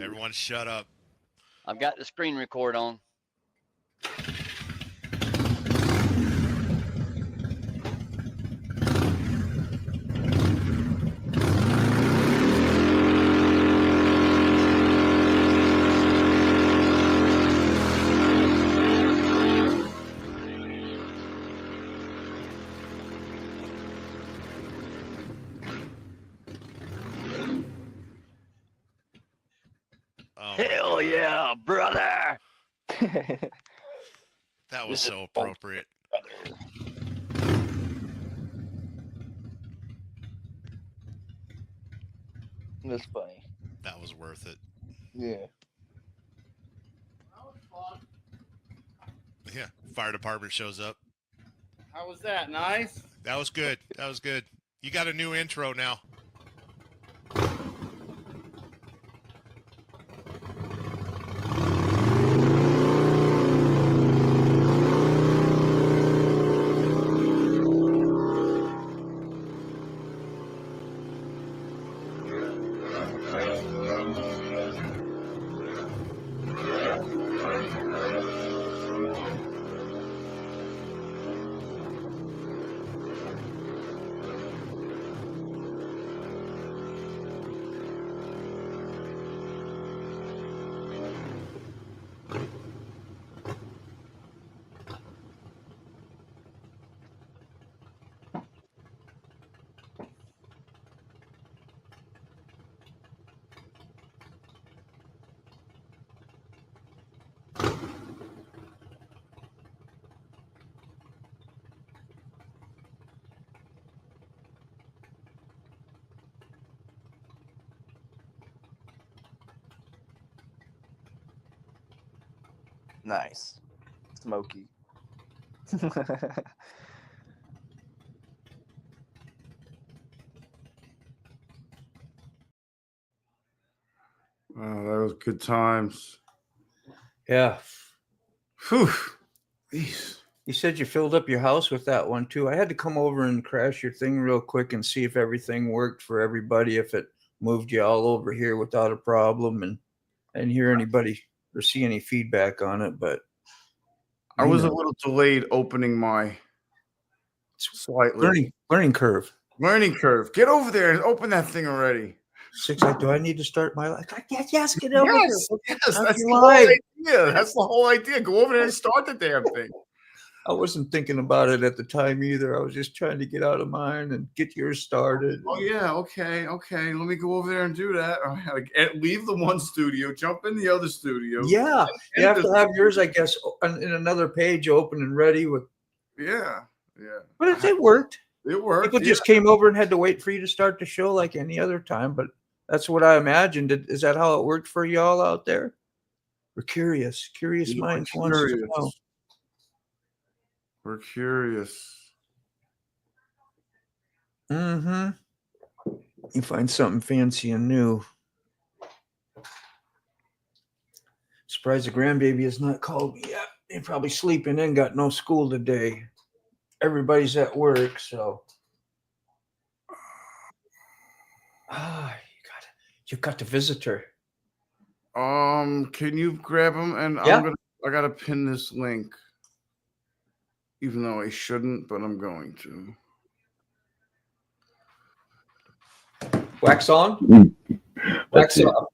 Everyone shut up. I've got the screen record on. Hell yeah, brother. That was so appropriate. That's funny. That was worth it. Yeah. That was fun. Yeah. Fire department shows up. How was that? Nice? That was good. That was good. You got a new intro now. Nice. Smoky. Oh, that was good times. Yeah. Whew. Jeez. You said you filled up your house with that one too. I had to come over and crash your thing real quick and see if everything worked for everybody, if it moved you all over here without a problem, and I didn't hear anybody or see any feedback on it, but I was a little delayed opening my slightly learning curve. Learning curve. Get over there and open that thing already. Six, like, do I need to start my life? Like, yes, get over here. Yes, that's the whole idea. That's the whole idea. Go over there and start the damn thing. I wasn't thinking about it at the time either. I was just trying to get out of mine and get yours started. Oh yeah, okay. Let me go over there and do that. And leave the one studio, jump in the other studio. Yeah, you have to have yours, I guess, in another page open and ready with. Yeah. But it worked. It worked. People just came over and had to wait for you to start the show like any other time, but that's what I imagined. Is that how it worked for y'all out there? We're curious. Curious minds wants to know. We're curious. Mm-hmm. You find something fancy and new. Surprised the grandbaby has not called me yet. They're probably sleeping in, got no school today. Everybody's at work, so. You've got to visit her. Can you grab him? And yeah. I gotta pin this link. Even though I shouldn't, but I'm going to. Wax on? Wax off.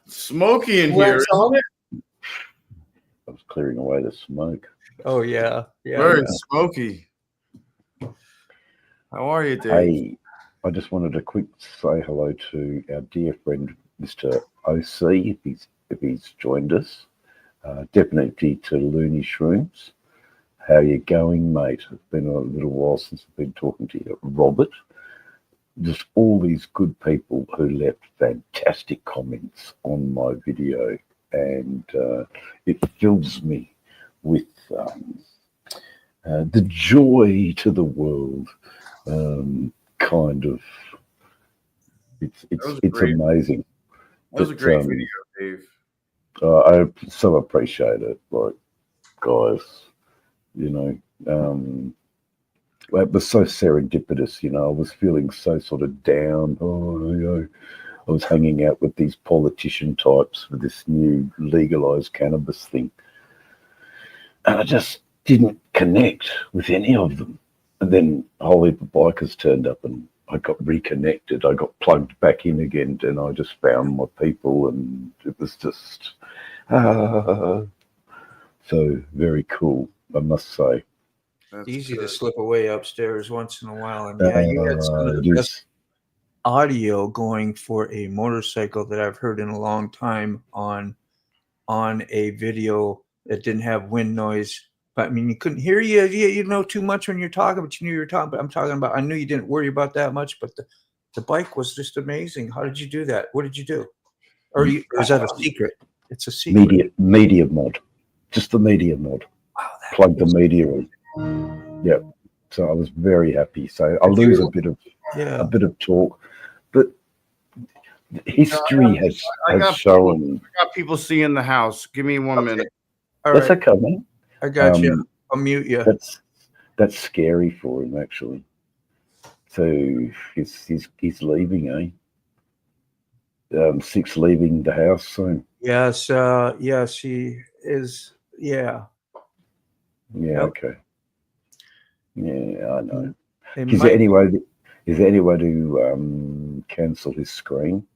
Smoky in here. On it? I was clearing away the smoke. Oh, yeah. Very smoky. How are you, Dave? Hey, I just wanted to quick say hello to our dear friend, Mr. OC, if he's joined us. Definitely to Looney Shrooms. How you going, mate? It's been a little while since I've been talking to you. Robert, just all these good people who left fantastic comments on my video, and it fills me with the joy to the world. Kind of, it's amazing. That was a great video, Dave. I so appreciate it, like, guys. You know, it was so serendipitous. You know, I was feeling so sort of down. Oh, you know, I was hanging out with these politician types for this new legalized cannabis thing. And I just didn't connect with any of them. And then a whole heap of bikers turned up and I got reconnected. I got plugged back in again and I just found my people and it was just, so very cool, I must say. That's Easy to good. slip away upstairs once in a while. And yeah, you had some of It the best is. audio going for a motorcycle that I've heard in a long time on a video that didn't have wind noise. But I mean, you couldn't hear you. You know too much when you're talking, but you knew you were talking. But I'm talking about. I knew you didn't worry about that much, but the bike was just amazing. How did you do that? What did you do? Or is that a secret? It's a secret. Media mod, just the media mod. Wow, that Plug the was- media in. Yep. So I was very happy. So I lose a bit of talk, but history has shown. I got people seeing the house. Give me 1 minute. All That's right, okay, man. I got you. I'll mute you. That's scary for him actually. So he's leaving, eh? Six leaving the house soon. Yes, yes, he is. Yeah. Yeah. Yep. Okay. Yeah, I know. They Is might- there any way? Is there any way to cancel his screen,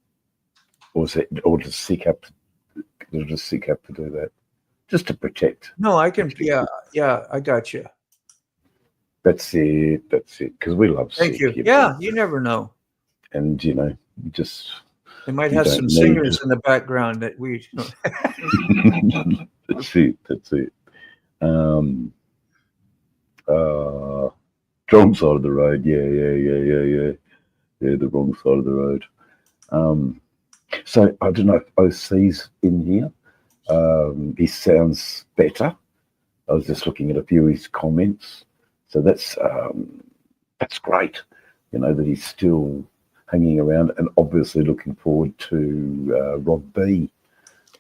or does Sick have to do that, just to protect? No, I can. Yeah, I got you. That's it. Because we love Thank Sick. you. know, Yeah, you never know. and you just They might You have don't some need singers to- in the background that we. that's it. Wrong side of the road. Yeah, the wrong side of the road. So I don't know if OC's in here. He sounds better. I was just looking at a few of his comments. So that's great, that he's still hanging around, and obviously looking forward to Rob B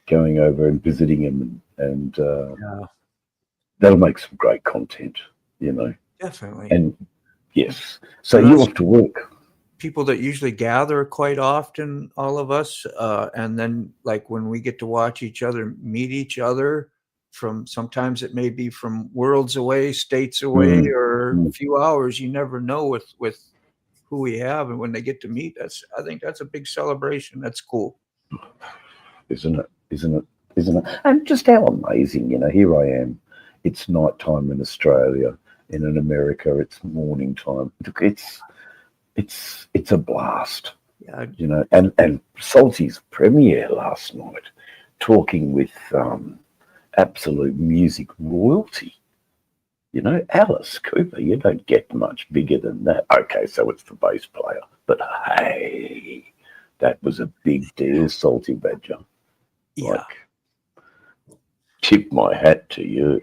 going over and visiting him, and that'll make some great content, Definitely. And yes, so And you're that's- off to work. People that usually gather quite often, all of us, and then like when we get to watch each other meet each other from, sometimes it may be from worlds away, states away, or a few hours. You never know with who we have, and when they get to meet us, I think that's a big celebration. That's cool. Isn't it? And just how amazing, here I am. It's nighttime in Australia, and in America it's morning time. Look, it's a blast, Yeah, and Salty's premiere last night, talking with absolute music royalty. Alice Cooper, you don't get much bigger than that. Okay, so it's the bass player, but hey, that was a big deal, Salty Badger. yeah. Tip my hat to you.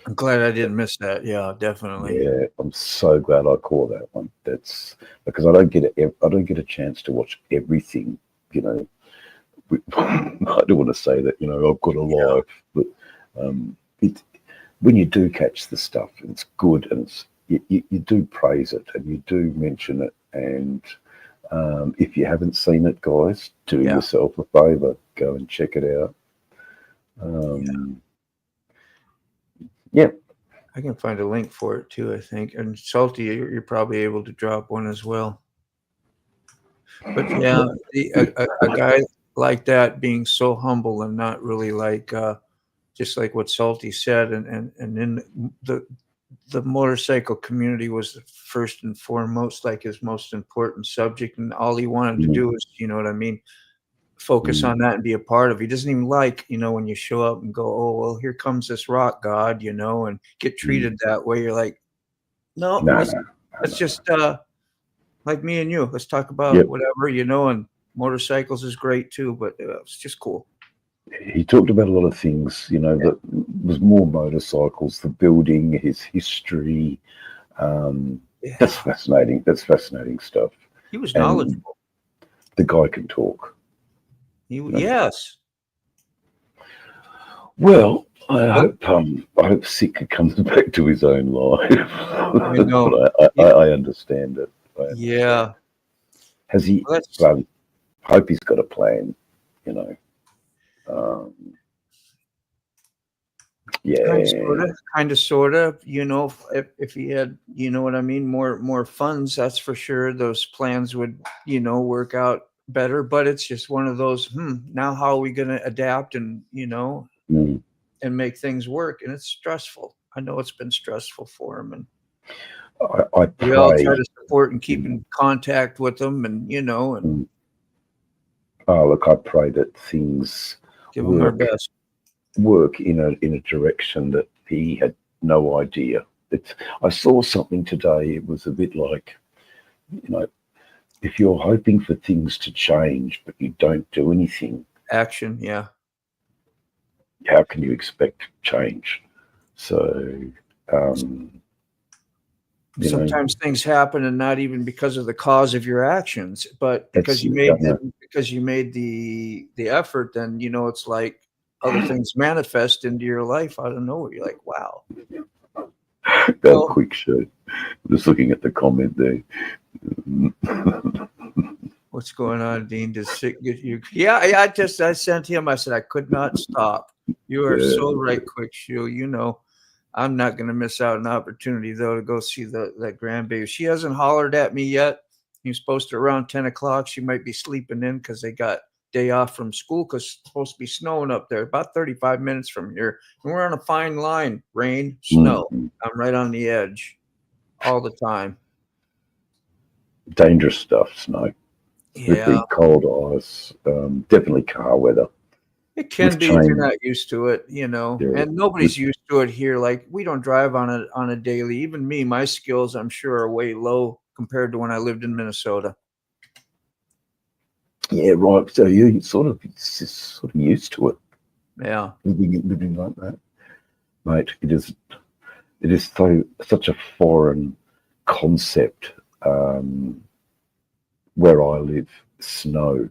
I'm glad I didn't miss that. Yeah, definitely. Yeah, I'm so glad I caught that one. That's because I don't get a chance to watch everything. I don't want to say that I've got a life, but when you do catch the stuff, it's good, and you do praise it and you do mention it. And if you haven't seen it, guys, do yourself a favor, go and check it out. Yeah. I can find a link for it too, I think. And Salty, you're probably able to drop one as well. But yeah, a guy like that being so humble and not really like, just like what Salty said, and in the motorcycle community was the first and foremost, like his most important subject, and all he wanted to do was, you know what I mean, focus on that and be a part of. He doesn't even like, when you show up and go, oh, well, here comes this rock god, and get treated that way. You're like, no, let's just like me and you. Let's talk about whatever, and motorcycles is great too, but it's just cool. He talked about a lot of things, that was more motorcycles, the building, his history. That's fascinating. That's fascinating stuff. He was knowledgeable. The guy can talk. Yes. Well, I hope Sitka comes back to his own life. I know. But I understand it. Yeah. Has he? hope he's got a plan, you know. Yeah. Kind of, sort of. You know, if he had, you know what I mean, more funds, that's for sure. Those plans would, you know, work out better. But it's just one of those. Now how are we going to adapt and, you know, Mm. and make things work? And it's stressful. I know it's been stressful for him, and I we all pray. try to support and keep in contact with them, and you know, and Oh, look, I pray that things give them our best. work in a direction that he had no idea. I saw something today. It was a bit like, you know, if you're hoping for things to change but you don't do anything, Action, yeah. how can you expect change? So, you know, Sometimes things happen, and not even because of the cause of your actions, but because you made the effort. Then you know it's like other things manifest into your life out of nowhere. You're like, wow. go quick show. Just looking at the comment there. What's going on, Dean? Does it get you? Yeah, I sent him. I said I could not stop. You are so right, Quick Shoe. You know, I'm not going to miss out an opportunity though to go see that grandbaby. She hasn't hollered at me yet. You're supposed to around 10 o'clock. She might be sleeping in because they got day off from school because it's supposed to be snowing up there. About 35 minutes from here, and we're on a fine line. Rain, snow. I'm right on the edge all the time. Dangerous stuff, snow. Yeah. The cold ice, definitely car weather. It can be if you're not used to it, you know, and nobody's used to it here. Like we don't drive on a daily. Even me, my skills, I'm sure, are way low compared to when I lived in Minnesota. Yeah, right. So you sort of used to it. Yeah, living like that, mate. It is such a foreign concept where I live. Snow,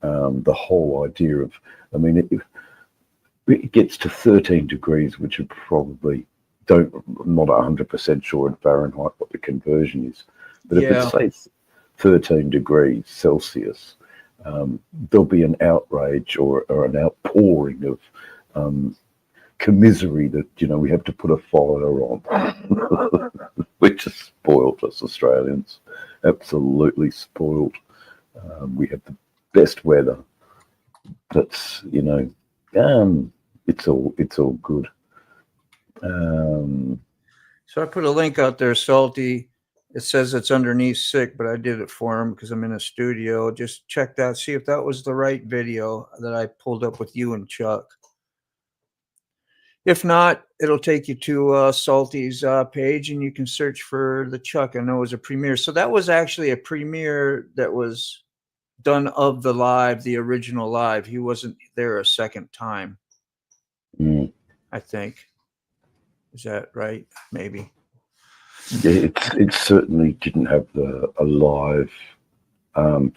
the whole idea of, I mean, it gets to 13 degrees, which are probably I'm not 100% sure in Fahrenheit what the conversion is, but if it's say 13 degrees Celsius, there'll be an outrage or an outpouring of commisery that, you know, we have to put a fire on. We're just spoiled as Australians, absolutely spoiled. We have the best weather. That's, you know, it's all good. So I put a link out there, Salty. It says it's underneath sick, but I did it for him because I'm in a studio. Just check that, see if that was the right video that I pulled up with you and Chuck. If not, it'll take you to Salty's page, and you can search for the Chuck. I know it was a premiere. So that was actually a premiere that was done of the live, the original live. He wasn't there a second time. I think. Is that right? Maybe. Yeah, it certainly didn't have a live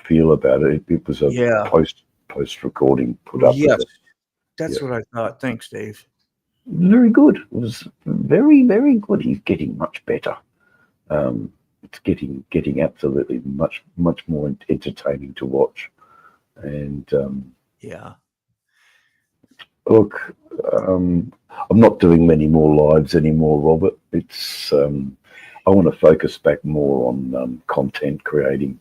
feel about it. It was a post recording put up. Yes, that's what I thought. Thanks, Dave. Very good. It was very, very good. He's getting much better. It's getting absolutely much more entertaining to watch. And look, I'm not doing many more lives anymore, Robert. It's I want to focus back more on content creating.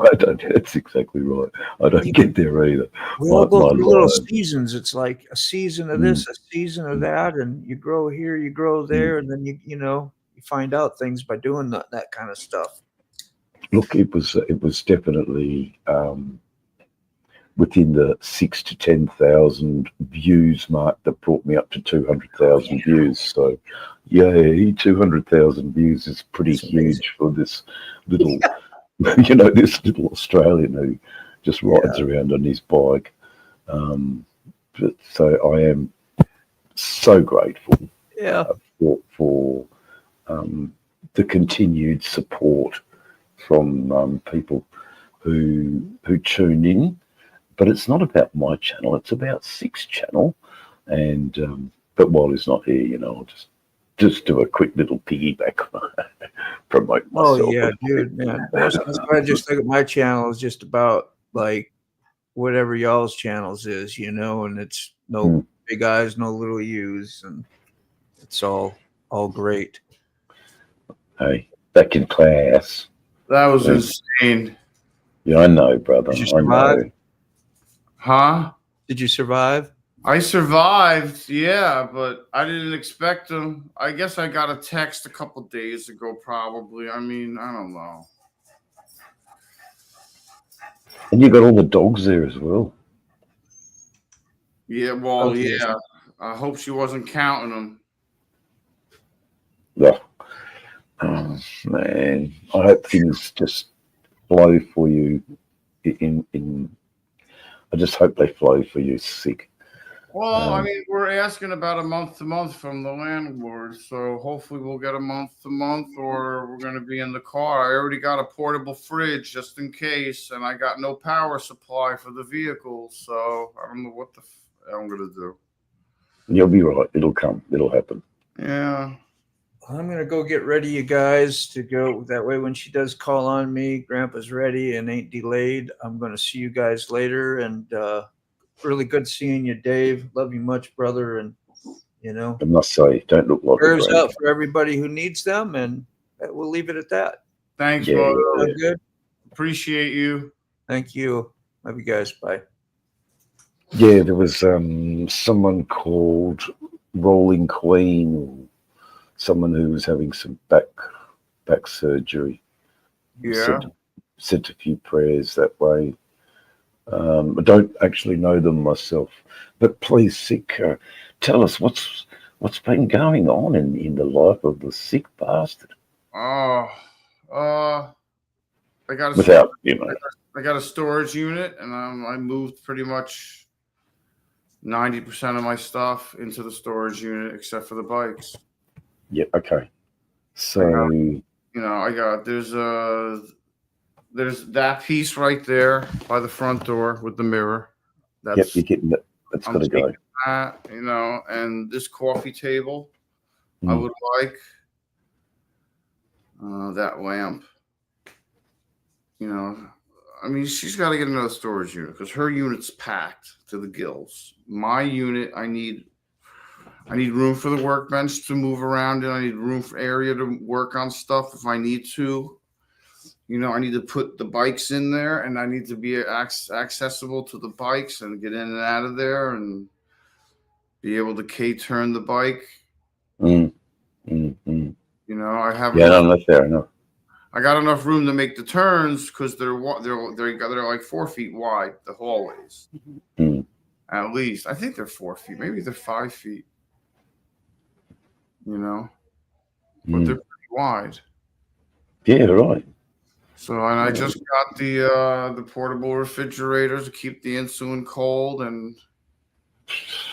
I don't. That's exactly right. I don't get there either. We all go through little seasons. It's like a season of this, a season of that, and you grow here, you grow there, and then you know you find out things by doing that kind of stuff. Look, it was definitely within the 6,000 to 10,000 views mark that brought me up to 200,000 views. So, yay, 200,000 views is pretty huge for this little. You know, this little Australian who just rides around on his bike. But so I am so grateful for the continued support from people who tune in. But it's not about my channel; it's about Six channel. And but while he's not here, you know, I'll just do a quick little piggyback promote Oh myself. yeah, dude, man. That's why I just think of my channel is just about like whatever y'all's channels is, and it's no big eyes, no little U's, and it's all great. Hey, back in class. That was Yeah. insane. Yeah, I know, brother. Did you I survive? know. Huh? Did you survive? I survived, yeah, but I didn't expect them. I guess I got a text a couple days ago, probably. I mean, I don't know. And you got all the dogs there as well. Yeah, well, Okay. yeah. I hope she wasn't counting them. Yeah. Oh, man, I hope things just flow for you. I just hope they flow for you, sick. Well, I mean, we're asking about a month to month from the landlord, so hopefully we'll get a month to month, or we're going to be in the car. I already got a portable fridge just in case, and I got no power supply for the vehicle, so I don't know what the I'm going to do. You'll be right. It'll come. It'll happen. Yeah. I'm gonna go get ready, you guys, to go. That way, when she does call on me, Grandpa's ready and ain't delayed. I'm gonna see you guys later, and really good seeing you, Dave. Love you much, brother, and I must say, don't look like a prayers grandpa. out for everybody who needs them, and we'll leave it at that. Thanks, Yeah, brother. yeah. Sound good? Appreciate you. Thank you. Love you guys. Bye. Yeah, there was someone called Rolling Queen, or someone who was having some back surgery. Yeah. Sent a few prayers that way. I don't actually know them myself, but please, sick, tell us what's been going on in the life of the sick bastard. Oh, I got a Without, I got a storage unit, and I moved pretty much 90% of my stuff into the storage unit, except for the bikes. Yeah, okay. So, I got there's that piece right there by the front door with the mirror. yep, That's you're getting that. That's I'm got to go. taking that, and this coffee table. I would like that lamp. I mean, she's got to get another storage unit because her unit's packed to the gills. My unit, I need room for the workbench to move around in. I need room for area to work on stuff if I need to. I need to put the bikes in there, and I need to be accessible to the bikes and get in and out of there and be able to K-turn the bike. I have fair enough. I got enough room to make the turns because they're like 4 feet wide, the hallways. At least I think they're 4 feet, maybe they're 5 feet. But they're pretty wide. Yeah, right. So, and I just got the portable refrigerators to keep the insulin cold, and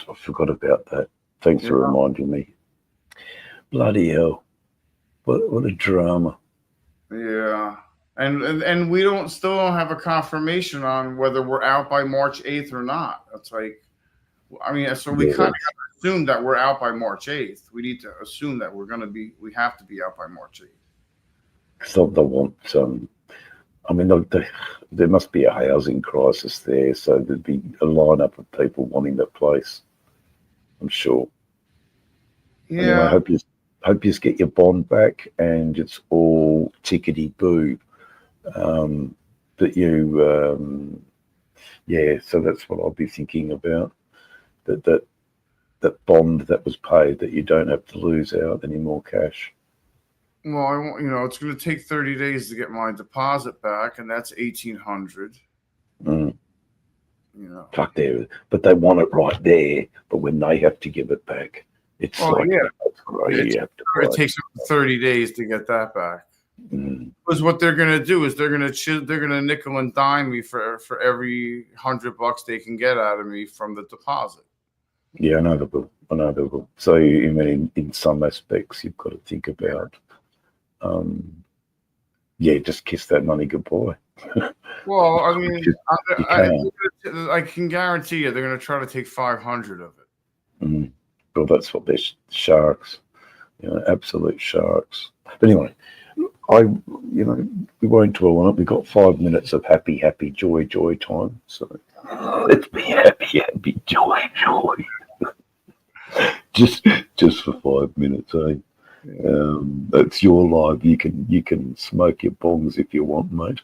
I forgot about that. Thanks for reminding me. Bloody hell! What a drama. Yeah, and we still don't have a confirmation on whether we're out by March 8th or not. That's like, I mean, so we kind of assume that we're out by March 8th. We need to assume that we have to be out by March 8th. So they want I mean, there must be a housing crisis there, so there'd be a lineup of people wanting that place. I'm sure. Yeah. Anyway, I hope you get your bond back and it's all tickety boo. So that's what I'll be thinking about. That bond that was paid, that you don't have to lose out any more cash. Well, it's going to take 30 days to get my deposit back, and that's $1,800. Fuck there, but they want it right there. But when they have to give it back, it's it takes them 30 days to get that back. Because what they're going to do is they're going to nickel and dime me for every $100 they can get out of me from the deposit. Yeah, I know they will. So, I mean, in some aspects, you've got to think about, just kiss that money goodbye. Well, I mean, I can guarantee you they're going to try to take 500 of it. Well, that's what they're sharks, absolute sharks. But anyway, we won't dwell on it. We've got 5 minutes of happy, joy time. So let's be happy, joy. just for 5 minutes, eh? That's your life. You can smoke your bongs if you want, mate.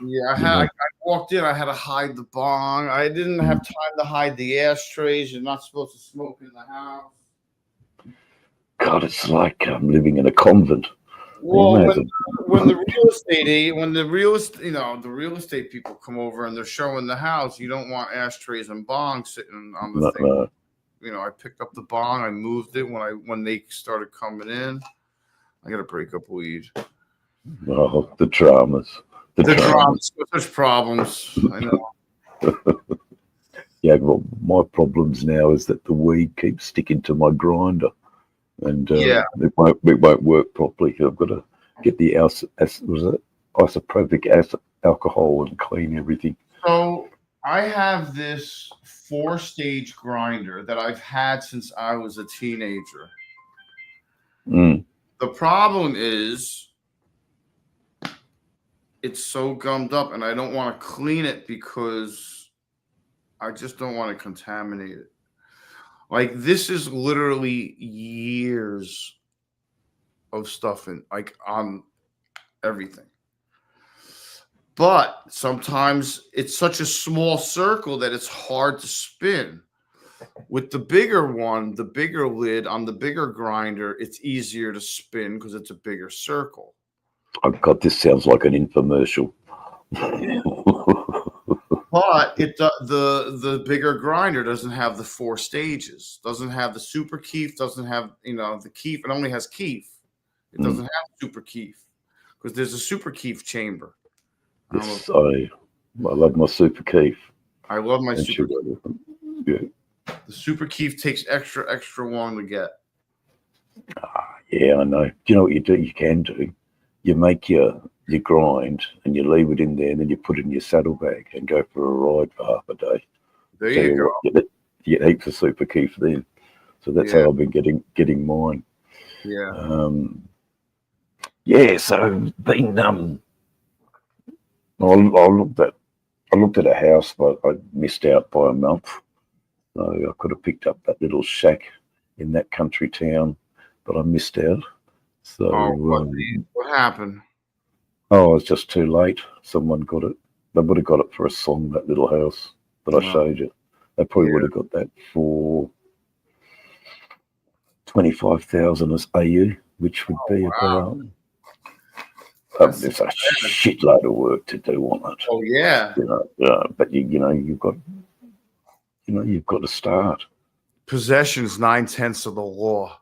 Yeah, I walked in. I had to hide the bong. I didn't have time to hide the ashtrays. You're not supposed to smoke in the house. God, it's like living in a convent. Well, when the real estate people come over and they're showing the house, you don't want ashtrays and bongs sitting on the thing. No. I picked up the bong. I moved it when they started coming in. I got to break up weed. Oh, the dramas. The dramas. There's problems. I know. Yeah, well, my problems now is that the weed keeps sticking to my grinder, and it won't work properly. I've got to get the isopropyl acid alcohol and clean everything. So I have this 4-stage grinder that I've had since I was a teenager. The problem is it's so gummed up, and I don't want to clean it because I just don't want to contaminate it. Like, this is literally years of stuff on everything. But sometimes it's such a small circle that it's hard to spin. With the bigger one, the bigger lid on the bigger grinder, it's easier to spin because it's a bigger circle. Oh God, this sounds like an infomercial. But the bigger grinder doesn't have the 4 stages, doesn't have the super keef, doesn't have the keef. It only has keef. It doesn't have super keef because there's a super keef chamber. Yes, I love my super keef. I love my super keef. Yeah. The super keef takes extra long to get. Yeah, I know. Do you know what you do? You can do. You make your grind and you leave it in there, and then you put it in your saddlebag and go for a ride for half a day. There you go. You get heaps of super keef then. So that's how I've been getting mine. Yeah. So been I looked at a house, but I missed out by a month. So I could have picked up that little shack in that country town, but I missed out. So what happened? Oh, it's just too late. Someone got it. They would have got it for a song, that little house that I showed you. They probably would have got that for 25,000 as AU, which would be about. There's a shitload of work to do on it. Oh yeah. But you've got to start. Possession's 9/10 of the law.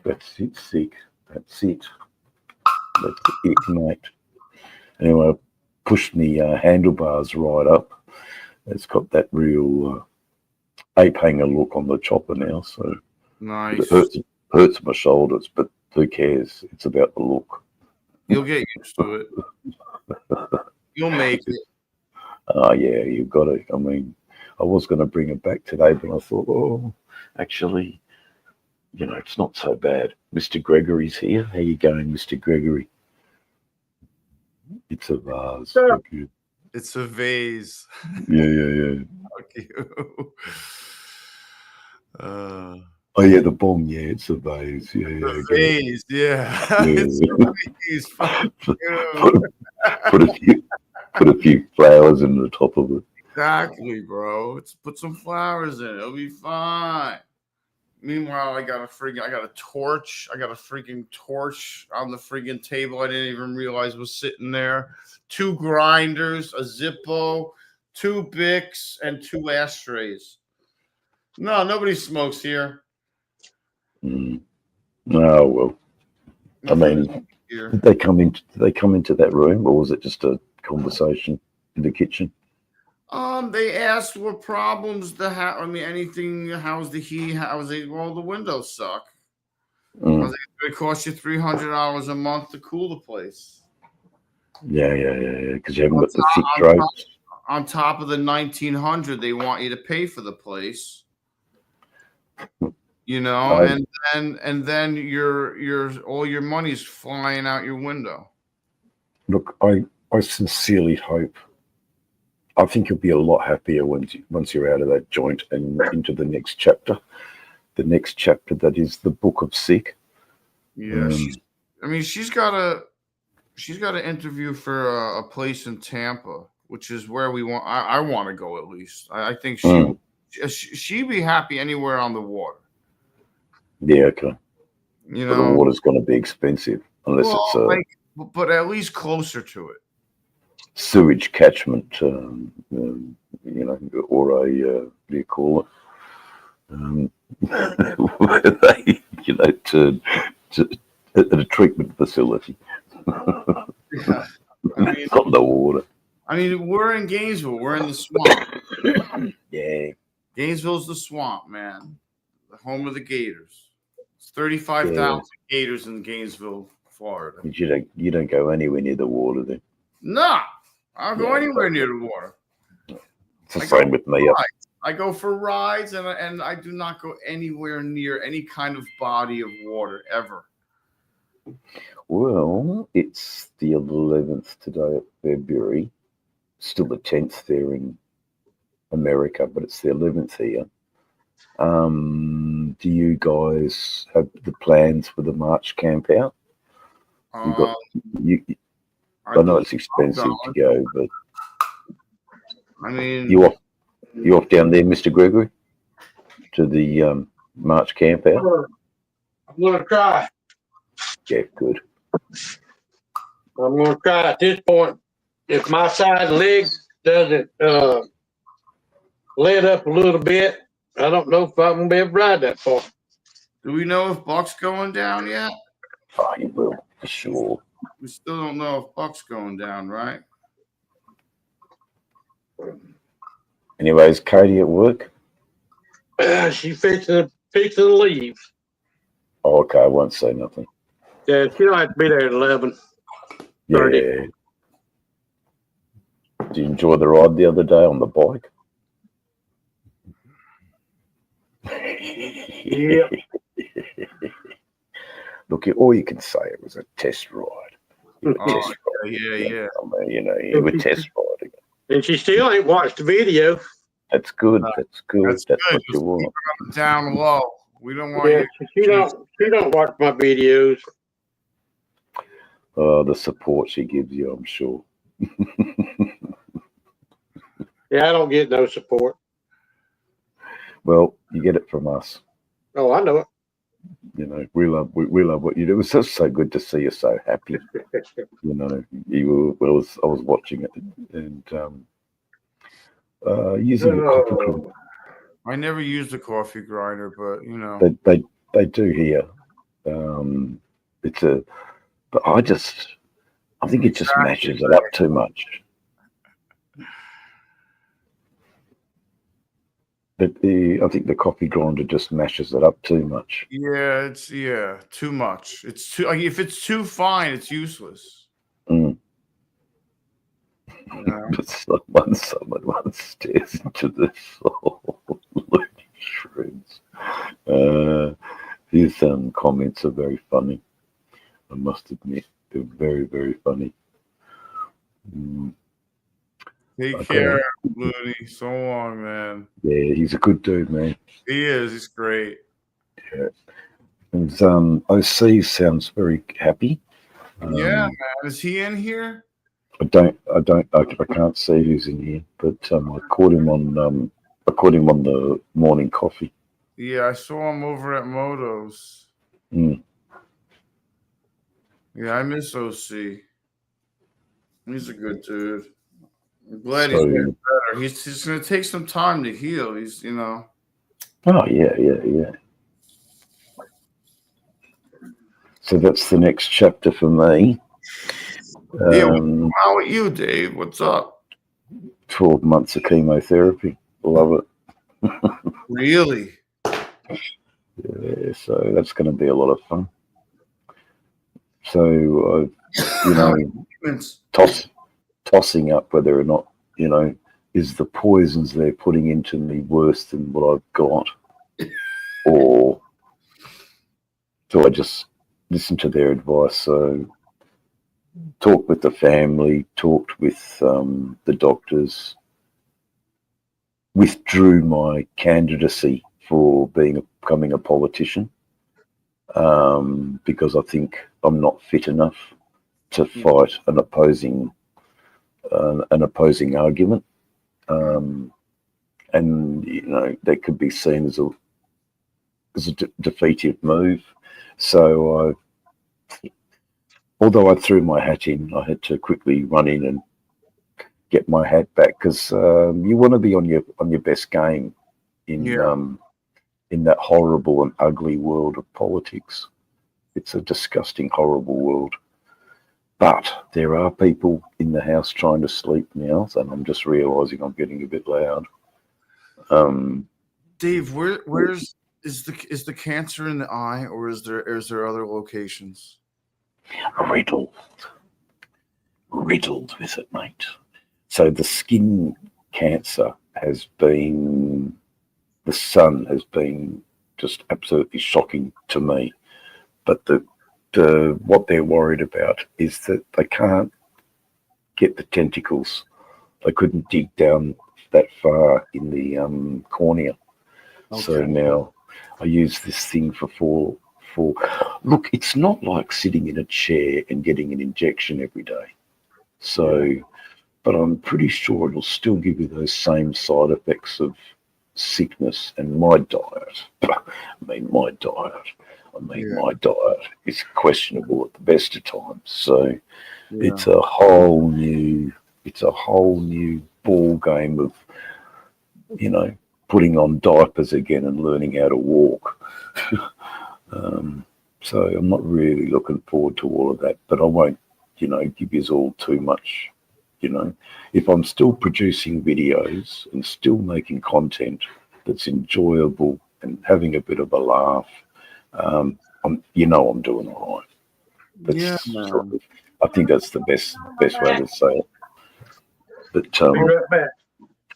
That's it, sick. That's it, mate. Anyway, I pushed the handlebars right up. It's got that real ape hanger look on the chopper now. So nice. It hurts my shoulders, but who cares? It's about the look. You'll get used to it. You'll make it. Oh, yeah, you've got to. I mean, I was going to bring it back today, but I thought, actually, it's not so bad. Mr. Gregory's here. How you going, Mr. Gregory? It's a vase. Sure. It's a vase. Yeah. Fuck you. Oh yeah, the bomb. Yeah, it's a vase. Yeah. The vase. Yeah. It's a vase. Put a few flowers in the top of it. Exactly, bro. Let's put some flowers in it. It'll be fine. Meanwhile, I got a torch. I got a freaking torch on the freaking table. I didn't even realize was sitting there. 2 grinders, a Zippo, 2 Bics, and 2 ashtrays. No, nobody smokes here. Oh well. I mean, did they come into that room, or was it just a conversation in the kitchen? They asked what problems anything. How's the heat? Well, the windows suck. It cost you $300 a month to cool the place. Yeah. Because you haven't got the thick drapes. On top of the $1,900, they want you to pay for the place. And and then your all your money's flying out your window. Look, I sincerely hope. I think you'll be a lot happier once you're out of that joint and into the next chapter. The next chapter that is the Book of Sick. Yeah, she's got an interview for a place in Tampa, which is where we want. I want to go at least. I think she'd be happy anywhere on the water. Yeah, okay. You But know, the water's going to be expensive unless it's a but at least closer to it. sewage catchment, you know, or a what do you call it? Where they, you know, to at a treatment facility. Yeah. On the water. I mean, we're in Gainesville. We're in the swamp. Yeah. Gainesville's the swamp, man. The home of the Gators. It's 35,000 Gators in Gainesville, Florida. You don't go anywhere near the water then. Nah, I'll go anywhere near the water. It's the same with me. I go for rides, and I do not go anywhere near any kind of body of water ever. Well, it's the 11th today of February. Still the 10th there in America, but it's the 11th here. Do you guys have the plans for the March camp out? I know it's expensive to go, but I mean, you off down there, Mr. Gregory, to the March camp out? I'm gonna try. Yeah, good. I'm gonna try at this point. If my side leg doesn't let up a little bit, I don't know if I'm gonna be able to ride that far. do we know if Buck's going down yet? Oh, you will, for sure. We still don't know if Buck's going down, right? Anyways, Katie at work? She fixing to leave. Oh, okay, I won't say nothing. Yeah, she don't have to be there at 11. Yeah. 30. Did you enjoy the ride the other day on the bike? Yeah. Look, all you can say it was a test ride. You were Oh, test riding. yeah. I mean, you know, you were test riding. And she still ain't watched the video. That's good. That's good. That's That's good. what you want. Down low. We don't want Yeah, you. she don't watch my videos. The support she gives you, I'm sure. Yeah, I don't get no support. Well, you get it from us. Oh, I know it. You know, we love what you do. It was just so good to see you so happy. You know, I was watching it and using the coffee grinder. I never used a coffee grinder, but you know, They do here. But I think it just mashes it up too much. But I think the coffee grinder just mashes it up too much. yeah, it's too much. It's too like if it's too fine, it's useless. Mm. You know? But someone once stares into the soul. Shreds. His comments are very funny. I must admit, they're very, very funny. Take care, Looney. So long, man. Yeah, he's a good dude, man. He is. He's great. Yeah. And OC sounds very happy. Yeah, man. Is he in here? I can't see who's in here, but I caught him on the morning coffee. Yeah, I saw him over at Moto's. Mm. Yeah, I miss OC. He's a good dude. I'm glad he's getting better. He's going to take some time to heal. He's, you know. Oh, yeah. So that's the next chapter for me. How are you, Dave? What's up? 12 months of chemotherapy. Love it. Really? Yeah, so that's going to be a lot of fun. So, you know, tossing up whether or not, you know, is the poisons they're putting into me worse than what I've got, or So I just listened to their advice. So talked with the family, talked with the doctors, withdrew my candidacy for becoming a politician because I think I'm not fit enough to fight an opposing argument, and that could be seen as a defeative move. So although I threw my hat in, I had to quickly run in and get my hat back, because you want to be on your best game in that horrible and ugly world of politics. It's a disgusting, horrible world. But there are people in the house trying to sleep now, and I'm just realising I'm getting a bit loud. Dave, is the cancer in the eye, or is there other locations? Riddled with it, mate. So the skin cancer the sun has been just absolutely shocking to me. But what they're worried about is that they can't get the tentacles. They couldn't dig down that far in the cornea. Okay. So now I use this thing for look, it's not like sitting in a chair and getting an injection every day. So, but I'm pretty sure it'll still give you those same side effects of sickness. And my diet is questionable at the best of times. So it's a whole new ball game of, putting on diapers again and learning how to walk. So I'm not really looking forward to all of that, but I won't, give you all too much. If I'm still producing videos and still making content that's enjoyable and having a bit of a laugh, I'm doing all right. I think that's the best way to say it. But Be right back.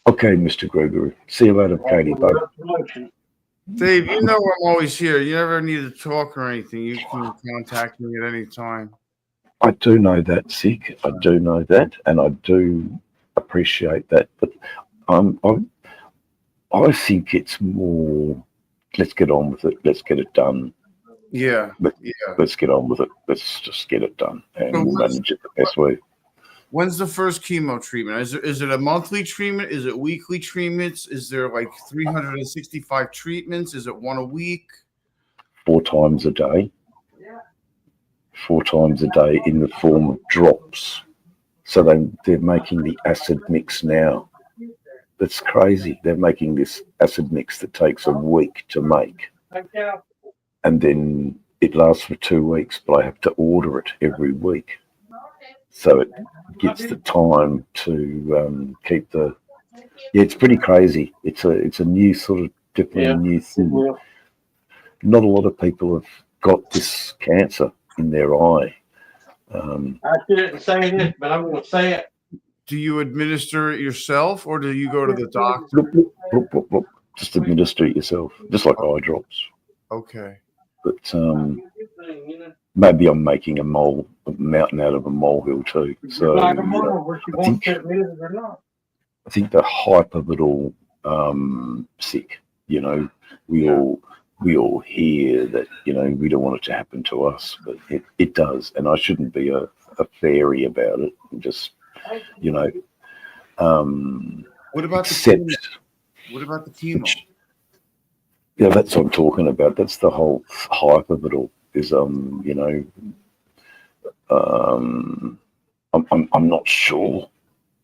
okay, Mr. Gregory. See you later, Katie. Bye. Dave, I'm always here. You never need to talk or anything. You can contact me at any time. I do know that, Sig. I do know that, and I do appreciate that. But I think it's more, let's get on with it. Let's get it done. Let's get on with it. Let's just get it done, and we'll manage it the best way. When's the first chemo treatment? Is it a monthly treatment? Is it weekly treatments? Is there like 365 treatments? Is it one a week? 4 times a day. 4 times a day in the form of drops. So they're making the acid mix now. That's crazy. They're making this acid mix that takes a week to make. And then it lasts for 2 weeks, but I have to order it every week. So it gives the time to keep the. Yeah, it's pretty crazy. It's a new sort of definitely new thing. Yeah. Not a lot of people have got this cancer in their eye. I shouldn't say this, but I'm going to say it. Do you administer it yourself, or do you go to the doctor? Look. Just administer it yourself, just like eye drops. Okay. But maybe I'm making a mountain out of a molehill too. So I think the hype of it all, sick. We all hear that we don't want it to happen to us, but it does, and I shouldn't be a fairy about it. Just What about the chemo? What about the chemo? Yeah, that's what I'm talking about. That's the whole hype of it all. Is I'm not sure,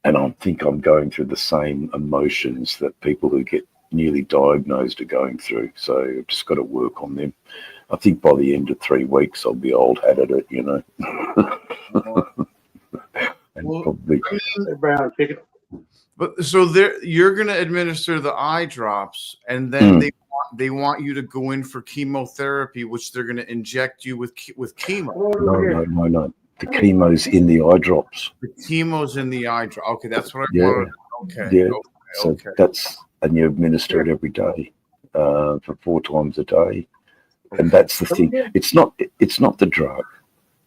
and I think I'm going through the same emotions that people who get newly diagnosed are going through. So I've just got to work on them. I think by the end of 3 weeks I'll be old hat at it, and probably brown chicken. But so you're going to administer the eye drops, and then they want you to go in for chemotherapy, which they're going to inject you with chemo. No. The chemo's in the eye drops. The chemo's in the eye drop. Okay, that's what I wanted. Okay. Yeah. And you administer it every day for 4 times a day. And that's the thing. It's not the drug.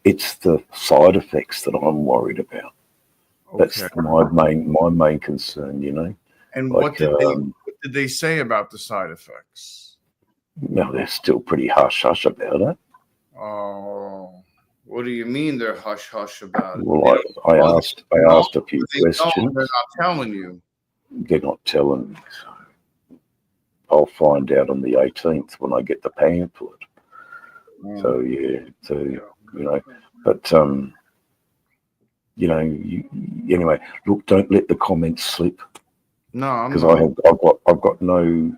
It's the side effects that I'm worried about. That's Okay. my main concern, you know. And Like, what did they say about the side effects? no, they're still pretty hush hush about it. Oh, what do you mean they're hush hush about it? Well, I asked a few questions. They're not telling you. They're not telling me. So I'll find out on the 18th when I get the pamphlet. So yeah, so you know, but anyway. Look, don't let the comments slip, No, I'm because not. I've got no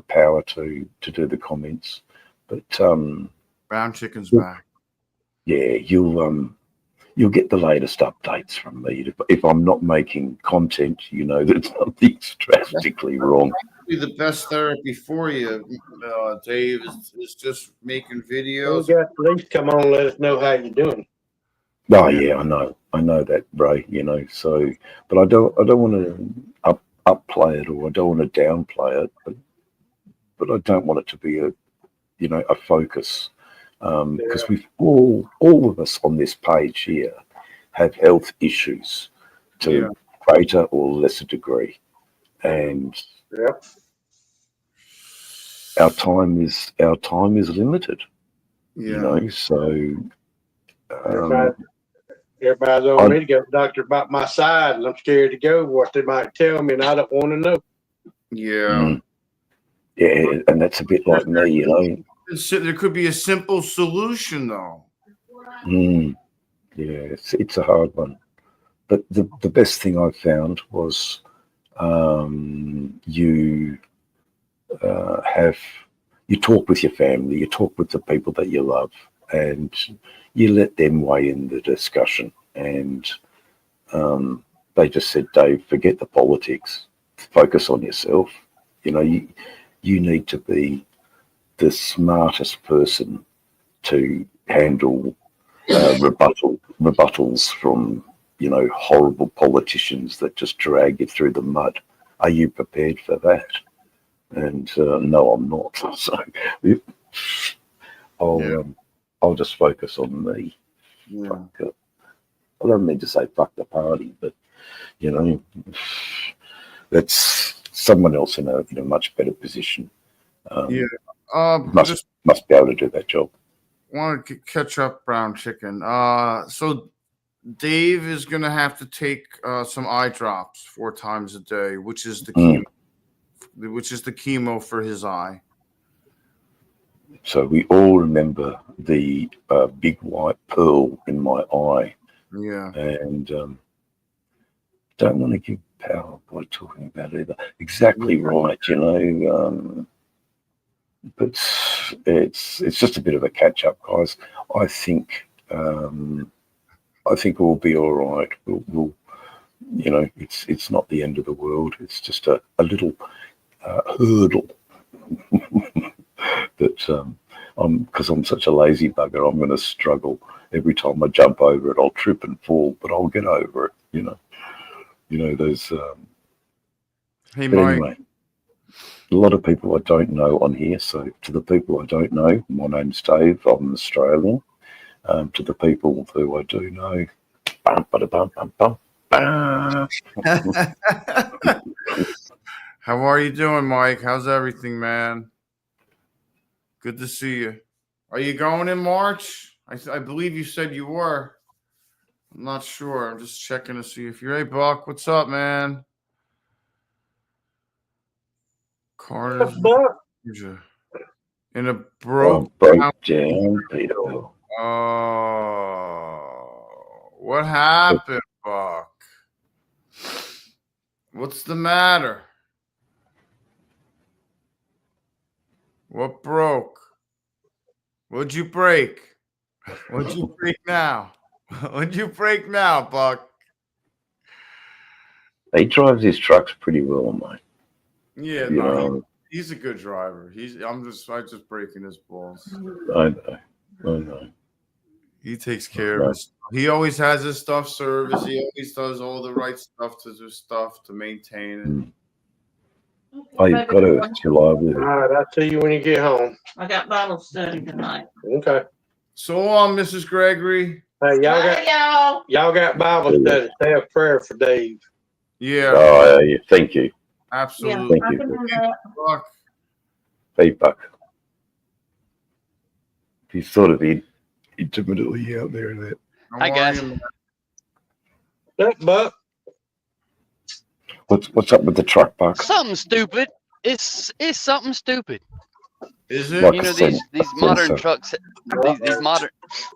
power to do the comments, but Brown chicken's back. yeah, you'll get the latest updates from me. If I'm not making content, you know that something's drastically wrong. The best therapy for you, Dave, is just making You videos. got at least come on and let us know how you're doing. Oh yeah, I know that, Ray. You know, so but I don't want to upplay it, or I don't want to downplay it, but I don't want it to be a focus, because we've all of us on this page here have health issues to greater or lesser degree, and Yep. our time is limited. Yeah. You know, so Everybody's on me to go to the doctor about my side, and I'm scared to go what they might tell me, and I don't want to know. Yeah. Yeah, and that's a bit like me, you know. There could be a simple solution, though. Yeah, it's a hard one, but the best thing I found was you talk with your family, you talk with the people that you love, and you let them weigh in the discussion. And they just said, Dave, forget the politics, focus on yourself. You know, you need to be the smartest person to handle rebuttals from, you know, horrible politicians that just drag you through the mud. Are you prepared for that? And no, I'm not. So I'll just focus on me. Yeah. I don't mean to say fuck the party, but you know, that's someone else in a much better position. Must be able to do that job. Want to catch up, Brown Chicken. So Dave is gonna have to take some eye drops 4 times a day, which is the chemo for his eye. So we all remember the big white pearl in my eye. Yeah. And don't want to give power by talking about it either. Exactly right, you know. But it's just a bit of a catch up, guys. I think we'll be all right. We'll you know, it's not the end of the world. It's just a little hurdle that because I'm such a lazy bugger, I'm going to struggle every time I jump over it. I'll trip and fall, but I'll get over it. You know those. Hey, but Mike. anyway, a lot of people I don't know on here. So to the people I don't know, my name's Dave. I'm Australian. To the people who I do know, bum, bum, bum, bum. How are you doing, Mike? How's everything, man? Good to see you. Are you going in March? I believe you said you were. I'm not sure. I'm just checking to see if you're. Hey, Buck, what's up, man? Carter, Georgia. In a broke down, Peter. Oh, what happened, Buck? What's the matter? What broke? What'd you break? What'd you break now? What'd you break now, Buck? He drives his trucks pretty well, mate. Yeah, no, he's a good driver. I'm just breaking his balls. I know. He takes care of his. He always has his stuff serviced. He always does all the right stuff to do stuff to maintain it. Oh, you've got to. It's your All livelihood. right, I'll see you when you get home. I got Bible study tonight. Okay. So long, Mrs. Gregory. Hey, Y'all. y'all got Bible study. Say a prayer for Dave. Yeah, Oh, yeah. Thank you. absolutely. Thank you. Fuck. Feedback. He's sort of intermittently out there. That. How Hi, are guys. you? That Buck. What's up with the truck, Buck? Something stupid. It's something stupid. Is it? Like You know, a these modern sensor. trucks,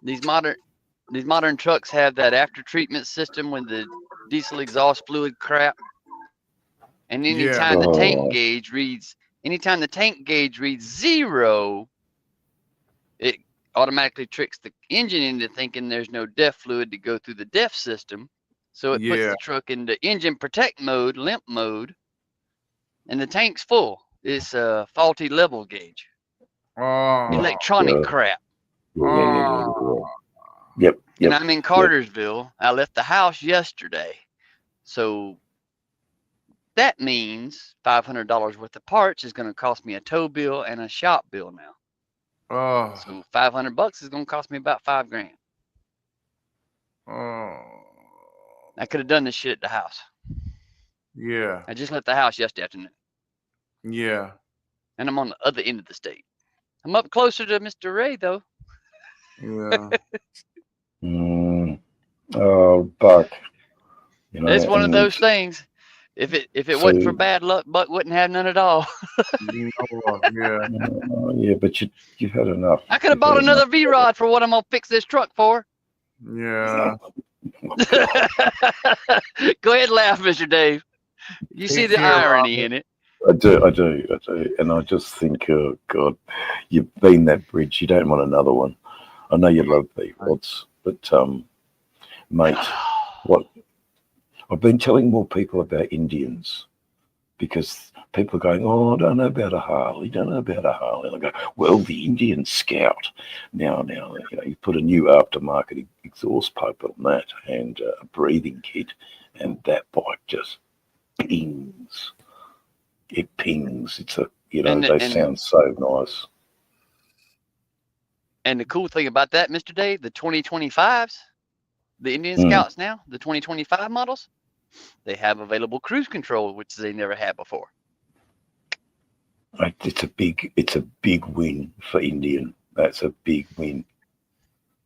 these modern trucks have that after treatment system with the diesel exhaust fluid crap. And anytime the tank gauge reads 0, it automatically tricks the engine into thinking there's no DEF fluid to go through the DEF system. So it puts the truck into engine protect mode, limp mode, and the tank's full. It's a faulty level gauge. Electronic crap. Yep. And I'm in Cartersville. I left the house yesterday. So that means $500 worth of parts is going to cost me a tow bill and a shop bill now. So $500 is going to cost me about $5,000. I could have done this shit at the house. Yeah. I just left the house yesterday afternoon. Yeah. And I'm on the other end of the state. I'm up closer to Mr. Ray, though. Yeah. Oh, Buck. You know, It's one of those things. If it wasn't for bad luck, Buck wouldn't have none at all. Yeah, but you've had enough. I could have bought another V-Rod for what I'm going to fix this truck for. Yeah. Go ahead and laugh, Mr. Dave. You see the irony in it. I do. And I just think, oh, God, you've been that bridge. You don't want another one. I know you love V-Rods, but, mate, what? I've been telling more people about Indians because people are going, oh, I don't know about a Harley, And I go, well, the Indian Scout. Now, you put a new aftermarket exhaust pipe on that and a breathing kit, and that bike just pings. It pings. It's they sound so nice. And the cool thing about that, Mr. Dave, the 2025s, the Indian Scouts now, the 2025 models, they have available cruise control, which they never had before. It's a big win for Indian. That's a big win.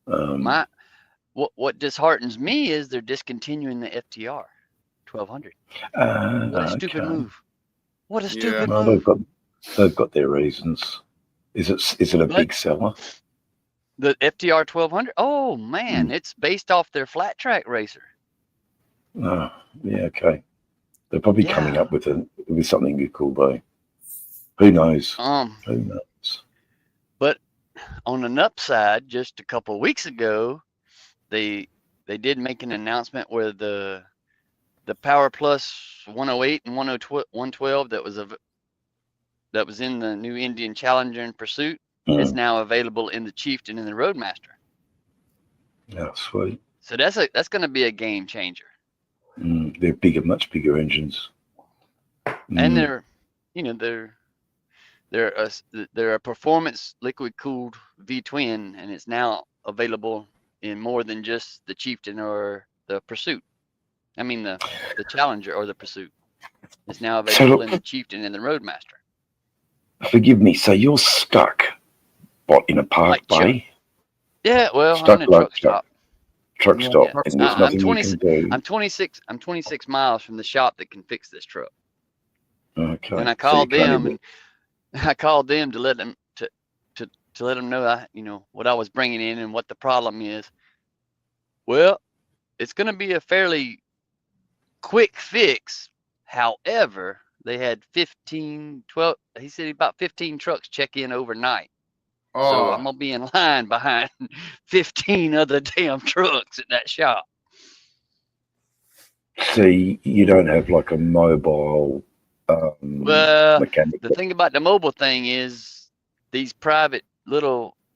What disheartens me is they're discontinuing the FTR 1200. What a stupid move! What a stupid move! They've got their reasons. Is it a big seller? The FTR 1200. Oh man, it's based off their flat track racer. Oh, yeah, okay. They're probably coming up with something good cool though. Who knows? Who knows? But on an upside, just a couple of weeks ago, they did make an announcement where the Power Plus 108 and 112 that was in the new Indian Challenger and Pursuit is now available in the Chieftain and the Roadmaster. Yeah, sweet. So that's going to be a game changer. They're bigger, much bigger engines, and they're a performance liquid cooled V twin, and it's now available in more than just the Chieftain or the Pursuit. I mean the Challenger or the Pursuit. It's now available in the Chieftain and the Roadmaster. Forgive me. So you're stuck, in a park bay? Yeah, well, I'm in a truck stop. Truck stop, and there's nothing you can do. I'm 26 miles from the shop that can fix this truck. Okay. And I called them, to let them to let them know what I was bringing in and what the problem is. Well, it's going to be a fairly quick fix. However, they had 12. He said about 15 trucks check in overnight. So I'm going to be in line behind 15 other damn trucks at that shop. See, you don't have like a mobile mechanic. The thing about the mobile thing is these private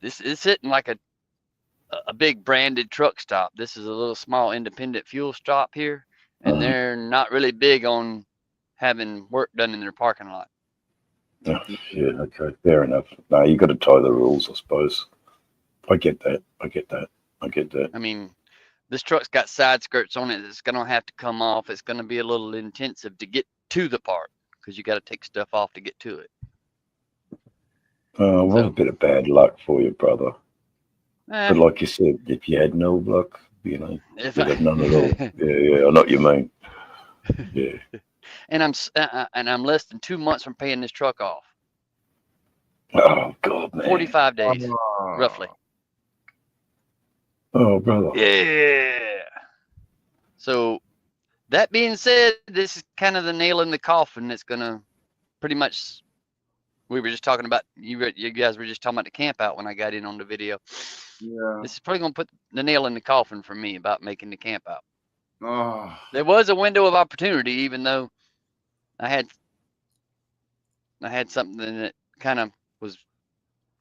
this is sitting like a big branded truck stop. This is a little small independent fuel stop here. And they're not really big on having work done in their parking lot. Oh, yeah, okay, fair enough. No, you got to tie the rules, I suppose. I get that. I mean, this truck's got side skirts on it that's going to have to come off. It's going to be a little intensive to get to the part because you got to take stuff off to get to it. Oh, what a bit of bad luck for you, brother. But like you said, if you had no luck, you know, you'd have none at all. Yeah, I know what you mean. Yeah. And I'm less than 2 months from paying this truck off. Oh God, man. 45 days, roughly. Oh, brother. Yeah. So that being said, this is kind of the nail in the coffin that's gonna pretty much. We were just talking about you guys were just talking about the camp out when I got in on the video. Yeah. This is probably gonna put the nail in the coffin for me about making the camp out. Oh. There was a window of opportunity, even though I had something that kind of was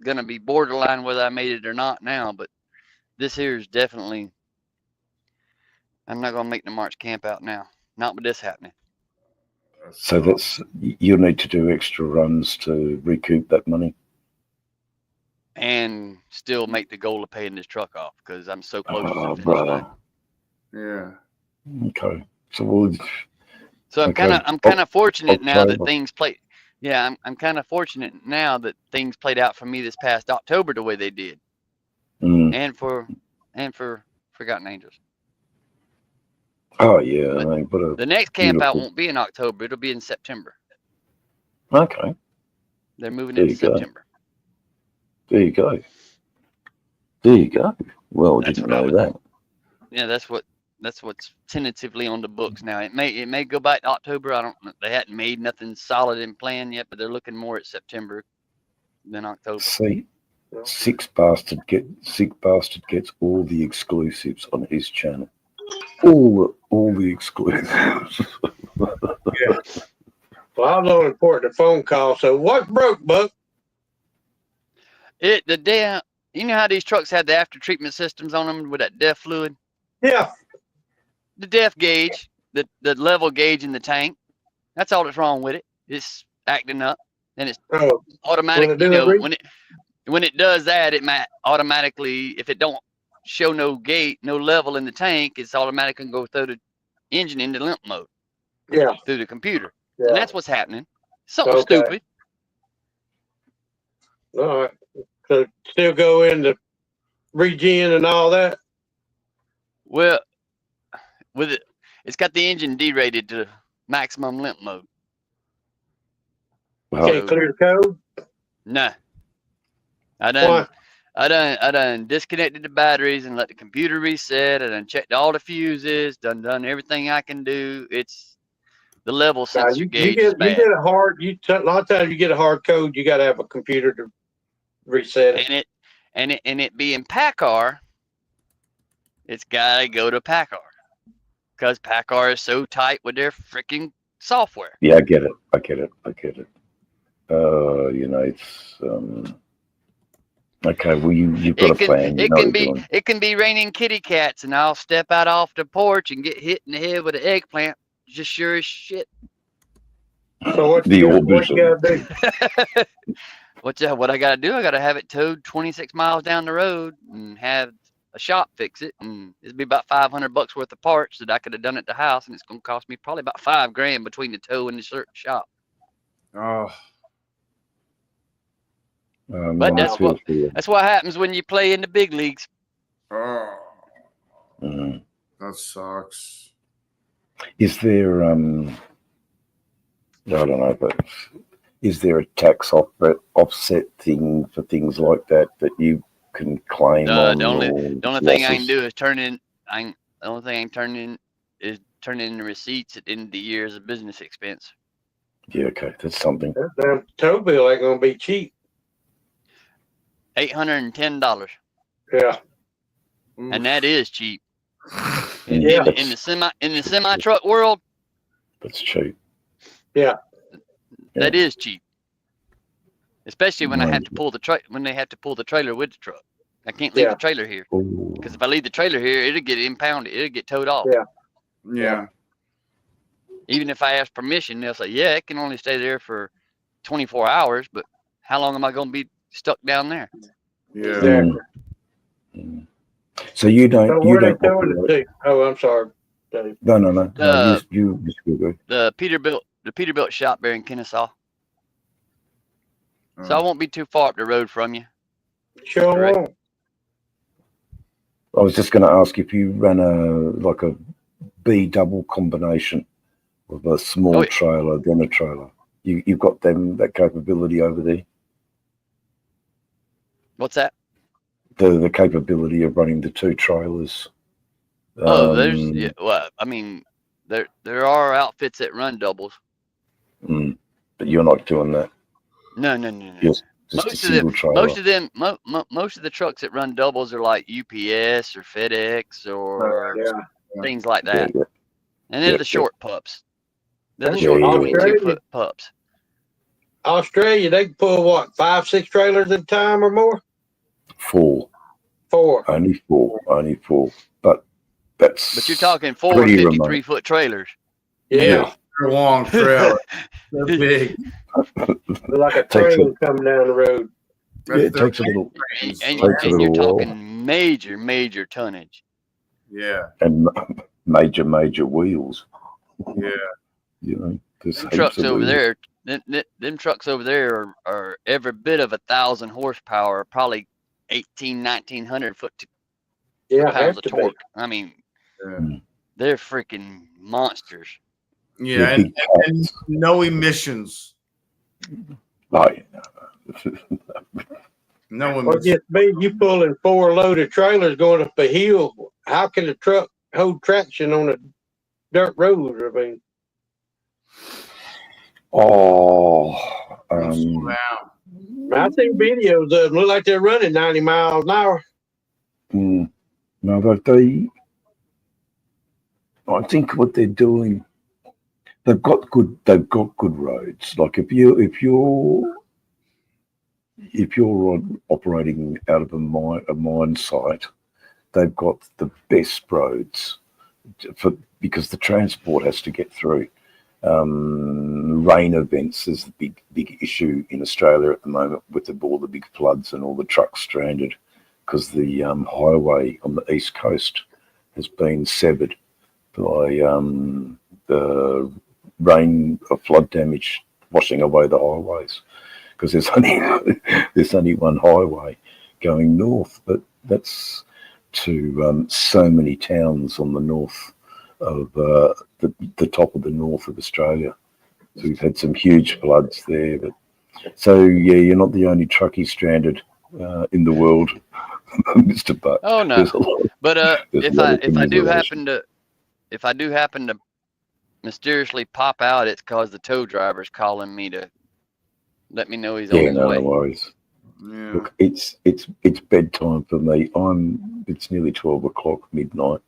gonna be borderline whether I made it or not now, but this here is definitely. I'm not gonna make the March camp out now. Not with this happening. So you'll need to do extra runs to recoup that money. And still make the goal of paying this truck off because I'm so close to the finish brother. line. Yeah. Okay. So I'm kind of fortunate now that things play. Yeah, I'm kind of fortunate now that things played out for me this past October the way they did, and for Forgotten Angels. Oh yeah, but the next camp out won't be in October; it'll be in September. Okay. They're moving into September. There you go. Well, I didn't know that. Yeah, that's what's tentatively on the books now. It may go back to October. I don't. They hadn't made nothing solid in plan yet, but they're looking more at September than October. See, sick bastard gets all the exclusives on his channel. All the exclusives. Yeah. Well, I was only reporting a phone call. So what broke, Buck? You know how these trucks have the after treatment systems on them with that DEF fluid? Yeah. The DEF gauge, the level gauge in the tank. That's all that's wrong with it. It's acting up, and it's automatic. When it does that, it might automatically, if it don't show no level in the tank, it's automatically gonna go through the engine into limp mode. Yeah. Through the computer. Yeah. And that's what's happening. Something stupid. All right. So still go into regen and all that? Well, with it, it's got the engine derated to maximum limp mode. Can't clear the code? Nah. I done disconnected the batteries and let the computer reset. I done checked all the fuses, done everything I can do. It's the level sensor gauge is bad. You get a hard, a lot of times you get a hard code, you got to have a computer to reset it. And it being PACCAR, it's got to go to PACCAR because PACCAR is so tight with their freaking software. Yeah, I get it. It's okay. Well, you've got a plan. It can be raining kitty cats, and I'll step out off the porch and get hit in the head with an eggplant, just sure as shit. So what you gotta do? What I gotta do? I gotta have it towed 26 miles down the road and have a shop fix it, and it'd be about $500 worth of parts that I could have done at the house, and it's gonna cost me probably about $5,000 between the tow and the shop. Oh. But that's what happens when you play in the big leagues. Oh. That sucks. Is there I don't know, but is there a tax offset thing for things like that you can claim on? The only thing I can do is turn in the receipts at the end of the year as a business expense. Yeah, okay, that's something. That damn tow bill ain't gonna be cheap. $810. Yeah. And that is cheap. In the semi truck world, that's cheap. Yeah. That is cheap. Especially when I have to pull they have to pull the trailer with the truck. I can't leave the trailer here. Because if I leave the trailer here, it'll get impounded. It'll get towed off. Yeah. Even if I ask permission, they'll say, yeah, it can only stay there for 24 hours, but how long am I going to be stuck down there? Yeah. Exactly. So you don't. So You where they don't. towing it Operate. to? Oh, I'm sorry, Dave. No. No, you go. The Peterbilt shop there in Kennesaw. So I won't be too far up the road from you. Sure Correct. won't. I was just going to ask if you ran a B double combination with a small trailer, then a trailer. You've got that capability over there. What's that? The capability of running the two trailers. Well, I mean, there are outfits that run doubles. But you're not doing that. No. Just a single trailer. Most of the trucks that run doubles are like UPS or FedEx or things like that. Yeah. And they're the short pups. They're the Yeah, short yeah. 22-foot pups. Australia, they can pull what, 5-6 trailers at a time or more? Four. Only four. But you're talking 4 pretty 53-foot trailers. Yeah. They're long trailer. They're big. They're like a train coming down the road. It takes a little. And you're talking major tonnage. Yeah. And major wheels. Yeah. You know, them trucks over there. Them trucks over there are every bit of 1,000 horsepower, probably 1900 pounds of torque. I mean, they're freaking monsters. Yeah, and no emissions. Right. No Well, emissions. just me, you pulling 4 loaded trailers going up a hill. How can a truck hold traction on a dirt road? I mean, Wow. I see videos of them. Look like they're running 90 miles an hour. No, I think what they're doing, they've got good roads. Like if you're operating out of a mine site, they've got the best roads because the transport has to get through. Rain events is the big issue in Australia at the moment with all the big floods and all the trucks stranded because the highway on the east coast has been severed by the rain or flood damage washing away the highways because there's only one highway going north, but that's to so many towns on the north of the top of the north of Australia. So we've had some huge floods there. But so yeah, you're not the only truckie stranded in the world, Mr. Buck. Oh no, but if I do happen to mysteriously pop out, it's because the tow driver's calling me to let me know he's on his way. No worries. Yeah. Look, it's bedtime for me. It's nearly 12 o'clock midnight.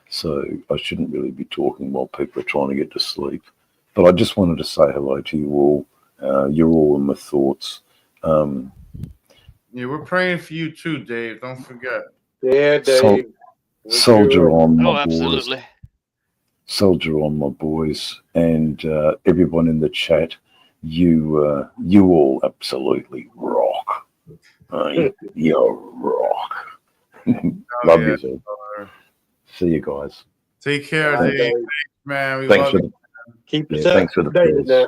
So I shouldn't really be talking while people are trying to get to sleep. But I just wanted to say hello to you all. You're all in my thoughts. Yeah, we're praying for you too, Dave. Don't forget. Yeah, Dave. Soldier on, my boys. Absolutely. Soldier on, my boys, and everyone in the chat. You all absolutely rock. You rock. Love you, sir. See you guys. Take care, Bye, Dave. Dave. Thanks, man. We Thanks love for you. Keep us thanks for the updated prayers. now.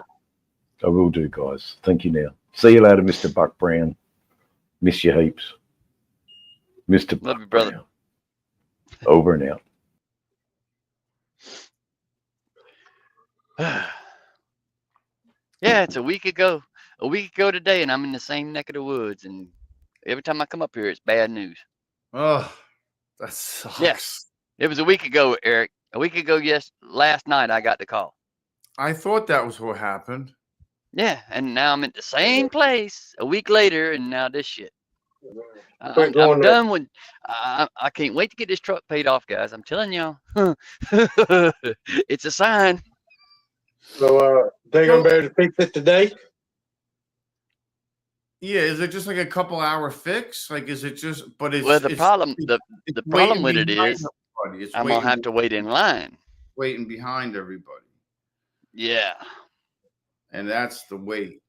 I will do, guys. Thank you now. See you later, Mr. Buck Brown. Miss you heaps. Mr. Love Buck you, brother. Brown. Over and out. Yeah, it's a week ago today, and I'm in the same neck of the woods, and every time I come up here, it's bad news. Oh, that sucks. Yes. It was a week ago, Eric. A week ago, last night I got the call. I thought that was what happened. Yeah, and now I'm at the same place a week later, and now this shit. Quit I'm going there. done with. I can't wait to get this truck paid off, guys. I'm telling y'all, it's a sign. So they gonna be able to fix it today? Yeah, is it just like a couple hour fix? Like, is it just? But it's Well, the it's- problem waiting with it behind is everybody. It's I'm gonna have to wait in line. waiting behind everybody. Yeah. And that's the weight.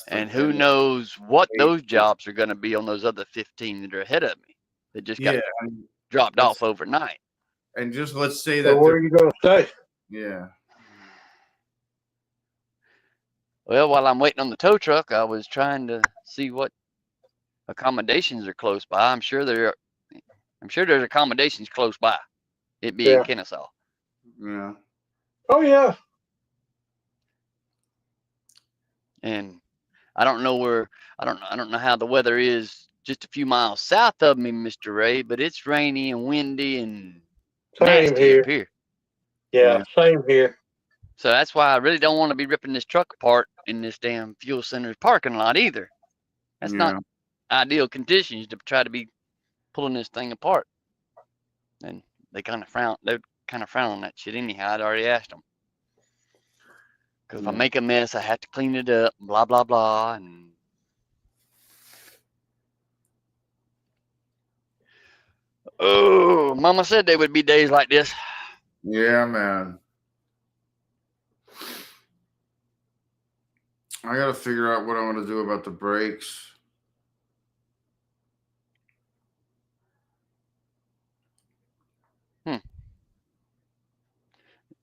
And who knows what those jobs are going to be on those other 15 that are ahead of me that just got dropped off overnight. And just let's say So that. where are you going to stay? Yeah. Well, while I'm waiting on the tow truck, I was trying to see what accommodations are close by. I'm sure there's accommodations close by. It being Kennesaw. Yeah. Oh yeah. And I don't know how the weather is just a few miles south of me, Mr. Ray, but it's rainy and windy and Same nasty here. up here. Yeah, same here. So that's why I really don't want to be ripping this truck apart in this damn fuel center's parking lot either. That's not ideal conditions to try to be pulling this thing apart. And they kind of frown on that shit anyhow. I'd already asked them. Because if I make a mess, I have to clean it up, blah, blah, blah. And oh, Mama said there would be days like this. Yeah, man. I got to figure out what I'm going to do about the brakes.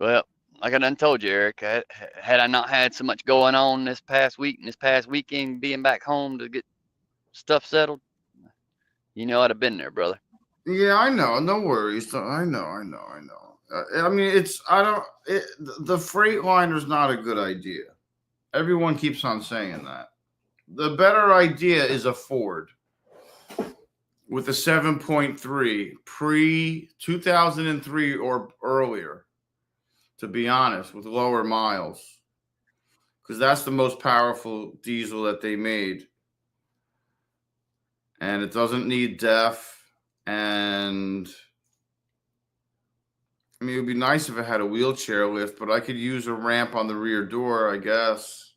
Well, like I done told you, Eric, had I not had so much going on this past week and this past weekend being back home to get stuff settled, I'd have been there, brother. Yeah, I know. No worries. I know. I mean, the Freightliner is not a good idea. Everyone keeps on saying that. The better idea is a Ford with a 7.3 pre-2003 or earlier, to be honest, with lower miles. Because that's the most powerful diesel that they made. And it doesn't need DEF. And I mean, it would be nice if it had a wheelchair lift, but I could use a ramp on the rear door, I guess.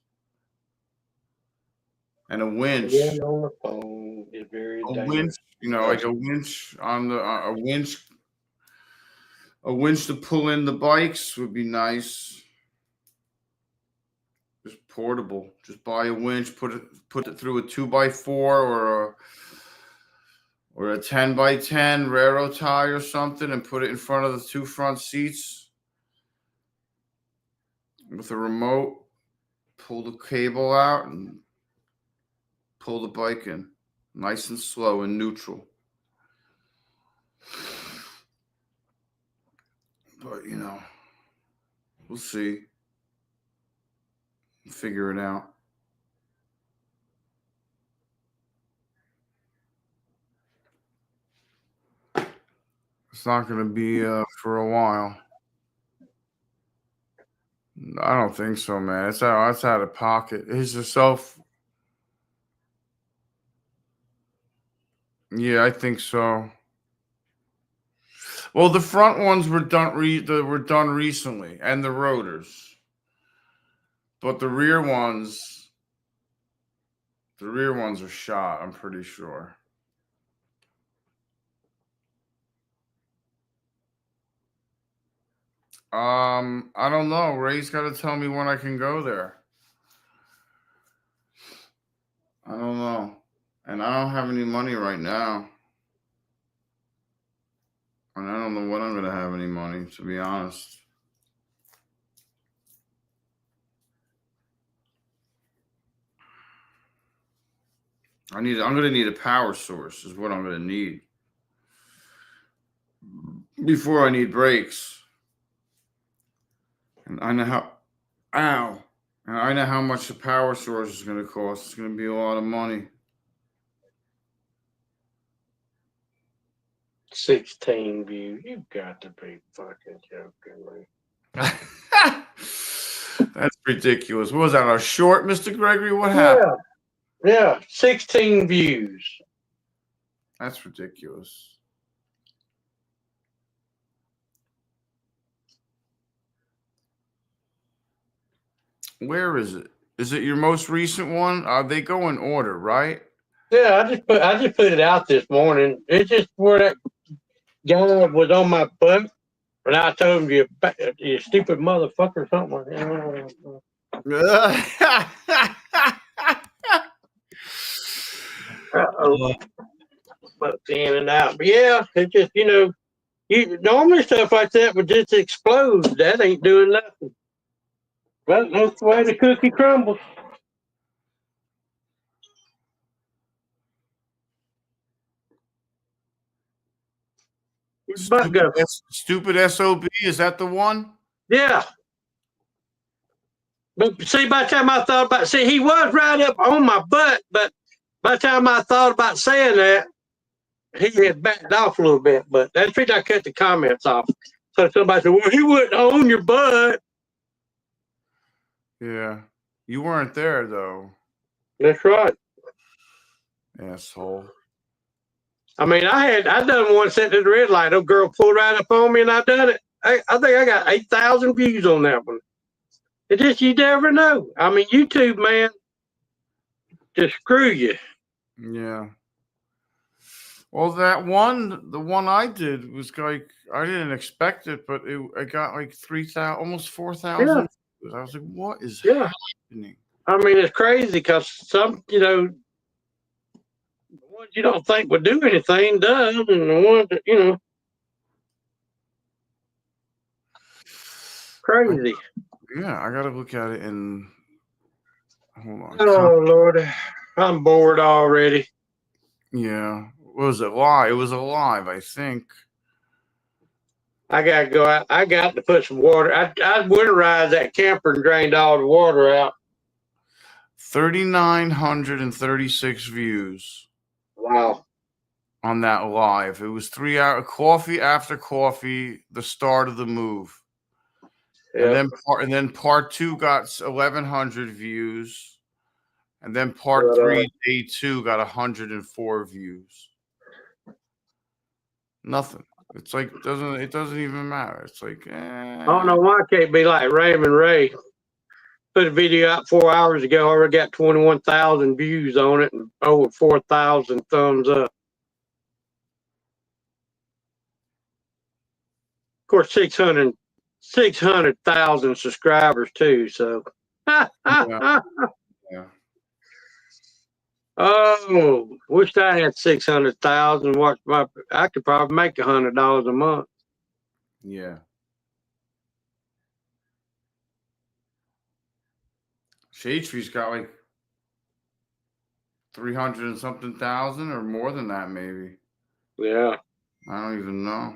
And a winch. Yeah, on the phone is very dangerous. Winch, like a winch on the a winch to pull in the bikes would be nice. Just portable. Just buy a winch, put it through a 2x4 or a 10x10 railroad tie or something, and put it in front of the two front seats with a remote. Pull the cable out and pull the bike in, nice and slow and neutral. But we'll see. Figure it out. It's not going to be for a while. I don't think so, man. It's out of pocket. Is yourself? Yeah, I think so. Well, the front ones were done. Were done recently, and the rotors. But the rear ones are shot. I'm pretty sure. I don't know. Ray's got to tell me when I can go there. I don't know. And I don't have any money right now. And I don't know when I'm going to have any money, to be honest. I'm going to need a power source is what I'm going to need before I need brakes. And I know how much the power source is going to cost. It's going to be a lot of money. 16 views. You've got to be fucking joking me. That's ridiculous. What was that? A short, Mr. Gregory? What happened? Yeah, 16 views. That's ridiculous. Where is it? Is it your most recent one? They go in order, right? Yeah, I just put it out this morning. It's just where that guy was on my butt And I told him, you stupid motherfucker or something like that. Uh-oh. But in and out. But yeah, it's just, you normally stuff like that would just explode. That ain't doing nothing. Well, that's the way the cookie crumbles. Where's butt go? Stupid SOB, is that the one? Yeah. But see, by the time I thought about, he was right up on my butt, but by the time I thought about saying that, he had backed off a little bit. But that's the reason I cut the comments off. So somebody said, well, he wouldn't own your butt. Yeah. You weren't there, though. That's right. Asshole. I mean, I done one sitting at the red light. A girl pulled right up on me, and I done it. I think I got 8,000 views on that one. It just, you never know. I mean, YouTube, man, just screw you. Yeah. Well, the one I did was like, I didn't expect it, but I got like 3,000, almost 4,000. Yeah. I was like, what is happening? I mean, it's crazy because some, the ones you don't think would do anything does, and the ones that, crazy. I got to look at it and hold on. Oh, Lord. I'm bored already. Yeah. What was it? Live? It was alive, I think. I got to go out. I got to put some water. I winterized that camper and drained all the water out. 3,936 views. Wow. On that live. It was 3 hours. Cawffee after Cawffee, the start of the move. Yep. And then part 2 got 1,100 views. And then part 3, day 2, got 104 views. Nothing. It's like it doesn't even matter. It's like I don't know why I can't be like Raymond Ray. Put a video out 4 hours ago. I already got 21,000 views on it and over 4,000 thumbs up. Of course, 600,000 subscribers too. So, yeah. Oh, wished I had 600,000. I could probably make $100 a month. Yeah. Shade Tree's got like 300 and something thousand or more than that, maybe. Yeah. I don't even know.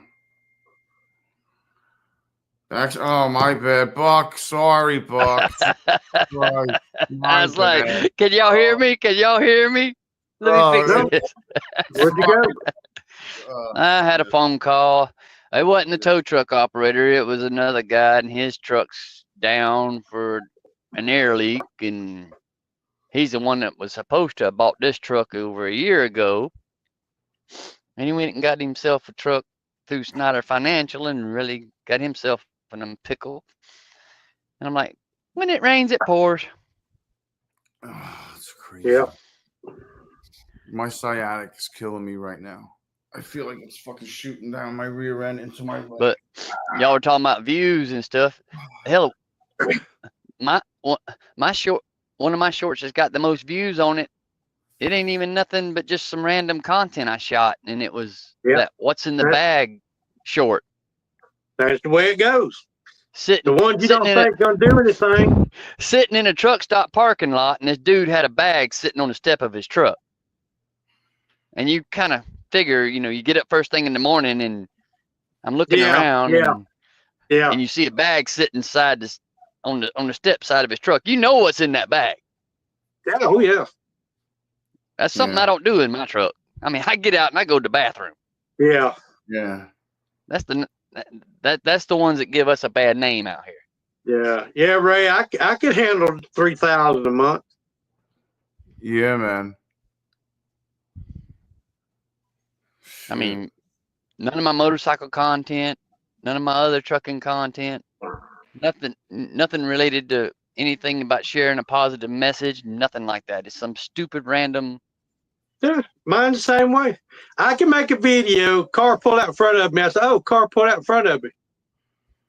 Oh, my bad, Buck. Sorry, Buck. I was like, can y'all hear me? Can y'all hear me? Let me fix this. Where'd you go? I had a phone call. It wasn't the tow truck operator. It was another guy, and his truck's down for an air leak, and he's the one that was supposed to have bought this truck over a year ago. And he went and got himself a truck through Snyder Financial and really got himself in a pickle. And I'm like, when it rains, it pours. Oh, that's crazy. Yeah. My sciatic is killing me right now. I feel like it's fucking shooting down my rear end into my leg. But y'all were talking about views and stuff. Hell, one of my shorts has got the most views on it. It ain't even nothing but just some random content I shot, and it was that what's in the bag short. That's the way it goes. The ones you don't think gonna do anything. Sitting in a truck stop parking lot, and this dude had a bag sitting on the step of his truck. And you kind of figure, you get up first thing in the morning, and I'm looking around, and you see a bag sitting on the step side of his truck. You know what's in that bag. Yeah, oh yeah. That's something I don't do in my truck. I mean, I get out and I go to the bathroom. Yeah. Yeah. That's the ones that give us a bad name out here. Yeah. Yeah, Ray, I could handle 3,000 a month. Yeah, man. I mean, none of my motorcycle content, none of my other trucking content, nothing related to anything about sharing a positive message, nothing like that. It's some stupid random. Yeah, mine's the same way. I can make a video, car pull out in front of me. I say, oh, car pull out in front of me.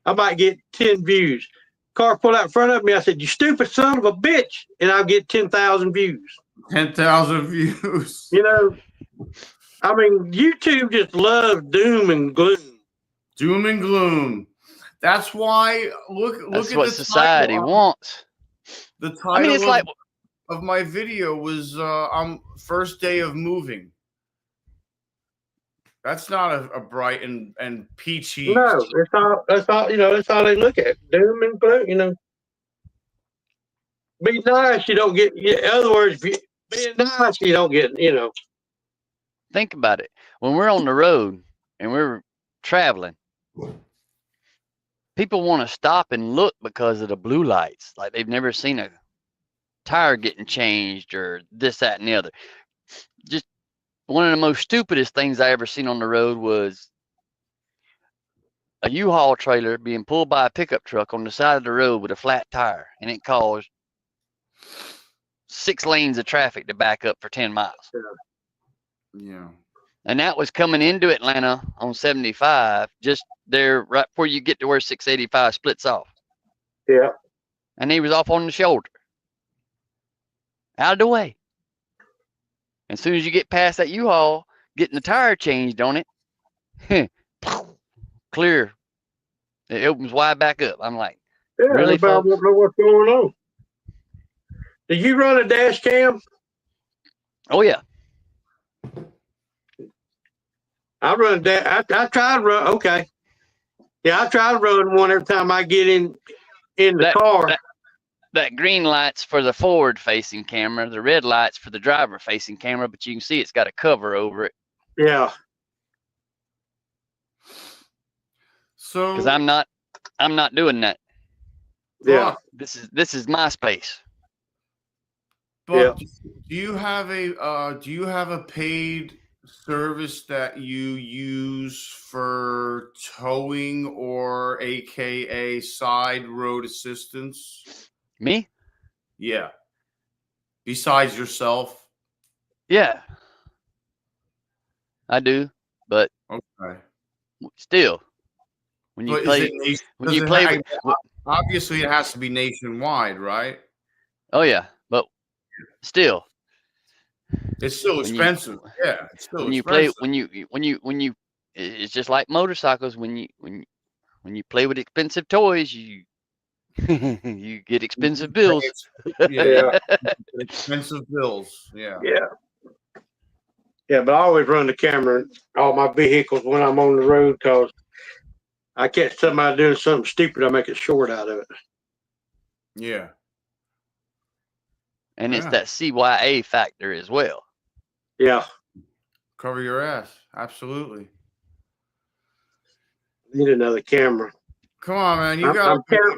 I might get 10 views. Car pulled out in front of me. I said, "You stupid son of a bitch," and I'll get 10,000 views. 10,000 views. You know, I mean, YouTube just loves doom and gloom. Doom and gloom. That's why look That's at what the society title. wants. The title I mean, it's like of my video was first day of moving. That's not a bright and peachy. No, that's all, you know, that's all they look at. Doom and gloom, you know. Be nice, you don't get, in other words, being nice, you don't get, you know. think about it. When we're on the road and we're traveling, people want to stop and look because of the blue lights. Like they've never seen a tire getting changed or this, that, and the other. Just one of the most stupidest things I ever seen on the road was a U-Haul trailer being pulled by a pickup truck on the side of the road with a flat tire, and it caused 6 lanes of traffic to back up for 10 miles. Yeah. And that was coming into Atlanta on 75, just there right before you get to where 685 splits off. Yeah. And he was off on the shoulder. Out of the way. As soon as you get past that U-Haul, getting the tire changed on it, clear. It opens wide back up. I'm like, Yeah, really, everybody folks? won't know what's going on. Did you run a dash cam? Oh, yeah. I run that. I try to run. Okay. Yeah, I try to run one every time I get in the car. That green light's for the forward-facing camera. The red light's for the driver-facing camera, but you can see it's got a cover over it. Yeah. So Because I'm not doing that. Yeah. This is my space. But do you have a paid service that you use for towing or AKA side road assistance? Me? Yeah. Besides yourself? Yeah. I do, but Okay. still, when you play, obviously it has to be nationwide, right? oh yeah, but still, it's still expensive. Yeah, it's still when you expensive. play, when you, it's just like motorcycles. When you play with expensive toys, you you get expensive bills. Yeah. Expensive bills. Yeah. Yeah. Yeah, but I always run the camera in all my vehicles when I'm on the road because I catch somebody doing something stupid, I make a short out of it. Yeah. And it's that CYA factor as well. Yeah. Cover your ass. Absolutely. Need another camera. Come on, man.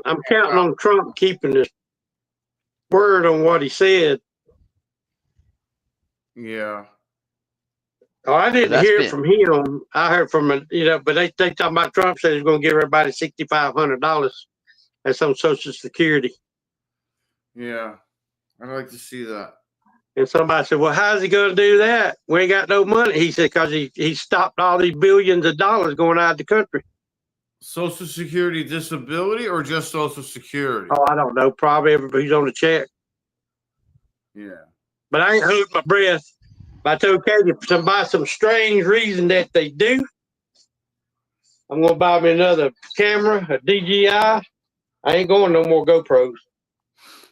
I'm counting on Trump keeping his word on what he said. Yeah. Oh, I didn't hear it from him. I heard from but they talking about Trump said he's going to give everybody $6,500 as some Social Security. Yeah, I'd like to see that. And somebody said, "Well, how's he going to do that? We ain't got no money." He said, "Because he stopped all these billions of dollars going out of the country." Social Security disability or just Social Security? Oh, I don't know. Probably everybody's on the check. Yeah. But I ain't holding my breath. I told Katie, by some strange reason that they do, I'm going to buy me another camera, a DJI. I ain't going no more GoPros.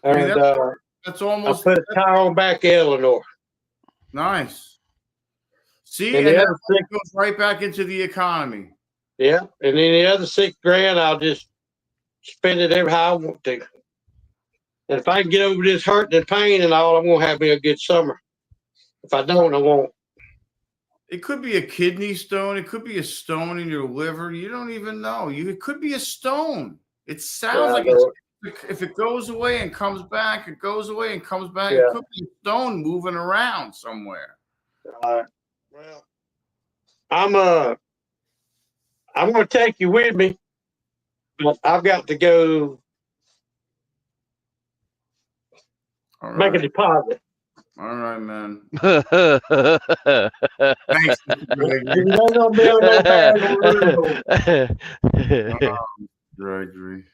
And that's almost. I put a tire on back of Eleanor. Nice. See, and that goes right back into the economy. Yeah, and then the other $6,000, I'll just spend it every how I want to. And if I can get over this hurt and pain and all, I'm going to have me a good summer. If I don't, I won't. It could be a kidney stone. It could be a stone in your liver. You don't even know. It could be a stone. It sounds like if it goes away and comes back, it goes away and comes back. Yeah. It could be a stone moving around somewhere. Well, I'm going to take you with me, but I've got to go make a deposit. All right, man. Thanks. Gregory.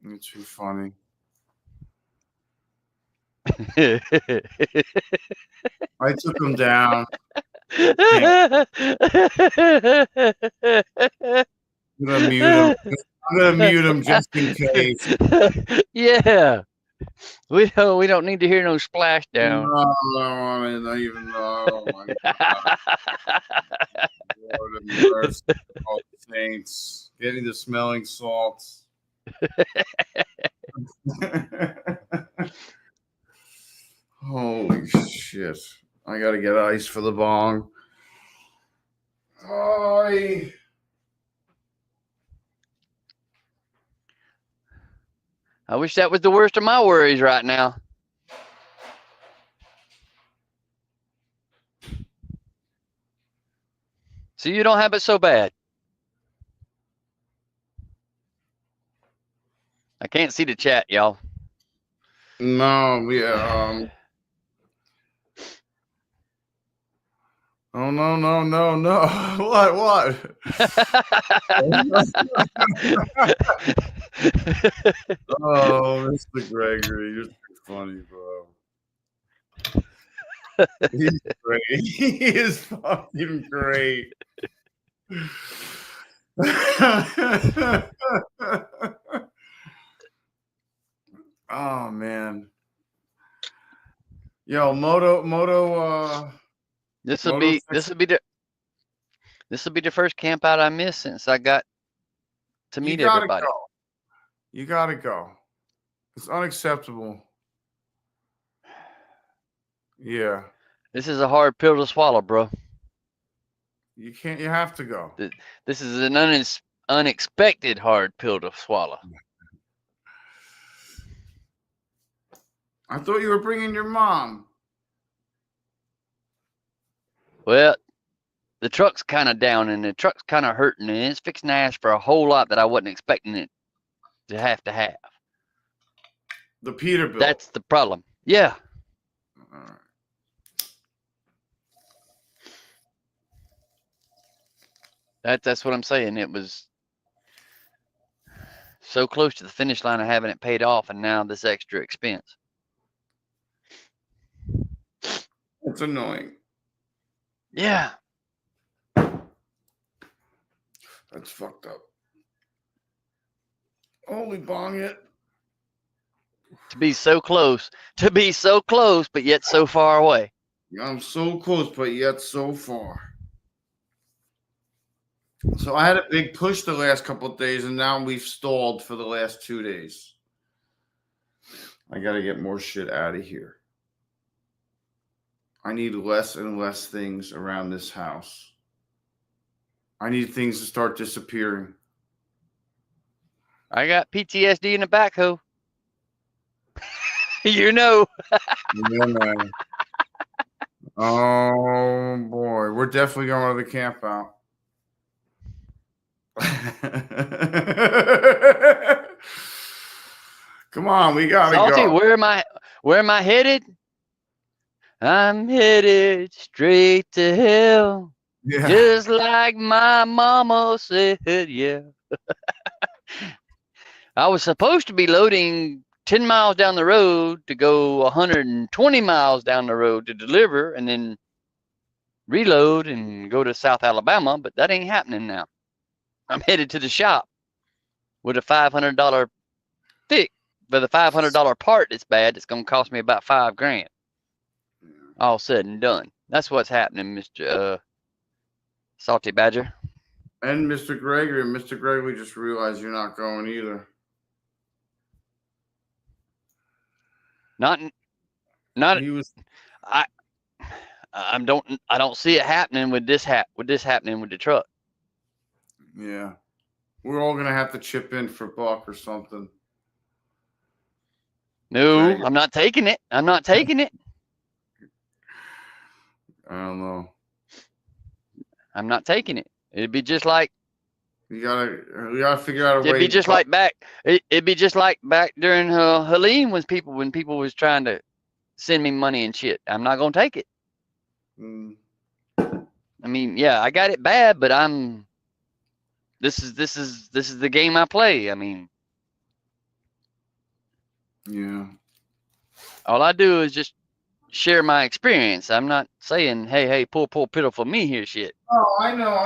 You're too funny. I took him down. I'm gonna mute him. I'm gonna mute him just in case. Yeah. We don't need to hear no splashdown. No, I don't even know. Oh my God. Lord of mercy. Oh, saints. Getting the smelling salts. Holy shit. I gotta get ice for the bong. Hi. I wish that was the worst of my worries right now. So you don't have it so bad. I can't see the chat, y'all. No, Oh no. What? Oh, Mr. Gregory, you're too funny, bro. He's great. He is fucking great. Oh man. Yo, This will be the first camp out I missed since I got to meet everybody. Go. You gotta go. It's unacceptable. Yeah. This is a hard pill to swallow, bro. You have to go. This is an unexpected hard pill to swallow. I thought you were bringing your mom. Well, the truck's kind of down and the truck's kind of hurting and it's fixing to ask for a whole lot that I wasn't expecting it to have. The Peterbilt. That's the problem. Yeah. All right. That's what I'm saying. It was so close to the finish line of having it paid off, and now this extra expense. It's annoying. Yeah. That's fucked up. Holy bong it. To be so close, but yet so far away. I'm so close, but yet so far. So I had a big push the last couple of days, and now we've stalled for the last 2 days. I got to get more shit out of here. I need less and less things around this house. I need things to start disappearing. I got PTSD in the backhoe. You know. Yeah, man. Oh, boy. We're definitely going to the camp out. Come on, we gotta Salty, go. where am I headed? I'm headed straight to hell. Yeah. Just like my mama said, yeah. I was supposed to be loading 10 miles down the road to go 120 miles down the road to deliver and then reload and go to South Alabama, but that ain't happening now. I'm headed to the shop with a $500 fix. But the $500 part that's bad, it's going to cost me about $5,000. All said and done. That's what's happening, Mr. Salty Badger. And Mr. Gregory. Mr. Gregory just realized you're not going either. Not He was. I don't see it happening with this happening with the truck. Yeah. We're all gonna have to chip in for $1 or something. No, Gregory. I'm not taking it. I'm not taking it. I don't know. I'm not taking it. It'd be just like We gotta figure out a way. it'd be just like back. It'd be just like back during Helene when people was trying to send me money and shit. I'm not gonna take it. Mm. I mean, yeah, I got it bad, but I'm this is the game I play. I mean, Yeah. all I do is just share my experience. I'm not saying, hey, poor pitiful me here shit. Oh, I know.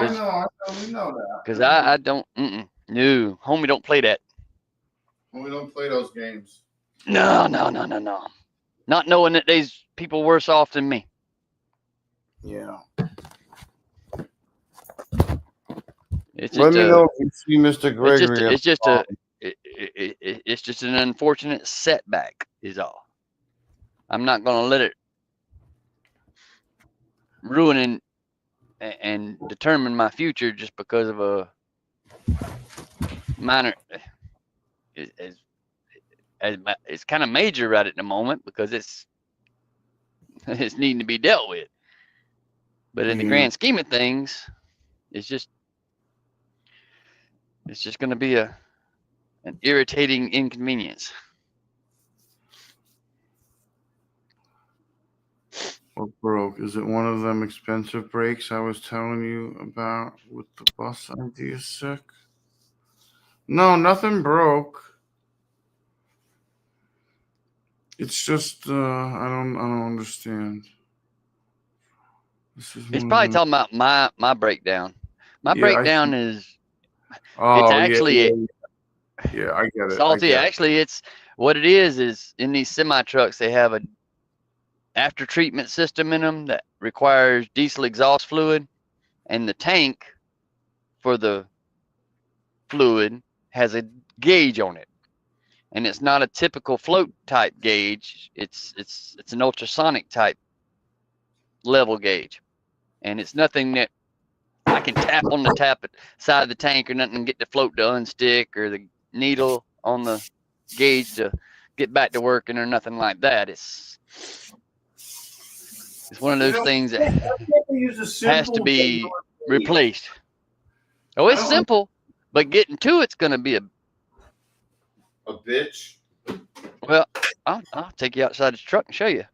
We know that. Because I don't, no, homie, don't play that. We don't play those games. No. Not knowing that there's people worse off than me. Yeah. It's just Let me know if you see Mr. Gregory. it's just an unfortunate setback is all. I'm not going to let it ruin and determine my future just because of a minor. It's kind of major right at the moment because it's needing to be dealt with. But in the grand scheme of things, it's just going to be an irritating inconvenience. What broke? Is it one of them expensive brakes I was telling you about with the bus idea sick? No, nothing broke. It's just I don't understand. It's probably talking about my breakdown. My breakdown is it's actually yeah, I get it. salty. Actually, it's what it is in these semi trucks they have a after treatment system in them that requires diesel exhaust fluid, and the tank for the fluid has a gauge on it, and it's not a typical float type gauge. It's an ultrasonic type level gauge, and it's nothing that I can tap on the side of the tank or nothing and get the float to unstick or the needle on the gauge to get back to working or nothing like that. It's one of those things that has to be replaced. Oh, it's simple, but getting to it's going to be a bitch. Well, I'll take you outside the truck and show you.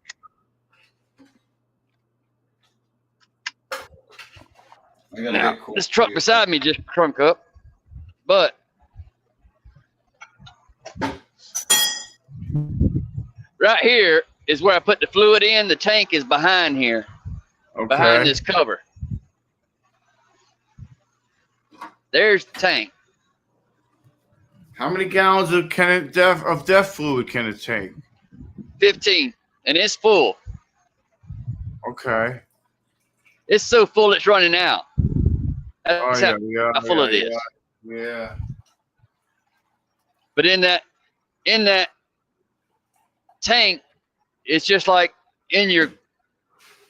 Now, this truck beside me just crunk up, but right here is where I put the fluid in. The tank is behind here, behind this cover. There's the tank. How many gallons of DEF fluid can it take? 15, and it's full. Okay. It's so full it's running out. That's how full it is. Yeah. But in that tank, it's just like in your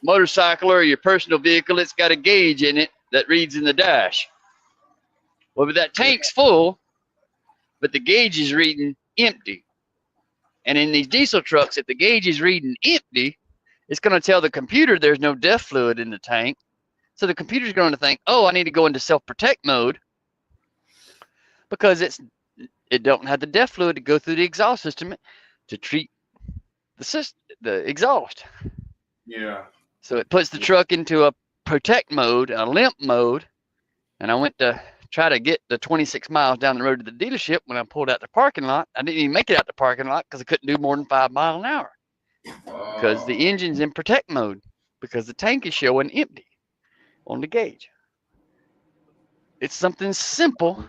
motorcycle or your personal vehicle, it's got a gauge in it that reads in the dash. Well, but that tank's full, but the gauge is reading empty. And in these diesel trucks, if the gauge is reading empty, it's going to tell the computer there's no DEF fluid in the tank. So the computer's going to think, oh, I need to go into self-protect mode because it don't have the DEF fluid to go through the exhaust system to treat the exhaust. Yeah. So it puts the truck into a protect mode, a limp mode, and I went to try to get the 26 miles down the road to the dealership. When I pulled out the parking lot, I didn't even make it out the parking lot because I couldn't do more than 5 miles an hour because the engine's in protect mode because the tank is showing empty on the gauge. It's something simple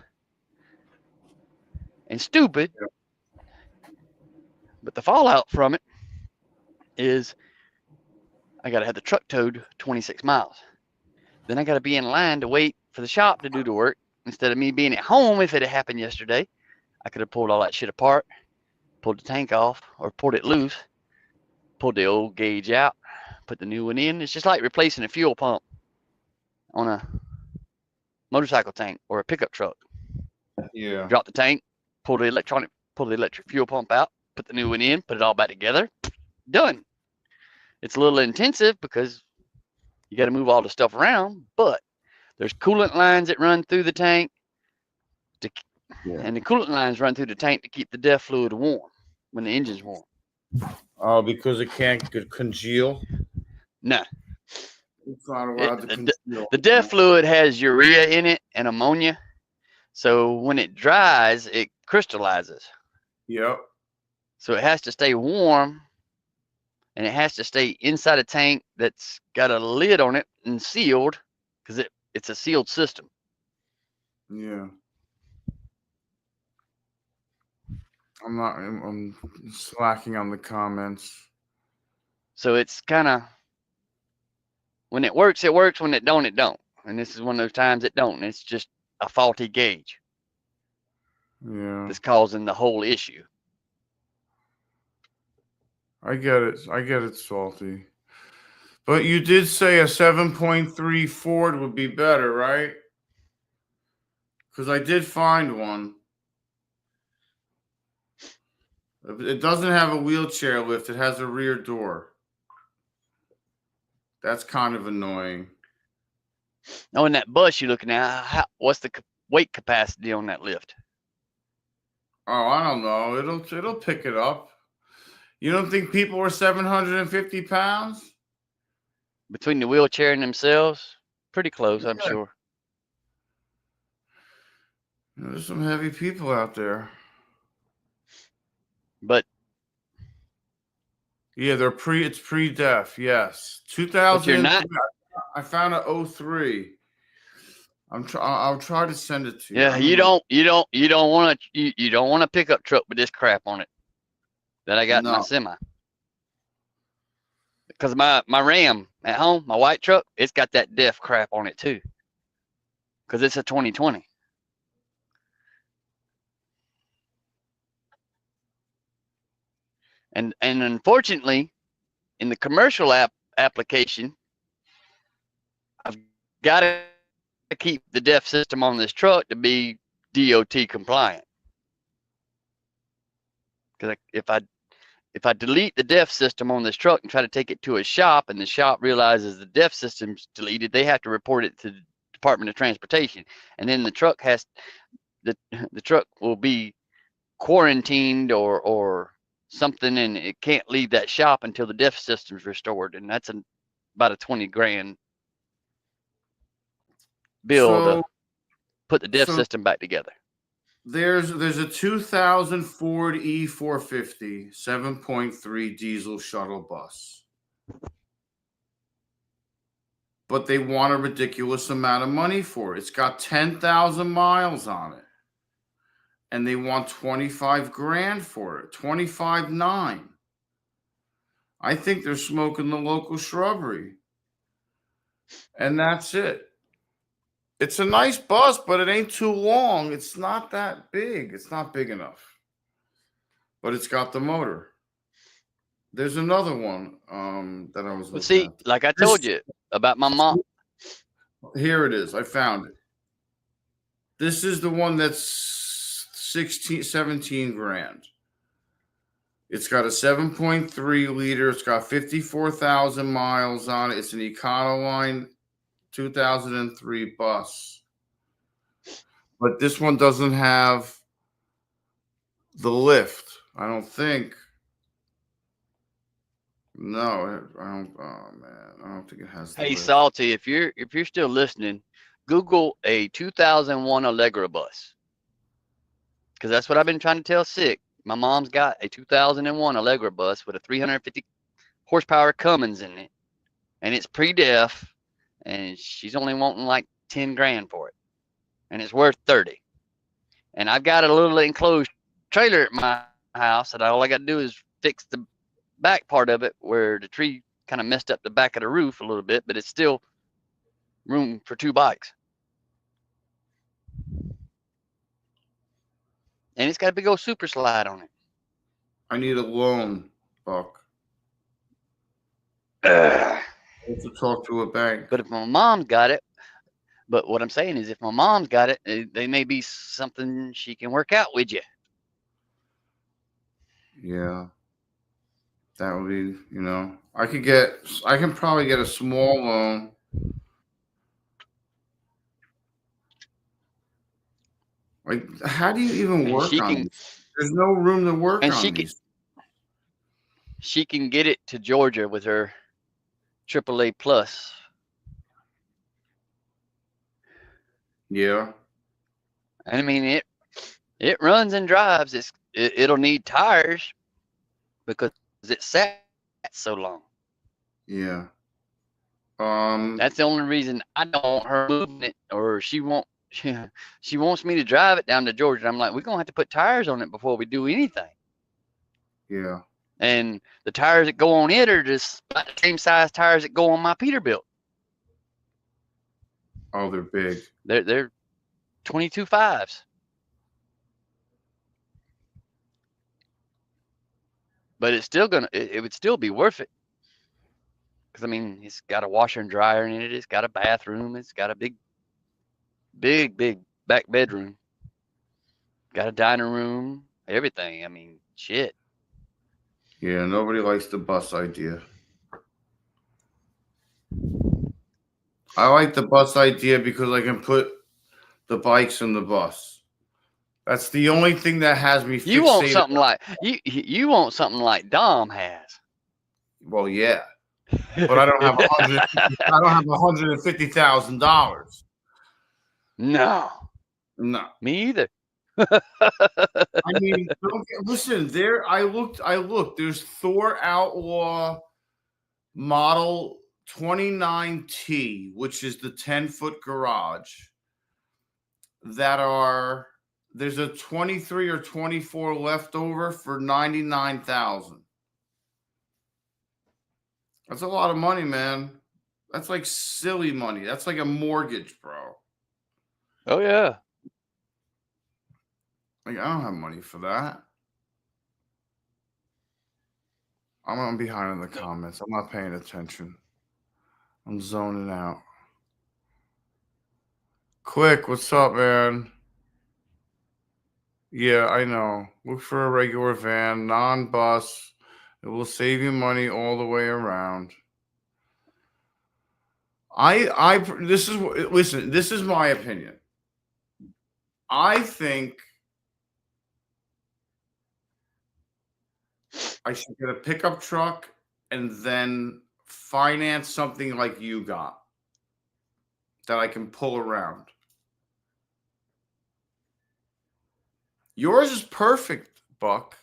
and stupid, but the fallout from it is I got to have the truck towed 26 miles. Then I got to be in line to wait for the shop to do the work. Instead of me being at home, if it had happened yesterday, I could have pulled all that shit apart, pulled the tank off, or pulled it loose, pulled the old gauge out, put the new one in. It's just like replacing a fuel pump on a motorcycle tank or a pickup truck. Yeah. Drop the tank, pull the electric fuel pump out, put the new one in, put it all back together, done. It's a little intensive because you got to move all the stuff around, but there's coolant lines that run through the tank, and the coolant lines run through the tank to keep the DEF fluid warm when the engine's warm. Oh, because it can't congeal? No. It's not allowed to congeal. The DEF fluid has urea in it and ammonia, So when it dries, it crystallizes. Yep. So it has to stay warm, and it has to stay inside a tank that's got a lid on it and sealed, because it's a sealed system. Yeah. I'm slacking on the comments. So it's kind of, when it works, it works. When it don't, it don't. And this is one of those times it don't. And it's just a faulty gauge Yeah. that's causing the whole issue. I get it, Salty. But you did say a 7.3 Ford would be better, right? Because I did find one. It doesn't have a wheelchair lift. It has a rear door. That's kind of annoying. Oh, and that bus you're looking at, what's the weight capacity on that lift? Oh, I don't know. It'll pick it up. You don't think people are 750 pounds? Between the wheelchair and themselves? Pretty close, I'm sure. There's some heavy people out there. But yeah, it's pre-def, yes. 2000. I found a 03. I'll try to send it to you. yeah, you don't want a pickup truck with this crap on it that I got in my semi. Because my Ram at home, my white truck, it's got that DEF crap on it too. Because it's a 2020. And unfortunately, in the commercial application, I've got to keep the DEF system on this truck to be DOT compliant. Because if I delete the DEF system on this truck and try to take it to a shop, and the shop realizes the DEF system's deleted, they have to report it to the Department of Transportation, and then the truck the truck will be quarantined or something, and it can't leave that shop until the DEF system's restored, and that's about a 20 grand bill to put the DEF system back together. There's a 2000 Ford E450 7.3 diesel shuttle bus. But they want a ridiculous amount of money for it. It's got 10,000 miles on it. And they want 25 grand for it. 25.9. I think they're smoking the local shrubbery. And that's it. It's a nice bus, but it ain't too long. It's not that big. It's not big enough. But it's got the motor. There's another one that I was looking at. Like I told you about my mom. Here it is. I found it. This is the one that's 17 grand. It's got a 7.3 liter. It's got 54,000 miles on it. It's an Econoline 2003 bus. But this one doesn't have the lift, I don't think. No, I don't. Oh man, I don't think it has. Hey, Salty, if you're still listening, Google a 2001 Allegra bus, because that's what I've been trying to tell Sick. My mom's got a 2001 Allegra bus with a 350 horsepower Cummins in it, and it's pre-def, and she's only wanting like 10 grand for it, and it's worth 30. And I've got a little enclosed trailer at my house that all I got to do is fix the back part of it where the tree kind of messed up the back of the roof a little bit, but it's still room for 2 bikes. And it's got a big old super slide on it. I need a loan, Buck. To talk to a bank. But if my mom's got it, but what I'm saying is if my mom's got it, they may be something she can work out with you. Yeah. That would be, I can probably get a small loan. Like, how do you even work on these? There's no room to work on these. She can get it to Georgia with her AAA plus. Yeah. And I mean, it runs and drives. It'll need tires because it sat so long. Yeah. That's the only reason I don't want her moving it, or she won't. She wants me to drive it down to Georgia. I'm like, we're gonna have to put tires on it before we do anything. Yeah. And the tires that go on it are just about the same size tires that go on my Peterbilt. Oh, they're big. They're 22 5s. But it's still it would still be worth it. Because I mean, it's got a washer and dryer in it. It's got a bathroom. It's got a big back bedroom. Got a dining room. Everything. I mean, shit. Yeah, nobody likes the bus idea. I like the bus idea because I can put the bikes in the bus. That's the only thing that has me fixated. You want something like you want something like Dom has. Well, yeah, but I don't have $150,000. No, No, me either. I mean, listen. I looked. There's Thor Outlaw Model 29T, which is the 10-foot garage. There's a 23 or 24 left over for $99,000. That's a lot of money, man. That's like silly money. That's like a mortgage, bro. Oh yeah. Like, I don't have money for that. I'm behind in the comments. I'm not paying attention. I'm zoning out. Quick, what's up, man? Yeah, I know. Look for a regular van, non-bus. It will save you money all the way around. This is my opinion. I think I should get a pickup truck and then finance something like you got that I can pull around. Yours is perfect, Buck,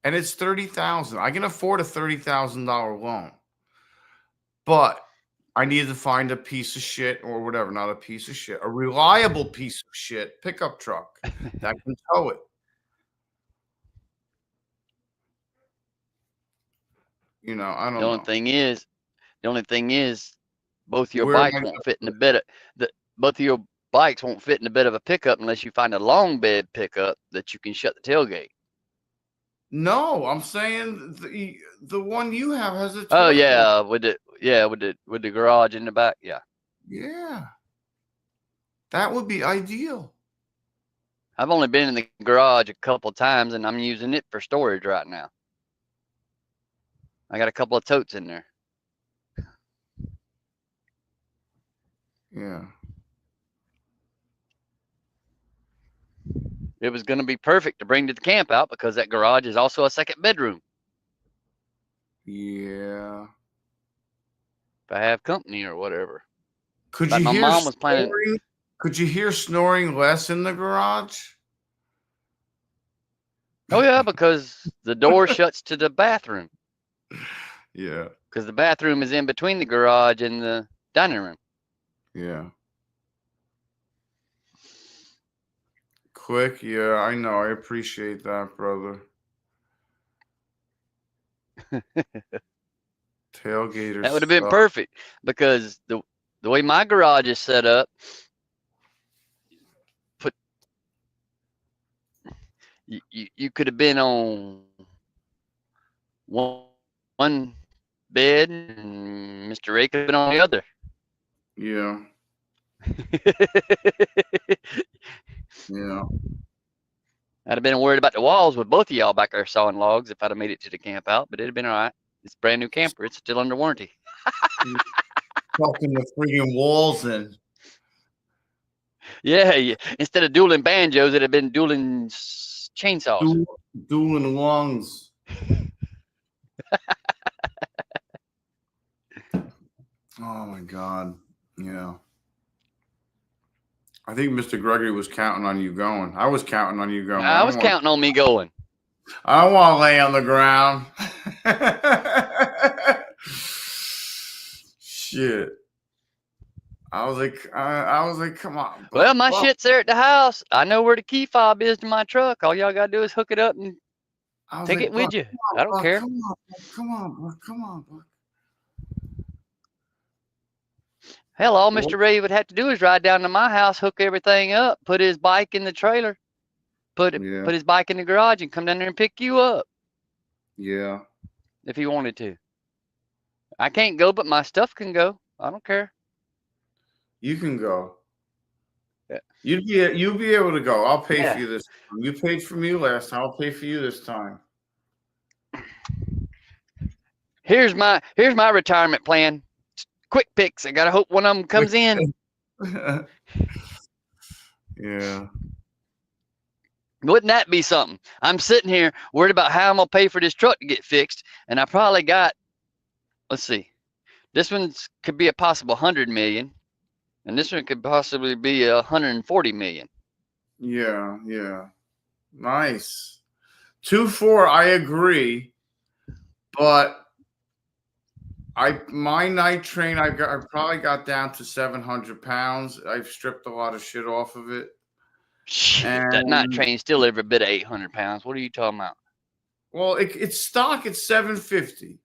and it's $30,000. I can afford a $30,000 loan, but I need to find a piece of shit or whatever, not a piece of shit, a reliable piece of shit pickup truck that can tow it. You know, I don't know. The only thing is, both your Where am bikes I won't fit in the bed. Both of your bikes won't fit in the bed of a pickup unless you find a long bed pickup that you can shut the tailgate. No, I'm saying the one you have has a. Oh yeah, with the garage in the back. Yeah. Yeah, that would be ideal. I've only been in the garage a couple times, and I'm using it for storage right now. I got a couple of totes in there. Yeah. It was going to be perfect to bring to the camp out because that garage is also a second bedroom. Yeah. If I have company or whatever. Could Like you my hear mom was snoring? planning. Could you hear snoring less in the garage? Oh yeah, because the door shuts to the bathroom. Yeah. Because the bathroom is in between the garage and the dining room. Yeah. Quick, yeah, I know. I appreciate that, brother. Tailgaters. That would have been perfect because the way my garage is set up, you could have been on one bed and Mr. Ray could have been on the other. Yeah. Yeah. I'd have been worried about the walls with both of y'all back there sawing logs if I'd have made it to the camp out, but it'd have been all right. It's a brand new camper. It's still under warranty. Fucking the freaking walls in. Yeah. Instead of dueling banjos, it'd have been dueling chainsaws. Dueling lungs. Oh my God. Yeah. I think Mr. Gregory was counting on you going. I was counting on you going. I was counting on me going. I don't want to lay on the ground. Shit. I was like, come on. Well, my shit's there at the house. I know where the key fob is to my truck. All y'all gotta do is hook it up and take it with you. I don't care. Come on, Buck. Hell, all Mr. Ray would have to do is ride down to my house, hook everything up, put his bike in the trailer, put his bike in the garage, and come down there and pick you up. Yeah. If he wanted to. I can't go, but my stuff can go. I don't care. You can go. Yeah. You'll be able to go. I'll pay for you this time. You paid for me last time. I'll pay for you this time. Here's my retirement plan. Quick picks. I gotta hope one of them comes in. Yeah. Wouldn't that be something? I'm sitting here worried about how I'm gonna pay for this truck to get fixed, and I probably got, let's see, this one could be a possible 100 million, and this one could possibly be 140 million. Yeah. Nice. 2-4, I agree, but my night train I probably got down to 700 pounds. I've stripped a lot of shit off of it. Shit, that night train's still every bit of 800 pounds. What are you talking about? Well, it's stock at 750.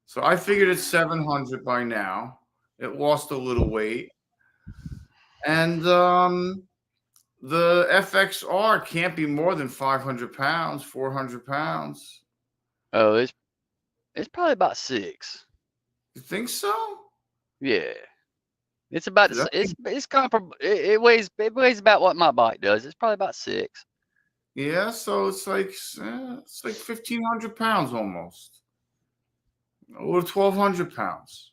So I figured it's 700 by now. It lost a little weight. And the FXR can't be more than 500 pounds, 400 pounds. Oh, it's probably about 6. You think so? Yeah. It's about it's comparable. It weighs about what my bike does. It's probably about 6. Yeah, so it's like 1,500 pounds almost. Or 1,200 pounds.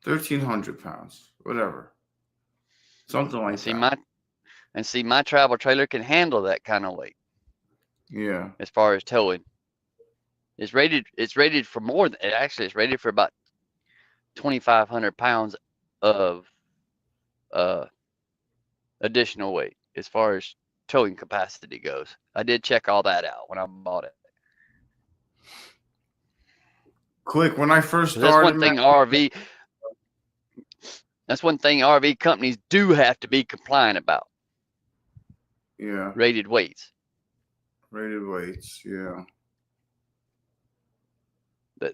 1,300 pounds. Whatever. Something like that. My travel trailer can handle that kind of weight. Yeah. As far as towing. It's rated for more than, actually it's rated for about 2,500 pounds of additional weight as far as towing capacity goes. I did check all that out when I bought it. Quick, when I first started, that's one thing RV companies do have to be compliant about. Yeah. Rated weights. Yeah.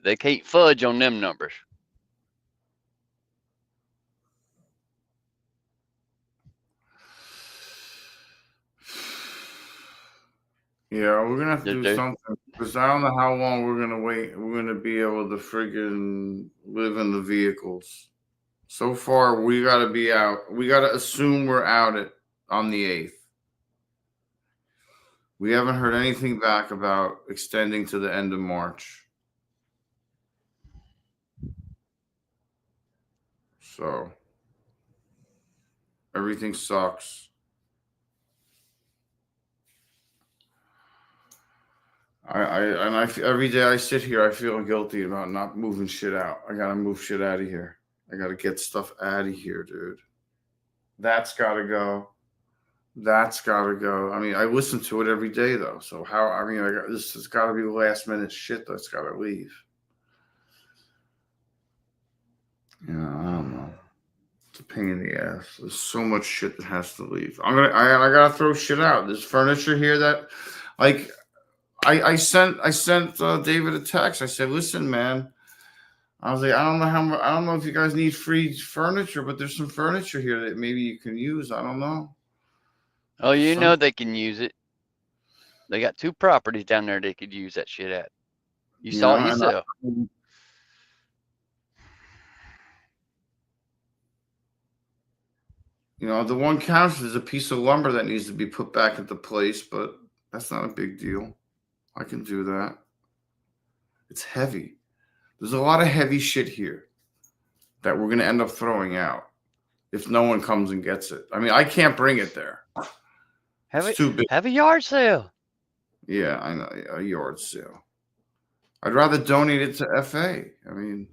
They can't fudge on them numbers. Yeah, we're gonna have to do something because I don't know how long we're gonna wait. We're gonna be able to friggin' live in the vehicles. So far, we gotta be out. We gotta assume we're out on the 8th. We haven't heard anything back about extending to the end of March. So everything sucks. Every day I sit here, I feel guilty about not moving shit out. I gotta move shit out of here. I gotta get stuff out of here, dude. That's gotta go. I mean, I listen to it every day though. So this has gotta be last minute shit that's gotta leave. Yeah, I don't know. It's a pain in the ass. There's so much shit that has to leave. I gotta throw shit out. There's furniture here that, like, I sent David a text. I said, "Listen, man." I was like, I don't know if you guys need free furniture, but there's some furniture here that maybe you can use. I don't know. Oh, you know they can use it. They got 2 properties down there they could use that shit at. You saw it yourself. The one couch is a piece of lumber that needs to be put back into place, but that's not a big deal. I can do that. It's heavy. There's a lot of heavy shit here that we're going to end up throwing out if no one comes and gets it. I mean, I can't bring it there. It's too big. Have a yard sale. Yeah, I know. A yard sale. I'd rather donate it to FA. I mean.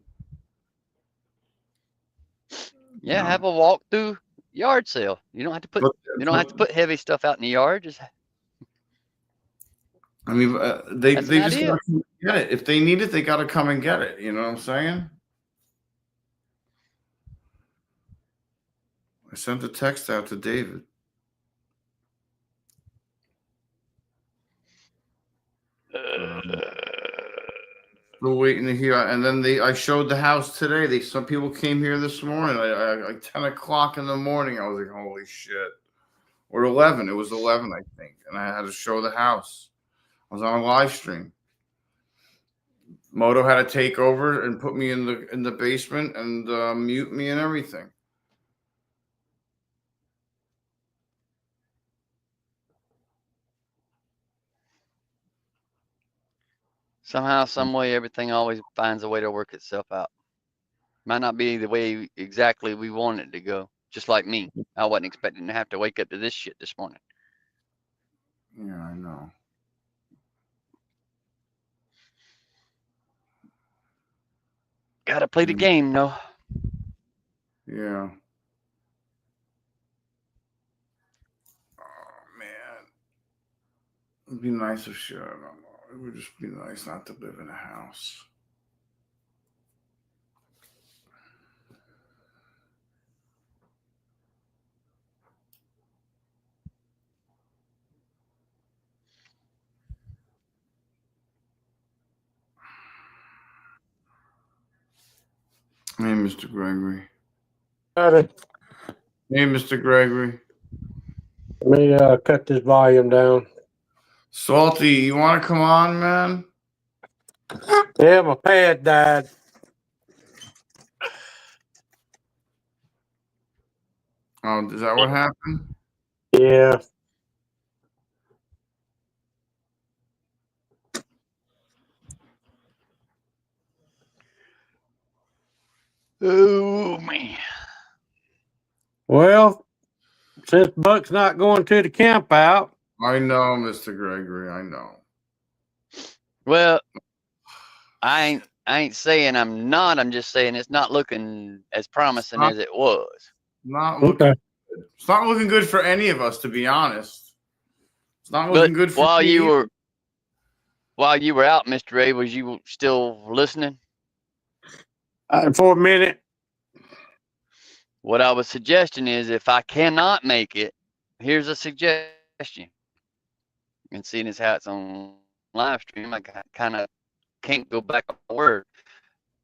Yeah, have a walkthrough. yard sale. You don't have to put But, you don't have to put heavy stuff out in the yard. Just I mean, they That's an just idea. gotta come get it. If they need it, they got to come and get it. You know what I'm saying? I sent a text out to David. Still waiting to hear. And then I showed the house today. Some people came here this morning. Like 10 o'clock in the morning. I was like, holy shit. Or 11. It was 11, I think. And I had to show the house. I was on a live stream. Moto had to take over and put me in the basement and mute me and everything. somehow, some way, everything always finds a way to work itself out. Might not be the way exactly we want it to go. Just like me, I wasn't expecting to have to wake up to this shit this morning. Yeah, I know. Gotta play the game, though. Yeah. Oh man, it'd be nice if shit. I don't know. It would just be nice not to live in a house. Hey, Mr. Gregory. Got it. Hey, Mr. Gregory. Let me cut this volume down. Salty, you want to come on, man? Yeah, my pad died. Oh, is that what happened? Yeah. Oh, man. Well, since Buck's not going to the camp out. I know, Mr. Gregory. I know. Well, I ain't saying I'm not. I'm just saying it's not looking as promising as it was. Not looking. Okay. Good. It's not looking good for any of us, to be honest. It's not looking good for while me. you were out, Mr. Ray, was you still listening? For a minute. What I was suggesting is, if I cannot make it, here's a suggestion. And seeing as how it's on live stream, I kind of can't go back on the word.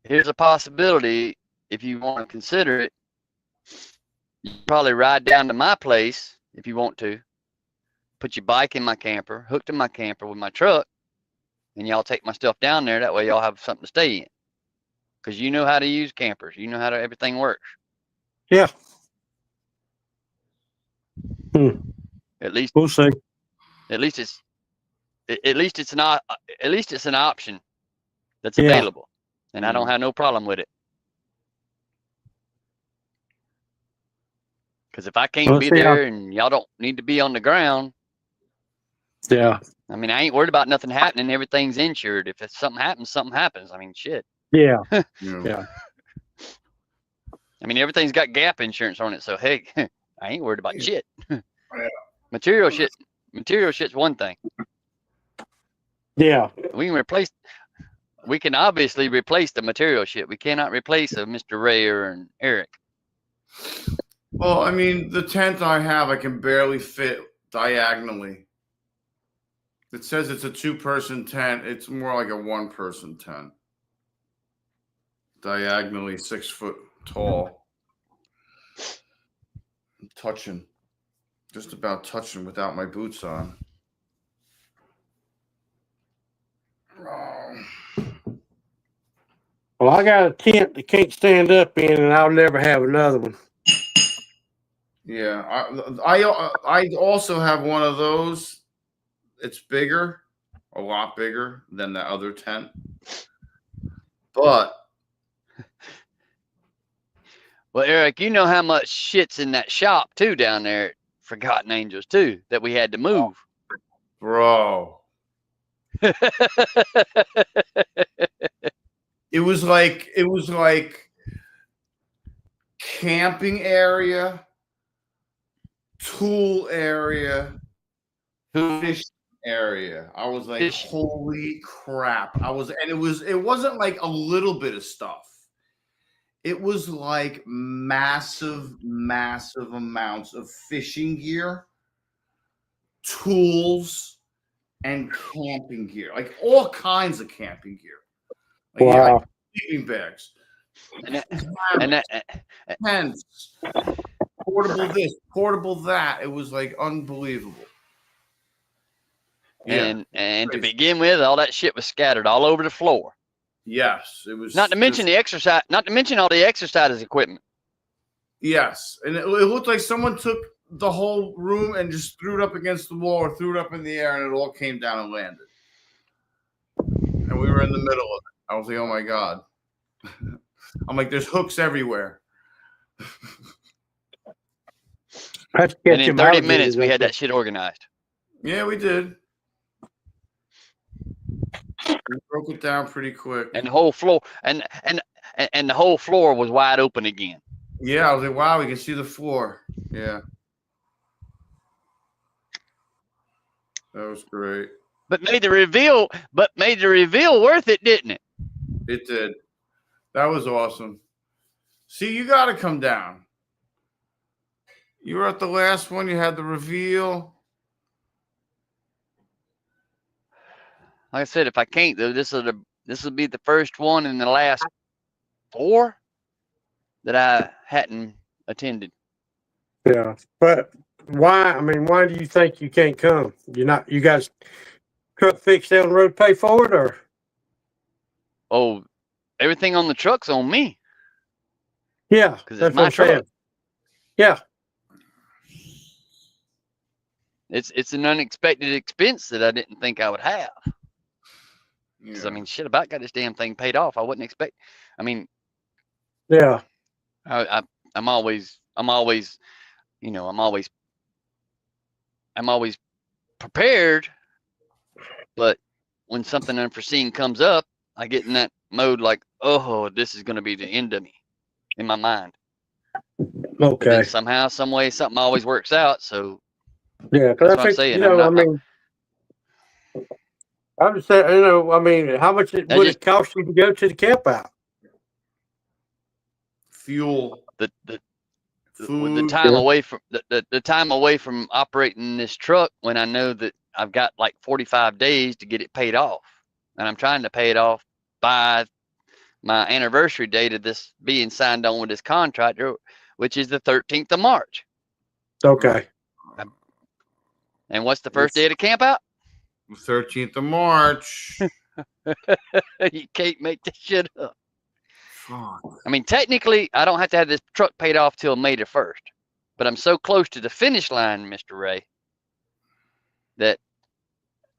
Here's a possibility, if you want to consider it. You probably ride down to my place if you want to. Put your bike in my camper, hooked in my camper with my truck, and y'all take my stuff down there. That way y'all have something to stay in. Because you know how to use campers. You know how everything works. Yeah. At least we'll see. At least it's an option that's available, and I don't have no problem with it. Because if I can't be there and y'all don't need to be on the ground, I mean, I ain't worried about nothing happening. Everything's insured. If something happens, something happens. I mean, shit. Yeah. I mean, everything's got gap insurance on it, so hey, I ain't worried about shit. Material shit's one thing. Yeah. We can obviously replace the material shit. We cannot replace a Mr. Ray or Eric. Well, I mean, the tent I have, I can barely fit diagonally. It says it's a 2-person tent. It's more like a 1-person tent. Diagonally 6 foot tall. I'm just about touching without my boots on. Oh. Well, I got a tent that can't stand up in, and I'll never have another one. Yeah, I also have one of those. It's bigger, a lot bigger than the other tent. But well, Eric, you know how much shit's in that shop too down there at Forgotten Angels too that we had to move. Bro. It was like camping area, tool area, Who fish area. I was like, Fish. holy crap. It wasn't like a little bit of stuff. It was like massive amounts of fishing gear, tools, and camping gear. Like all kinds of camping gear. Like, yeah, Wow. like sleeping bags, and that, tents, portable this, portable that. It was like unbelievable. Yeah. and to crazy. begin with, all that shit was scattered all over the floor. Yes, it was. Not to mention just- the exercise. Not to mention all the exercise equipment. Yes, and it looked like someone took the whole room and just threw it up against the wall or threw it up in the air, and it all came down and landed. And we were in the middle of it. I was like, "Oh my god!" I'm like, "There's hooks everywhere." That's And in 30 minutes, we had that shit organized. Yeah, we did. We broke it down pretty quick. And the whole floor, and the whole floor was wide open again. Yeah, I was like, "Wow, we can see the floor." Yeah, that was great. But made the reveal worth it, didn't it? It did. That was awesome. See, you got to come down. You were at the last one. You had the reveal. Like I said, if I can't though, this will be the first one in the last 4 that I hadn't attended. Yeah, but why? I mean, why do you think you can't come? You guys truck fixed down the road, pay for it, or? Oh, everything on the truck's on me. Yeah, 'Cause it's that's my what I'm saying. truck. Yeah, It's an unexpected expense that I didn't think I would have. Because Yeah. I mean, shit, about got this damn thing paid off. I wouldn't expect. I mean, yeah, I'm always, you know, I'm always prepared. But when something unforeseen comes up, I get in that mode like, oh, this is going to be the end of me in my mind. But okay, then somehow, some way, something always works out. So yeah. that's Because what I I'm think saying. I mean, I'm just saying, I mean, how much would it cost you to go to the camp out? Fuel. the Food. time away from the time away from operating this truck when I know that I've got like 45 days to get it paid off, and I'm trying to pay it off by my anniversary date of this being signed on with this contractor, which is the 13th of March. Okay. And what's the first day of the camp out? 13th of March. You can't make this shit up. Fuck. I mean, technically, I don't have to have this truck paid off till May the 1st, but I'm so close to the finish line, Mr. Ray, that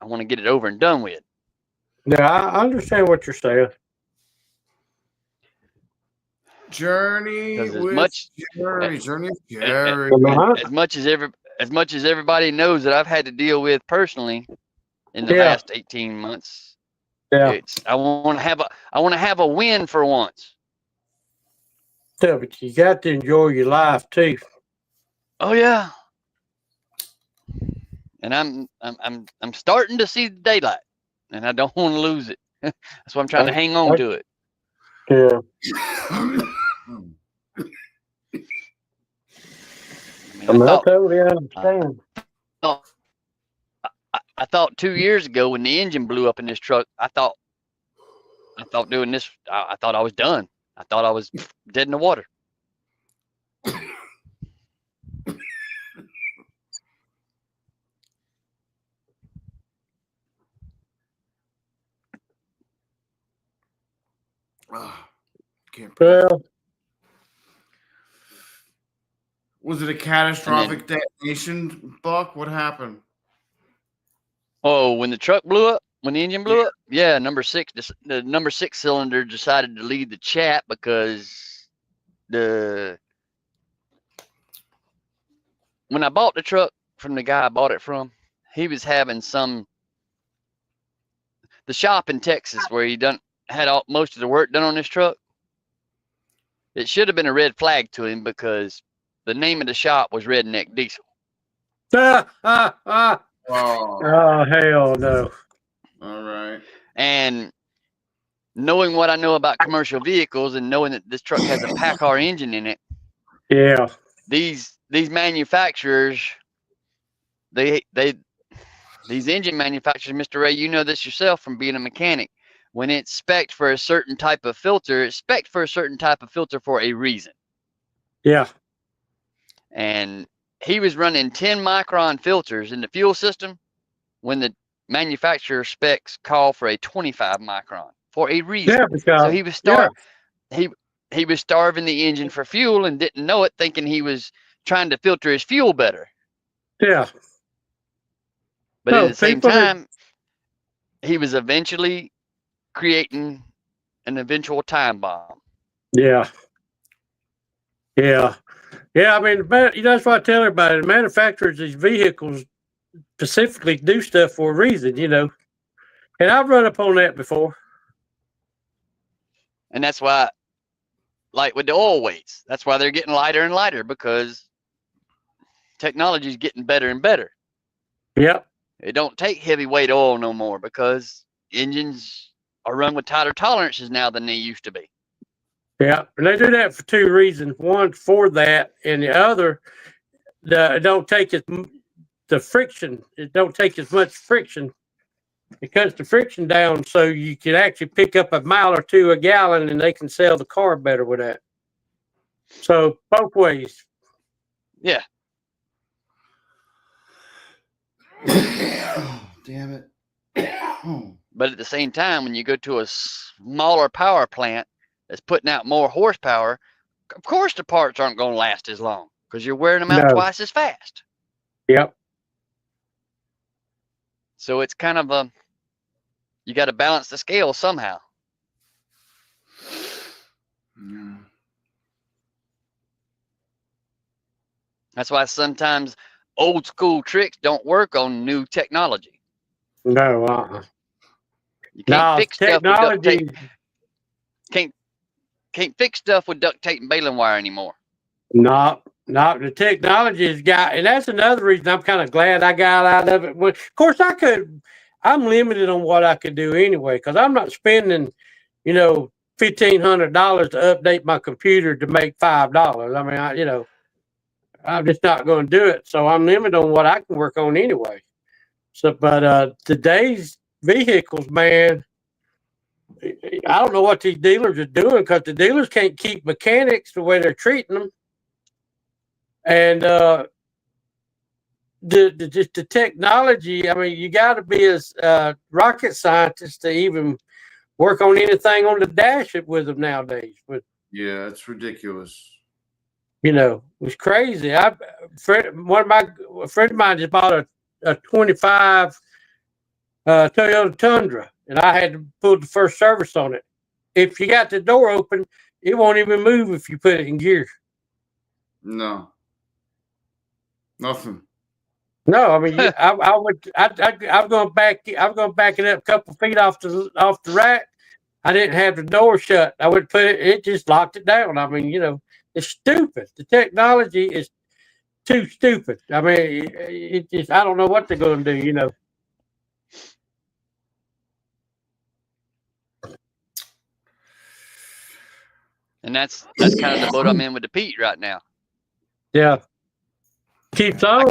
I want to get it over and done with. Yeah, I understand what you're saying. Journey 'Cause as with much- Jerry. Journey with Jerry. As much as everybody knows that I've had to deal with personally in the Yeah. last 18 months, Yeah, I want to have a win for once. yeah, but you got to enjoy your life too. Oh yeah. And I'm starting to see the daylight, and I don't want to lose it. That's why I'm trying to hang on to it. Yeah, I mean, I totally understand. I thought 2 years ago when the engine blew up in this truck, I thought doing this, I thought I was done. I thought I was dead in the water. Can't breathe. Well, Was it a catastrophic detonation, Buck? What happened? Oh, when the truck blew up, when the engine blew up, yeah, the number 6 cylinder decided to lead the chat because when I bought the truck from the guy I bought it from, he was having the shop in Texas where he had most of the work done on this truck. It should have been a red flag to him because the name of the shop was Redneck Diesel. Oh, Oh, hell no. all right. And knowing what I know about commercial vehicles and knowing that this truck has a PACCAR engine in it, Yeah. these manufacturers, these engine manufacturers, Mr. Ray, you know this yourself from being a mechanic. When it's spec'd for a certain type of filter, it's spec'd for a certain type of filter for a reason. Yeah. And he was running 10 micron filters in the fuel system when the manufacturer specs call for a 25 micron for a reason. Yeah, because, So he was he was starving the engine for fuel and didn't know it, thinking he was trying to filter his fuel better. Yeah. But No, at the same people that- time, he was eventually creating an eventual time bomb. Yeah. Yeah. Yeah. I mean, that's what I tell everybody. The manufacturers of these vehicles specifically do stuff for a reason, And I've run up on that before. And that's why, like with the oil weights, that's why they're getting lighter and lighter, because technology is getting better and better. Yep. It don't take heavyweight oil no more because engines are run with tighter tolerances now than they used to be. Yeah. And they do that for two reasons. One, for that, and the other, it don't take the friction. It don't take as much friction. It cuts the friction down so you can actually pick up a mile or two a gallon, and they can sell the car better with that. So both ways. Yeah. Damn it. But at the same time, when you go to a smaller power plant that's putting out more horsepower, of course the parts aren't going to last as long because you're wearing them out No. twice as fast. Yep. So it's kind of you got to balance the scale somehow. Yeah. That's why sometimes old school tricks don't work on new technology. No. You can't fix stuff with duct technology. tape. Can't fix stuff with duct tape and baling wire anymore. No, the technology has got, and that's another reason I'm kind of glad I got out of it. Well, of course, I'm limited on what I could do anyway, because I'm not spending, $1,500 to update my computer to make $5. I mean, I'm just not going to do it. So I'm limited on what I can work on anyway. So, but today's vehicles, man, I don't know what these dealers are doing, because the dealers can't keep mechanics the way they're treating them. And the technology, I mean, you got to be a rocket scientist to even work on anything on the dash with them nowadays. But Yeah, it's ridiculous. it's crazy. A friend of mine just bought a 25 Toyota Tundra, and I had to pull the first service on it. If you got the door open, it won't even move if you put it in gear. No. Nothing. No, I mean, I'm going to back it up a couple feet off the rack. I didn't have the door shut. I would put it just locked it down. I mean, it's stupid. The technology is too stupid. I mean, I don't know what they're going to do, And that's kind of the boat I'm in with the Pete right now. Yeah. Keeps on.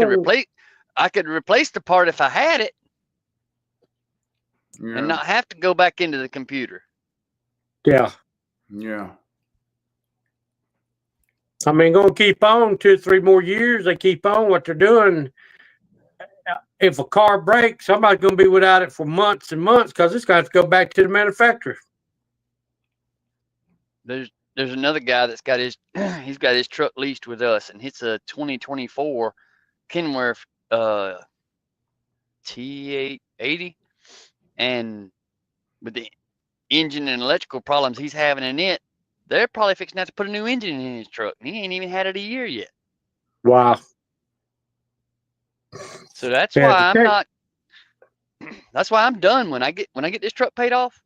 I could replace the part if I had it Yeah. and not have to go back into the computer. Yeah. Yeah. I mean, going to keep on 2 or 3 more years. They keep on what they're doing. If a car breaks, somebody's going to be without it for months and months, because it's got to go back to the manufacturer. There's another guy that's got he's got his truck leased with us, and it's a 2024 Kenworth T880, and with the engine and electrical problems he's having in it, they're probably fixing to have to put a new engine in his truck. He ain't even had it a year yet. Wow. So that's why I'm not. That's why I'm done. When I get this truck paid off,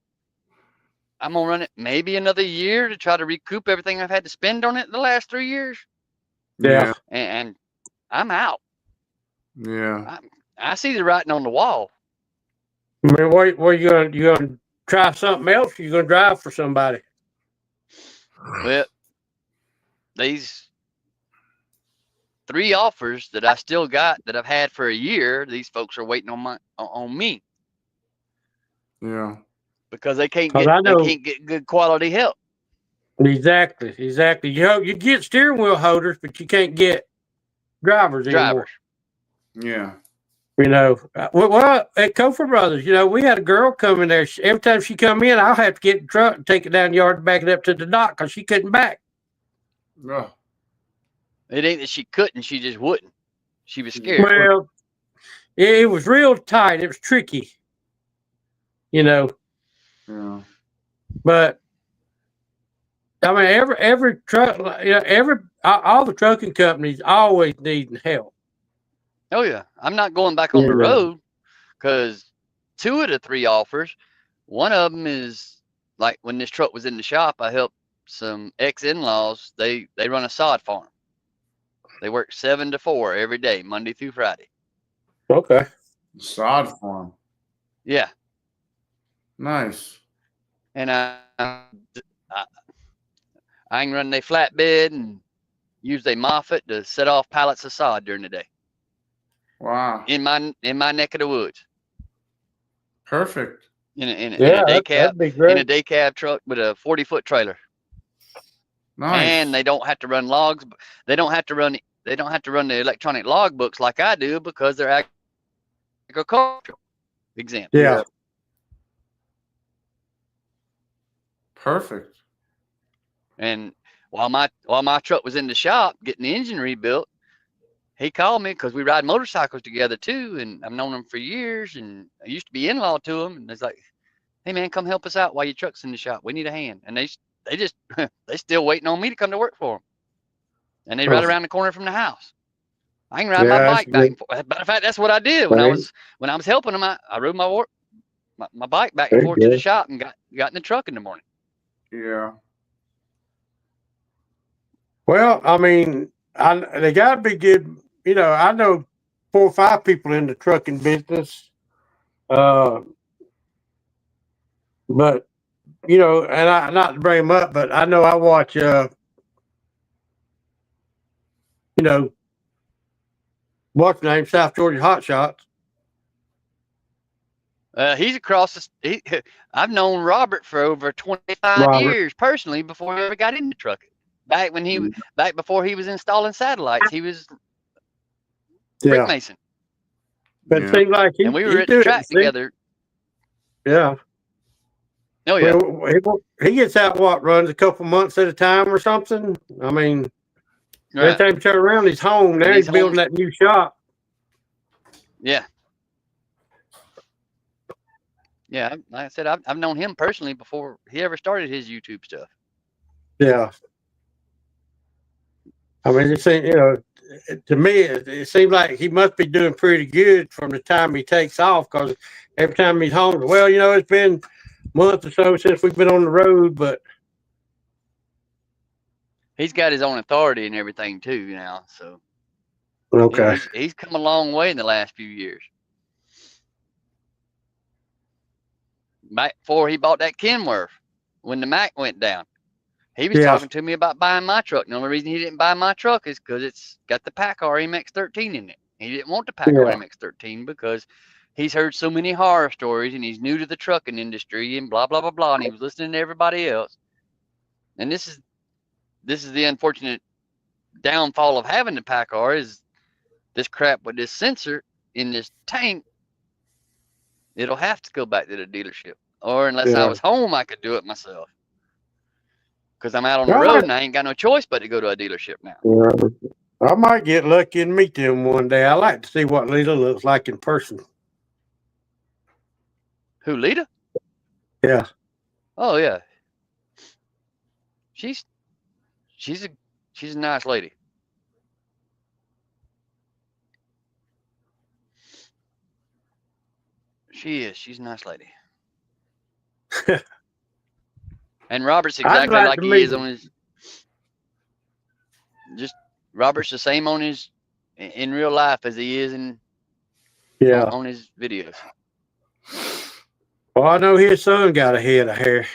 I'm gonna run it maybe another year to try to recoup everything I've had to spend on it the last 3 years. Yeah. And I'm out. Yeah. I see the writing on the wall. I mean, what you gonna try something else? Or you gonna drive for somebody? Well, these 3 offers that I still got that I've had for a year, these folks are waiting on me Yeah. because they can't 'Cause get I know good quality help. exactly. You get steering wheel holders, but you can't get drivers anymore. Drivers. Yeah. Well, at Cawffee Brothers, we had a girl come in there. Every time she come in, I'll have to get the truck and take it down the yard and back it up to the dock because she couldn't back. Oh. It ain't that she couldn't, she just wouldn't. She was scared. Well, it was real tight. It was tricky. Yeah. But I mean, every truck, all the trucking companies always need help. Oh yeah, I'm not going back on the road because 2 of the 3 offers, one of them is like when this truck was in the shop, I helped some ex-in-laws. They run a sod farm. They work 7 to 4 every day, Monday through Friday. Okay. Sod farm. Yeah. Nice. And I can run their flatbed and use their Moffat to set off pallets of sod during the day. Wow. In my neck of the woods. Perfect. In a day cab, that'd be great. in a day cab truck with a 40-foot trailer. Nice. And they don't have to run logs. They don't have to run the electronic log books like I do because they're agricultural exempt. Yeah. Perfect. And while my truck was in the shop getting the engine rebuilt, he called me because we ride motorcycles together too, and I've known him for years, and I used to be in-law to him. And it's like, hey man, come help us out while your truck's in the shop. We need a hand. And they still waiting on me to come to work for them. And they ride around the corner from the house. I can ride my bike back and forth. Matter of fact, that's what I did when I was helping them. I rode my bike back and forth to the shop and got in the truck in the morning. Yeah. Well, I mean, they got to be good. I know 4 or 5 people in the trucking business. But, and I not to bring them up, but I know I watch, what's the name? South Georgia Hot Shots. He's across I've known Robert for over 25 years personally before he ever got into trucking. Back before he was installing satellites, he was brick mason. But it seems like and we were at the track together. Yeah. Oh yeah. Well, he gets out runs a couple months at a time or something. I mean, every time you turn around, he's home. Now he's building that new shop. Yeah. Yeah, like I said, I've known him personally before he ever started his YouTube stuff. Yeah. I mean, it seems, to me, it seems like he must be doing pretty good from the time he takes off, because every time he's home, well, it's been a month or so since we've been on the road, but he's got his own authority and everything too now. So okay, he's come a long way in the last few years. Back before he bought that Kenworth, when the Mac went down, he was talking to me about buying my truck. The only reason he didn't buy my truck is because it's got the PACCAR MX-13 in it. He didn't want the PACCAR MX-13 because he's heard so many horror stories and he's new to the trucking industry and blah, blah, blah, blah. And he was listening to everybody else. And this is the unfortunate downfall of having the PACCAR is this crap with this sensor in this tank. It'll have to go back to the dealership. Or unless I was home, I could do it myself. Because I'm out on the road and I ain't got no choice but to go to a dealership now. I might get lucky and meet them one day. I like to see what Lita looks like in person. Who, Lita? Yeah. Oh yeah. She's a nice lady. She is. She's a nice lady. And Robert's exactly like he is on his. Robert's the same on his in real life as he is Yeah. on his videos. Well, I know his son got a head of hair.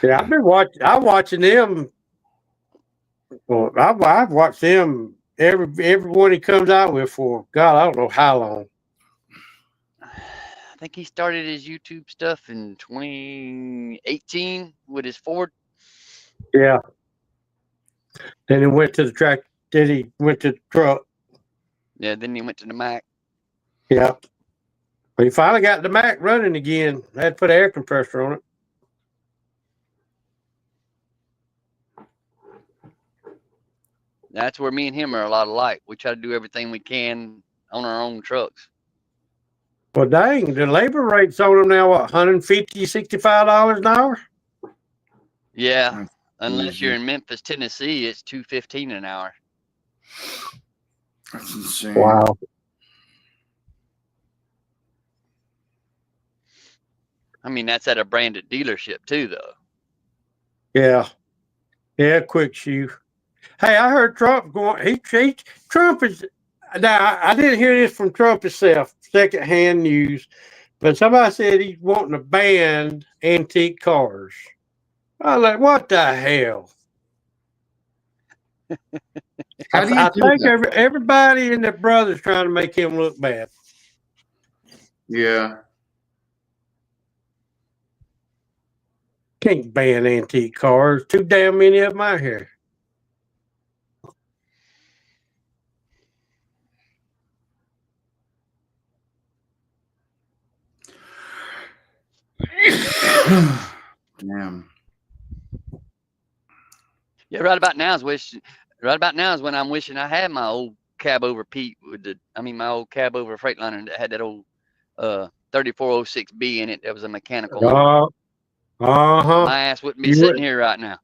Yeah, I'm watching them. Well, I've watched them every one he comes out with for God, I don't know how long. I think he started his YouTube stuff in 2018 with his Ford. Yeah. Then he went to the track. Then he went to the truck. Yeah, then he went to the Mac. Yeah. But he finally got the Mac running again. I had to put an air compressor on it. That's where me and him are a lot alike. We try to do everything we can on our own trucks. Well, dang, the labor rates on them now, what, $150, $65 an hour? Yeah, unless you're in Memphis, Tennessee, it's $2.15 an hour. That's insane. Wow. I mean, that's at a branded dealership too, though. Yeah. Yeah, quick shoe. Hey, I heard Trump going. Trump is now. I didn't hear this from Trump himself. Secondhand news, but somebody said he's wanting to ban antique cars. I was like, what the hell? How do you I do think that? everybody and their brother's trying to make him look bad. Yeah. Can't ban antique cars. Too damn many of them out here. Damn. Yeah, right about now is when I'm wishing I had my old cab over Pete my old cab over Freightliner that had that old 3406B in it. That was a mechanical motor. Uh-huh. My ass wouldn't be You sitting would. here right now.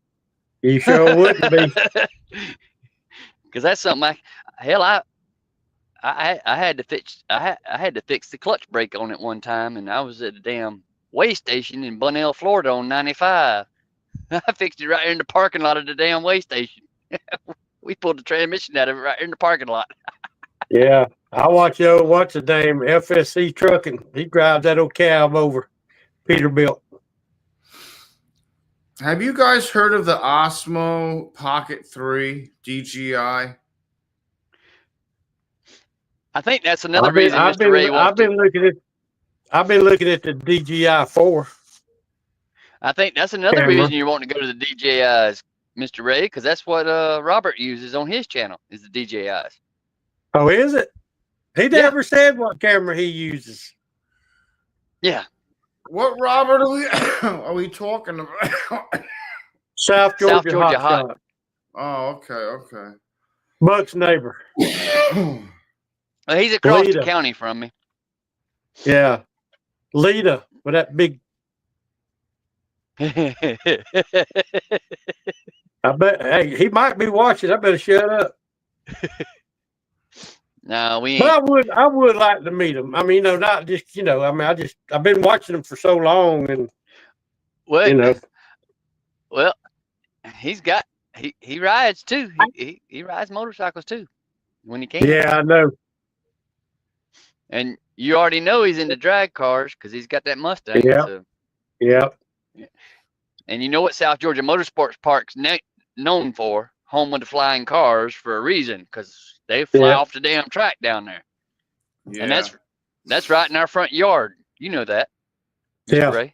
You sure wouldn't be. Because that's something I had to fix. I had to fix the clutch brake on it one time, and I was at a damn way station in Bunnell, Florida on 95. I fixed it right in the parking lot of the damn way station. We pulled the transmission out of it right in the parking lot. Yeah. I watch what's the name? FSC Trucking. He drives that old cab over Peterbilt. Have you guys heard of the Osmo Pocket 3 DJI? I think that's another reason Mr. Ray wants to. I've been looking at the DJI 4. I think that's another Camera. reason you're wanting to go to the DJIs, Mr. Ray, because that's what Robert uses on his channel is the DJIs. Oh, is it? He never said what camera he uses. Yeah. What Robert are we talking about? South Georgia Hot Shot. Oh, okay. Buck's neighbor. Well, he's across the county from me. Yeah. Lita with that big. I bet. Hey, he might be watching. I better shut up. No, we ain't. But I would like to meet him. I mean, not just, I've been watching him for so long, and well, he rides too. He rides motorcycles too when he can. Yeah, I know. And you already know he's into drag cars because he's got that Mustang. Yeah. So. Yeah. And you know what South Georgia Motorsports Park's known for? Home of the flying cars for a reason, because they fly off the damn track down there. Yeah. And that's right in our front yard. You know that, Mr. Ray.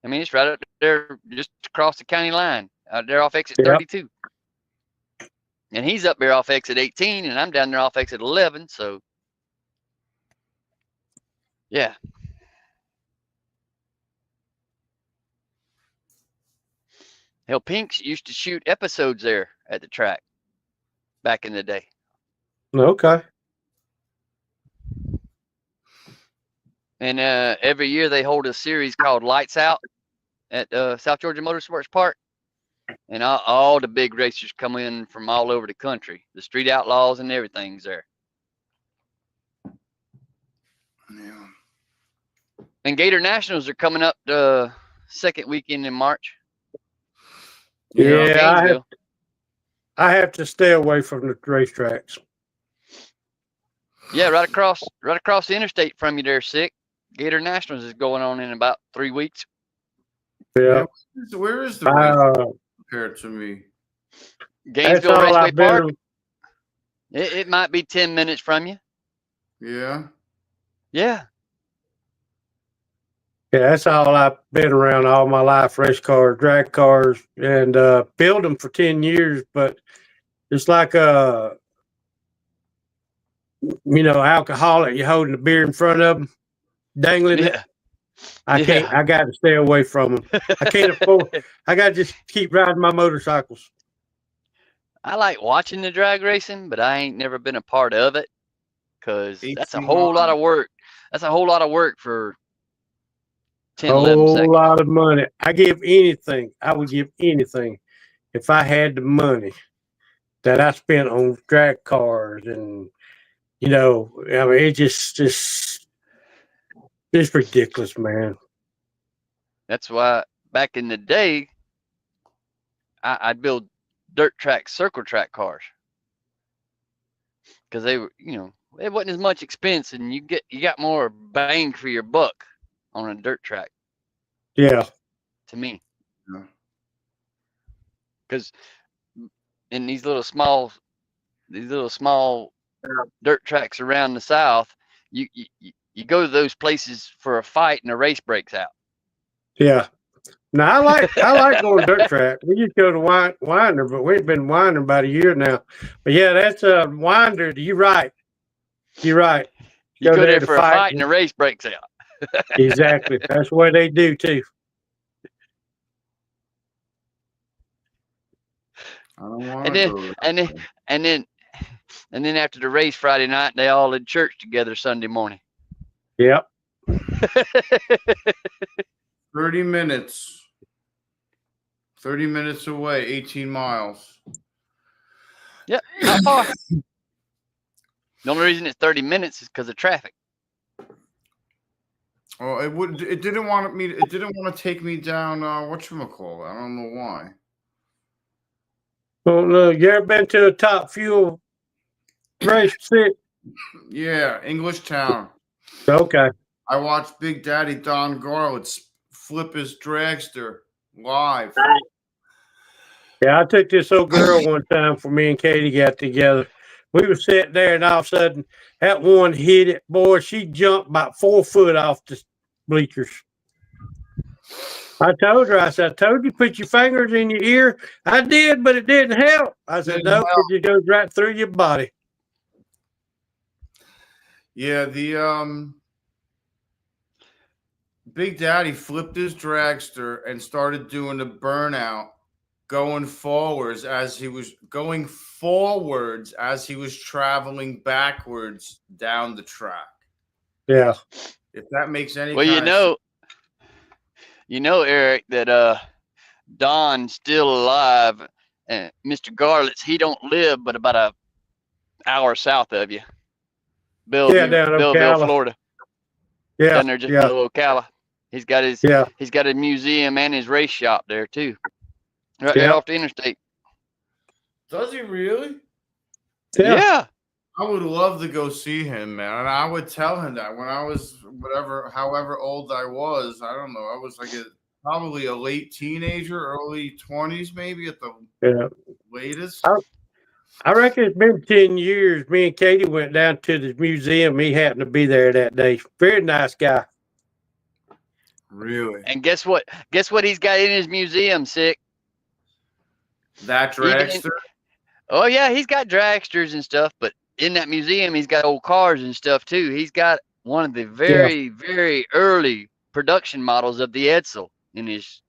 I mean, it's right up there, just across the county line, out there off exit 32. And he's up there off exit 18, and I'm down there off exit 11. So, yeah. Hell, Pinks used to shoot episodes there at the track back in the day. Okay. And every year they hold a series called Lights Out at South Georgia Motorsports Park. And all the big racers come in from all over the country. The Street Outlaws and everything's there. Yeah. And Gator Nationals are coming up the second weekend in March. Yeah, Gainesville. I have to stay away from the racetracks. Yeah, right across the interstate from you there, Sick. Gator Nationals is going on in about 3 weeks. Yeah. Where is the race compared to me? Gainesville all Raceway I've been Park. It might be 10 minutes from you. Yeah. Yeah. Yeah, that's all I've been around all my life, race cars, drag cars, and build them for 10 years. But it's like alcoholic. You're holding the beer in front of them, dangling it. Yeah. I can't. I got to stay away from them. I can't afford. I got to just keep riding my motorcycles. I like watching the drag racing, but I ain't never been a part of it because that's a 18 whole lot miles. of work. That's a whole lot of work for 10, A 11 whole seconds. lot of money. I would give anything if I had the money that I spent on drag cars, and I mean, it's ridiculous, man. That's why back in the day, I'd build dirt track, circle track cars because they were, it wasn't as much expense, and you got more bang for your buck on a dirt track. Yeah. To me, Yeah. because in these little small dirt tracks around the South, you go to those places for a fight and a race breaks out. Yeah. Now I like going dirt track. We used to go to Winder, but we've been winding about a year now. But yeah, that's a Winder. You're right. You're right. You go there for a fight and a race breaks out. Exactly. That's what they do too. I don't want And to then go. and then after the race Friday night, they all in church together Sunday morning. Yep. 30 minutes. 30 minutes away, 18 miles. Yep, not far. The only reason it's 30 minutes is because of traffic. Oh, it didn't want to take me down whatchamacallit. I don't know why. Well, look, you ever been to a Top Fuel race? Yeah, English Town. Okay. I watched Big Daddy Don Garlitz flip his dragster live. Yeah, I took this old girl one time for me and Katie got together. We were sitting there, and all of a sudden, that one hit it. Boy, she jumped about 4 foot off the bleachers. I told her, I told you put your fingers in your ear. I did, but it didn't help. I said, no, it just goes right through your body. Yeah, the Big Daddy flipped his dragster and started doing the burnout, going forwards as he was traveling backwards down the track. Yeah. If that makes any well, kind of Eric, that Don's still alive, and Mr. Garlitz, he don't live but about an hour south of you. Belleville, Florida. Yeah. Down there just below Ocala. He's got a museum and his race shop there too. Right there off the interstate. Does he really? Yeah. I would love to go see him, man. And I would tell him that when I was however old I was. I don't know. I was like probably a late teenager, early 20s, maybe at the latest. I reckon it's been 10 years. Me and Katie went down to the museum. He happened to be there that day. Very nice guy. Really? And guess what? Guess what he's got in his museum, Sick? That dragster? Oh, yeah, he's got dragsters and stuff, but in that museum, he's got old cars and stuff, too. He's got one of the very, very early production models of the Edsel in his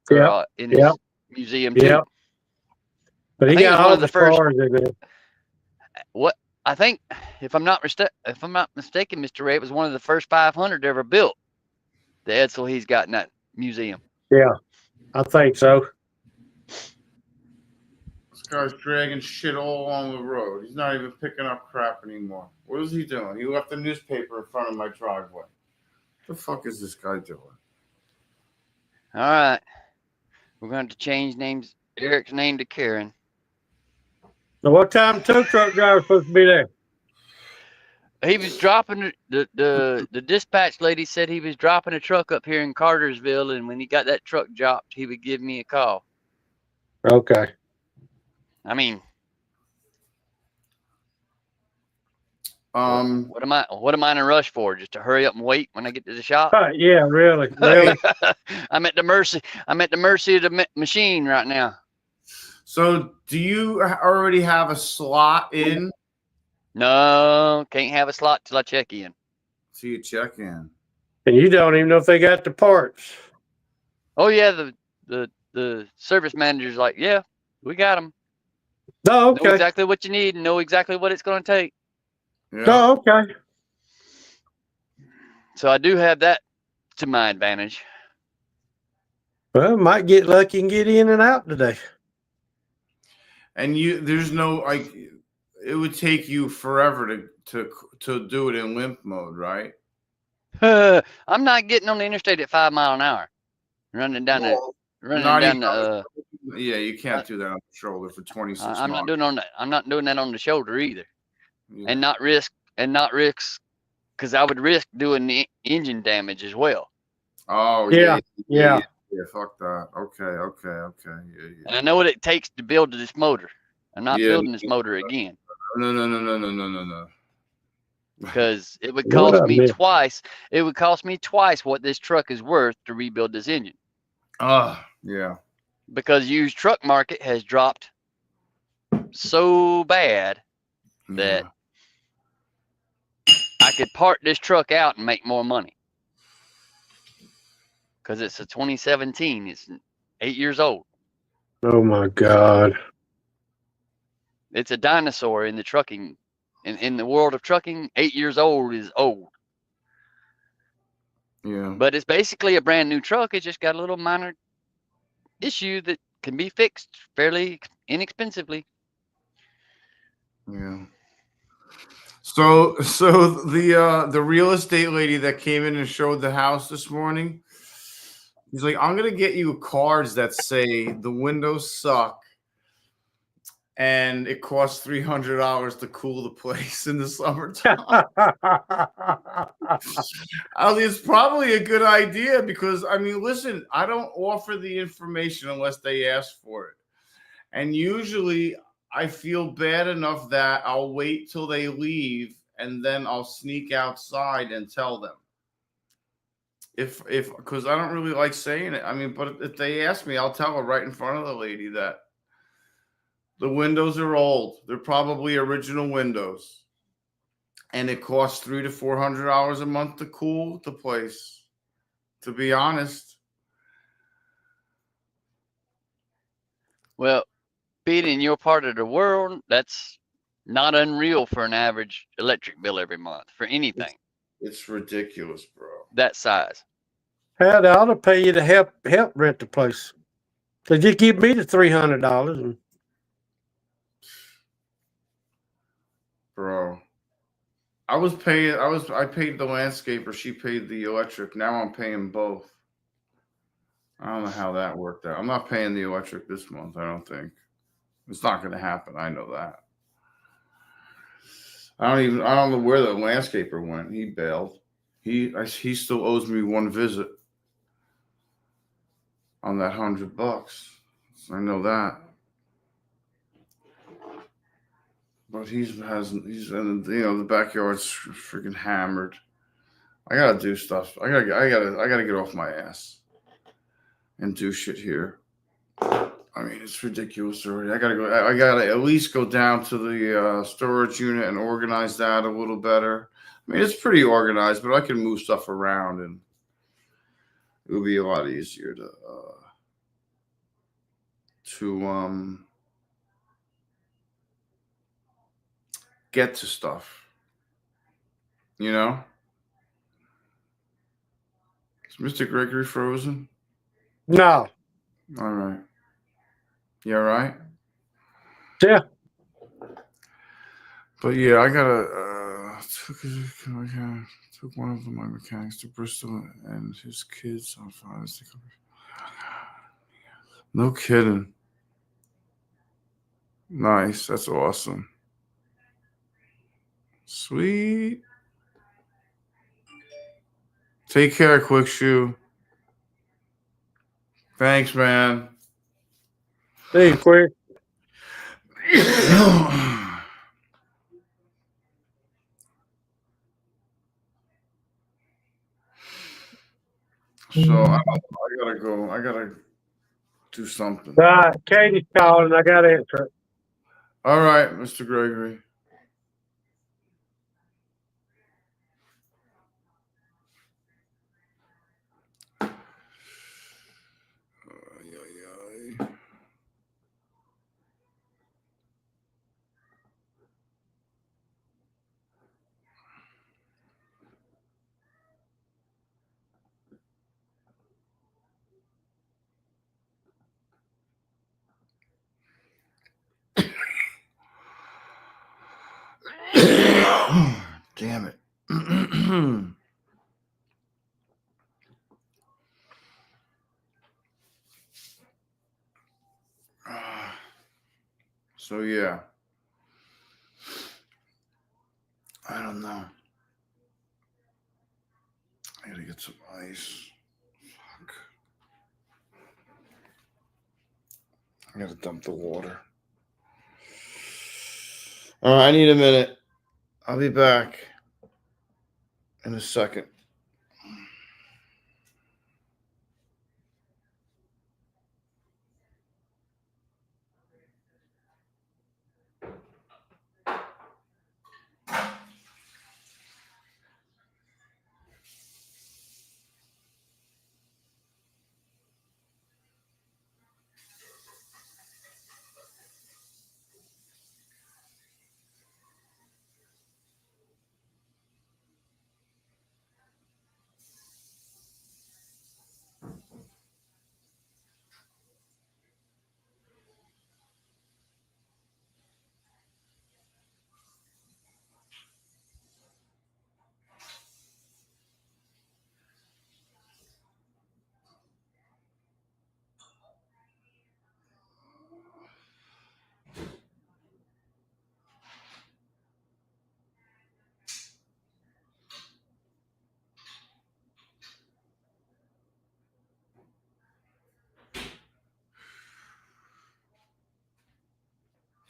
museum, too. Yeah. But he got all the cars in there. What I think, if I'm not mistaken, Mr. Ray, it was one of the first 500 ever built. The Edsel he's got in that museum. Yeah, I think so. This guy's dragging shit all along the road. He's not even picking up crap anymore. What is he doing? He left the newspaper in front of my driveway. What the fuck is this guy doing? All right. We're going to change names. Derek's named to Karen. So what time tow truck driver supposed to be there? He was dropping the dispatch lady said he was dropping a truck up here in Cartersville, and when he got that truck dropped, he would give me a call. Okay. I mean, Um, what am I in a rush for? Just to hurry up and wait when I get to the shop? Yeah, really, really. I'm at the mercy of the machine right now. so do you already have a slot in? No, can't have a slot till I check in. So you check in. And you don't even know if they got the parts. Oh yeah, the service manager's like, yeah, we got them. Oh, Know okay. exactly what you need and know exactly what it's going to take. Yeah. Oh, okay. So I do have that to my advantage. Well, might get lucky and get in and out today. And there's no like, it would take you forever to do it in limp mode, right? I'm not getting on the interstate at 5 miles an hour, running down the. Yeah, you can't do that on the shoulder for 26 miles. I'm not doing that on the shoulder either, Yeah. and not risk because I would risk doing the engine damage as well. Oh Yeah. yeah. Fuck that. Okay. Yeah. And I know what it takes to build this motor. I'm not Yeah. building this motor again No. because it would What cost I me missed? twice. It would cost me twice what this truck is worth to rebuild this engine. Yeah. Because used truck market has dropped so bad that I could part this truck out and make more money. Because it's a 2017. It's 8 years old. Oh my God. It's a dinosaur in the trucking. In the world of trucking, 8 years old is old. Yeah. But it's basically a brand new truck. It just got a little minor issue that can be fixed fairly inexpensively. Yeah. So the real estate lady that came in and showed the house this morning, he's like, I'm gonna get you cards that say the windows suck and it costs $300 to cool the place in the summertime. It's probably a good idea because I mean, listen, I don't offer the information unless they ask for it. And usually I feel bad enough that I'll wait till they leave and then I'll sneak outside and tell them. If because I don't really like saying it. I mean, but if they ask me, I'll tell her right in front of the lady that the windows are old. They're probably original windows. And it costs $300 to $400 a month to cool the place. To be honest. Well, being in your part of the world, that's not unreal for an average electric bill every month for anything It's ridiculous, bro. that size. Hell, they ought to pay you to help rent the place. So just give me the $300 and Bro. I paid the landscaper, she paid the electric. Now I'm paying both. I don't know how that worked out. I'm not paying the electric this month, I don't think. It's not gonna happen. I know that. I don't know where the landscaper went. He bailed. He still owes me one visit on that $100. I know that. But he's in the backyard's freaking hammered. I gotta do stuff. I gotta get off my ass and do shit here. I mean, it's ridiculous already. I gotta at least go down to the storage unit and organize that a little better. I mean, it's pretty organized, but I can move stuff around and it would be a lot easier to get to stuff. You know? Is Mr. Gregory frozen? no. All right. You all right? Yeah. But yeah, I took one of my mechanics to Bristol and his kids on Father's Day. No kidding. Nice. That's awesome. Sweet. Take care, Quick Shoe. Thanks, man. See you quick. So I gotta go. I gotta do something. All right, Katie's calling. I got to answer it. All right, Mr. Gregory. Damn it. So yeah. I don't know. I gotta get some ice. Fuck. I gotta dump the water. I need a minute. I'll be back in a second.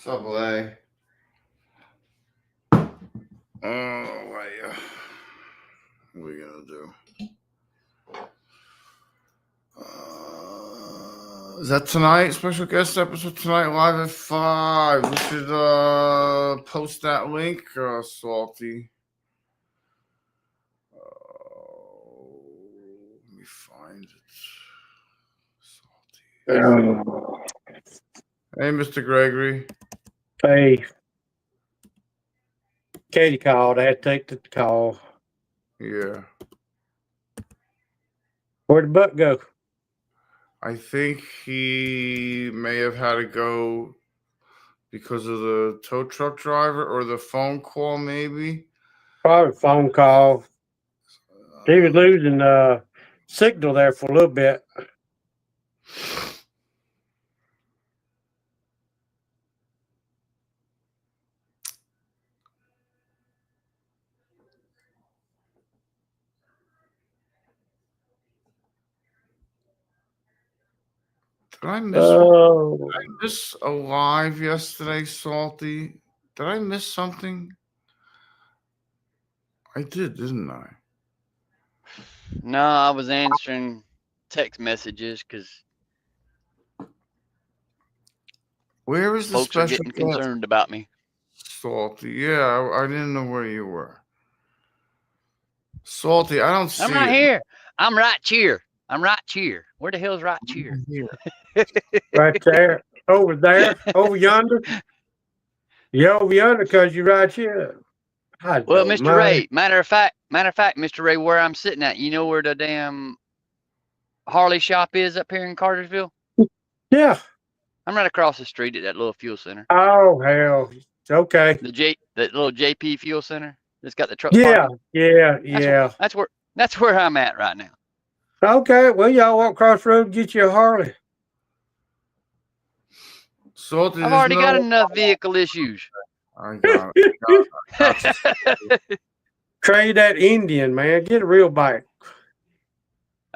What's up, Lay? What are we gonna do? Is that tonight? Special guest episode tonight, live at 5. We should post that link, Salty. Let me find it. Salty. Hey, Mr. Gregory. Hey. Katie called. I had to take the call. Yeah. Where'd the buck go? I think he may have had to go because of the tow truck driver or the phone call, maybe. Probably phone call. He was losing signal there for a little bit. Did I miss a live yesterday, Salty? Did I miss something? I did, didn't I? No, I was answering text messages because Where is the folks are special getting concerned about me. Salty? Yeah, I didn't know where you were. Salty, I don't see I'm right it. here. I'm right here. I'm right here. Where the hell's right here? Right there. Over there. Over yonder. You're over yonder because you're right here. Well, Mr. Ray, matter of fact, Mr. Ray, where I'm sitting at, you know where the damn Harley shop is up here in Cartersville? Yeah. I'm right across the street at that little fuel center. Oh, hell. Okay. That little JP fuel center that's got the truck. Yeah. parking. Yeah. That's where I'm at right now. Okay. Well, y'all walk across the road and get you a Harley. Salty, I've there's already got no. enough vehicle issues. I got it. Got you. Trade that Indian, man. Get a real bike.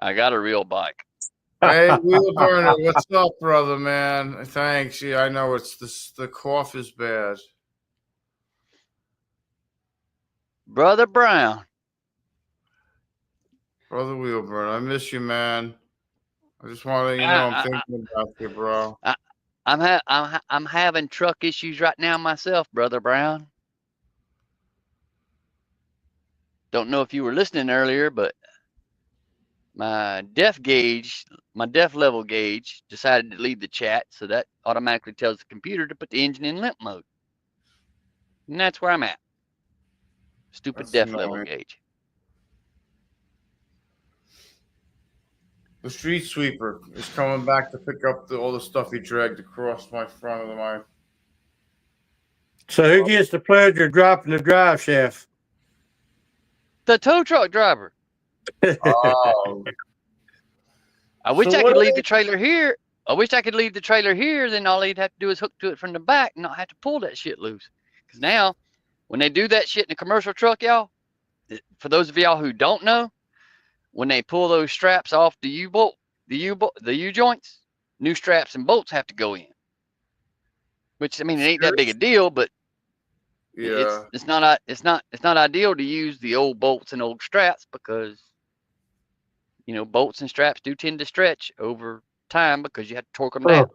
I got a real bike. Hey, Wheel Burner, what's up, brother, man? Thanks. Yeah, I know it's this. The cough is bad. Brother Brown. Brother Wheelburn, I miss you, man. I just want to let you know I'm thinking about you, bro. I'm having truck issues right now myself, Brother Brown. Don't know if you were listening earlier, but my def level gauge decided to leave the chat, so that automatically tells the computer to put the engine in limp mode. And that's where I'm at. Stupid That's def level annoying. gauge. The street sweeper is coming back to pick up all the stuff he dragged across my front of my. So who gets the pleasure of dropping the drive shaft? The tow truck driver. Oh, I wish So I what could do leave they- the trailer here. I wish I could leave the trailer here. Then all he'd have to do is hook to it from the back and not have to pull that shit loose. Because now, when they do that shit in a commercial truck, y'all, for those of y'all who don't know, when they pull those straps off the U-bolt, the U-joints, new straps and bolts have to go in. Which, I mean, it ain't that big a deal, but yeah. it's not ideal to use the old bolts and old straps because, you know, bolts and straps do tend to stretch over time because you have to torque them down.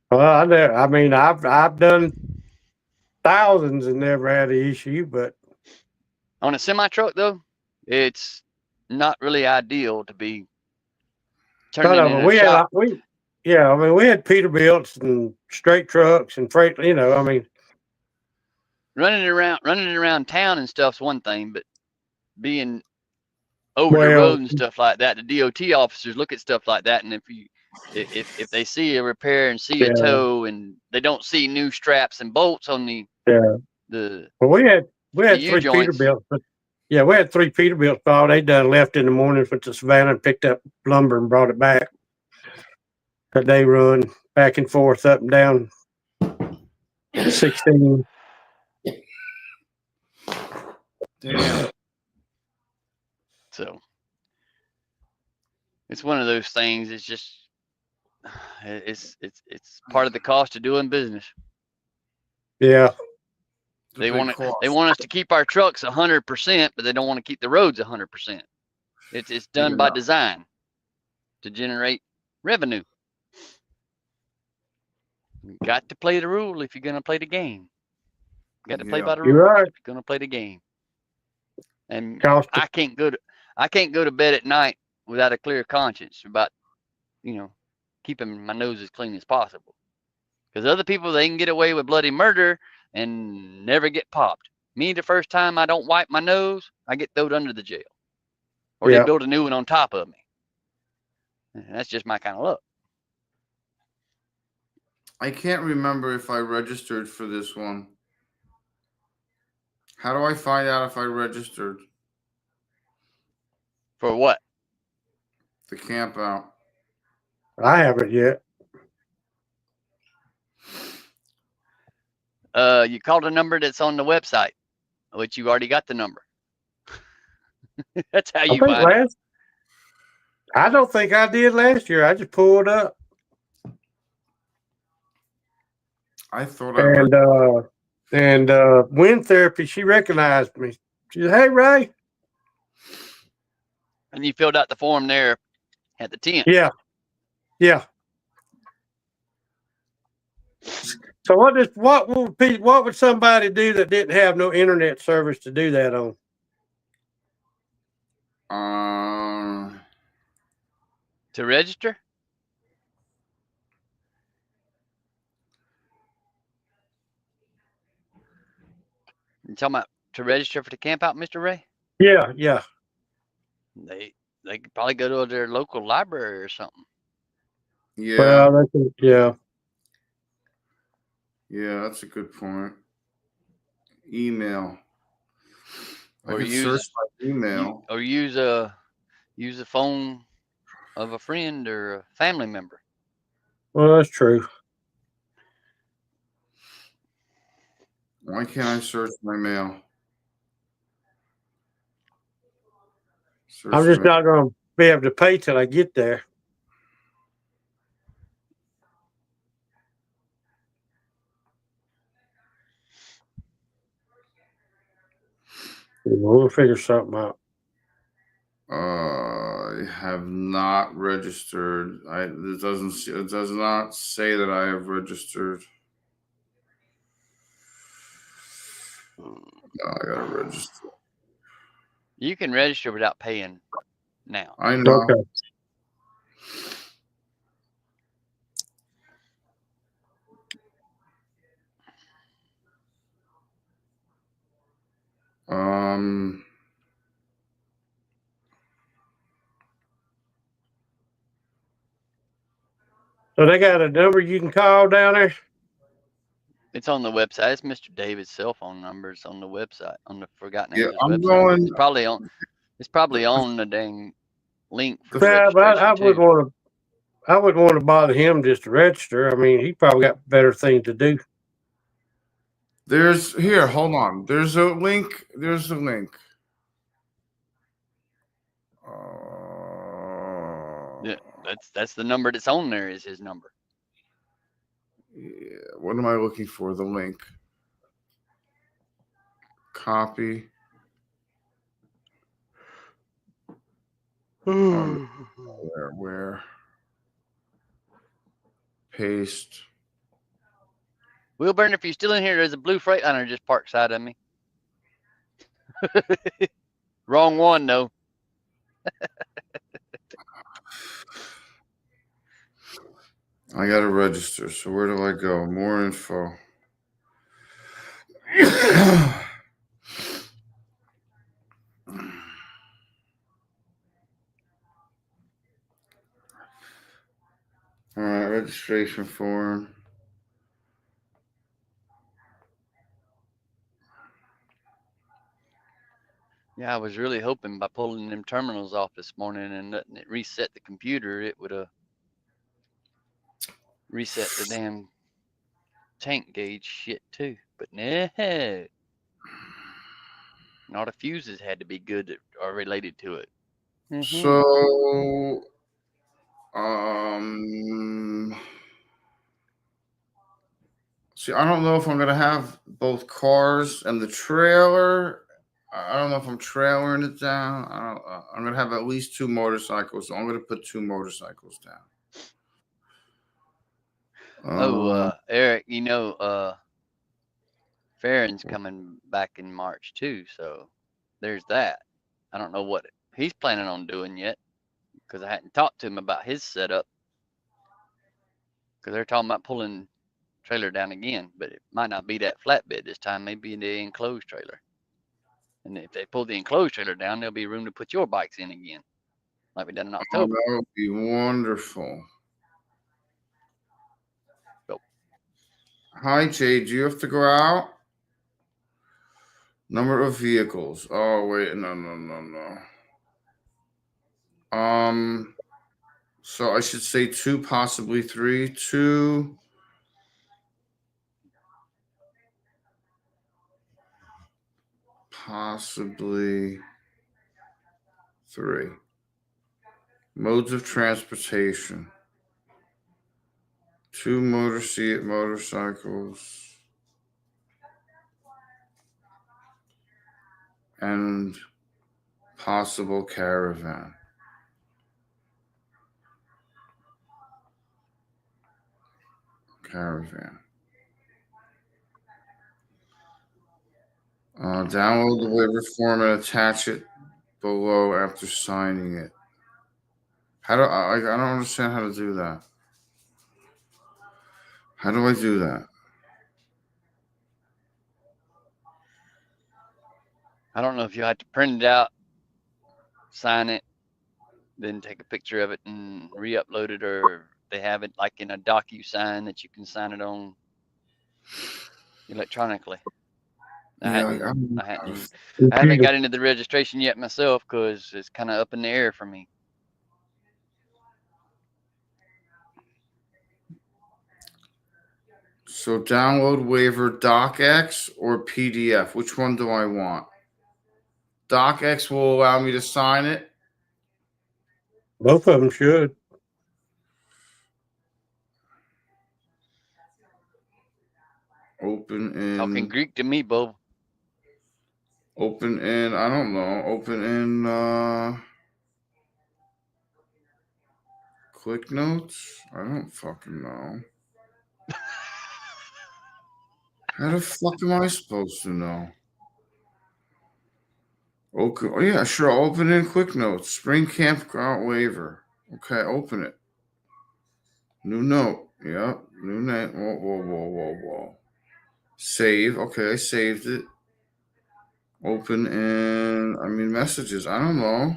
Well, I mean, I've done thousands and never had an issue, but On a semi truck though, it's not really ideal to be turning I in mean, a shop. I mean, we had Peterbilts and straight trucks and freight. You know, I mean, Running it around town and stuff's one thing, but being over the well, road and stuff like that, the DOT officers look at stuff like that, and if they see a repair and see a Yeah. tow and they don't see new straps and bolts on the well, we had the three U-joints. Peterbilts, but yeah, we had three Peterbilts. All they done left in the morning, went to Savannah and picked up lumber and brought it back. But they run back and forth, up and down 16. Damn. So it's one of those things. It's just it's part of the cost of doing business. Yeah. They want us to keep our trucks 100%, but they don't want to keep the roads 100%. It's done by design to generate revenue. You got to play the rule if you're gonna play the game. You got to play by the rules You're right. if you're gonna play the game. And Cost I can't go to bed at night without a clear conscience about, you know, keeping my nose as clean as possible. Because other people, they can get away with bloody murder and never get popped. Me, the first time I don't wipe my nose, I get thrown under the jail. Or they build a new one on top of me. And that's just my kind of luck. I can't remember if I registered for this one. How do I find out if I registered? For what? The camp out. I haven't yet. You called a number that's on the website, which you already got the number. That's how you find it. I don't think I did last year. I just pulled up. I thought and wind therapy, she recognized me. She said, "Hey, Ray." And you filled out the form there at the tent. Yeah. So what would somebody do that didn't have no internet service to do that on? To register? You talking about to register for the camp out, Mr. Ray? Yeah. They could probably go to their local library or something. Yeah. Well, Yeah, that's a good point. Email. I could search my email. Or use a phone of a friend or a family member. Well, that's true. Why can't I search my mail? Search I'm just mail. not gonna be able to pay till I get there. We'll figure something out. I have not registered. It does not say that I have registered. No, I gotta register. You can register without paying now. I know. Okay. So they got a number you can call down there? It's on the website. It's Mr. David's cell phone number. It's on the website, on the Forgotten Yeah, Ages I'm website. going. It's probably on. It's probably on the dang link for the Yeah, but registration I too. wouldn't want to bother him just to register. I mean, he probably got better things to do. There's here. Hold on. There's a link. There's a link. Yeah, that's the number that's on there. Is his number. Yeah. What am I looking for? The link. Copy. Where? Paste. Wilburn, if you're still in here, there's a blue Freightliner just parked side of me. Wrong one, though. I gotta register. So where do I go? More info. All right, registration form. Yeah, I was really hoping by pulling them terminals off this morning and letting it reset the computer, it would have reset the damn tank gauge shit too. But no, all the fuses had to be good that are related to it. So, see, I don't know if I'm gonna have both cars and the trailer. I don't know if I'm trailering it down. I'm gonna have at least 2 motorcycles, so I'm gonna put 2 motorcycles down. Eric, you know, Farron's coming back in March too, so there's that. I don't know what he's planning on doing yet because I hadn't talked to him about his setup because they're talking about pulling trailer down again, but it might not be that flatbed this time. Maybe the enclosed trailer. And if they pull the enclosed trailer down, there'll be room to put your bikes in again, like we done in October. That would be wonderful. Go. Hi, Jay. Do you have to go out? Number of vehicles. Oh, wait. No. So I should say 2, possibly 3. 2. Possibly 3. Modes of transportation. 2 motorcycles. And possible caravan. Download the waiver form and attach it below after signing it. I don't understand how to do that. How do I do that? I don't know if you had to print it out, sign it, then take a picture of it and re-upload it, or they have it like in a DocuSign that you can sign it on electronically. I haven't got into the registration yet myself because it's kind of up in the air for me. So download waiver docx or PDF. Which one do I want? Docx will allow me to sign it. Both of them should. Open in. Talking Greek to me, Bo. Open in. I don't know. Open in. Click notes. I don't fucking know. How the fuck am I supposed to know? Okay. Oh yeah, sure. Open in quick notes. Spring campground waiver. Okay, open it. New note. Yep. New name. Whoa. Save. Okay, I saved it. Open in. Messages. I don't know.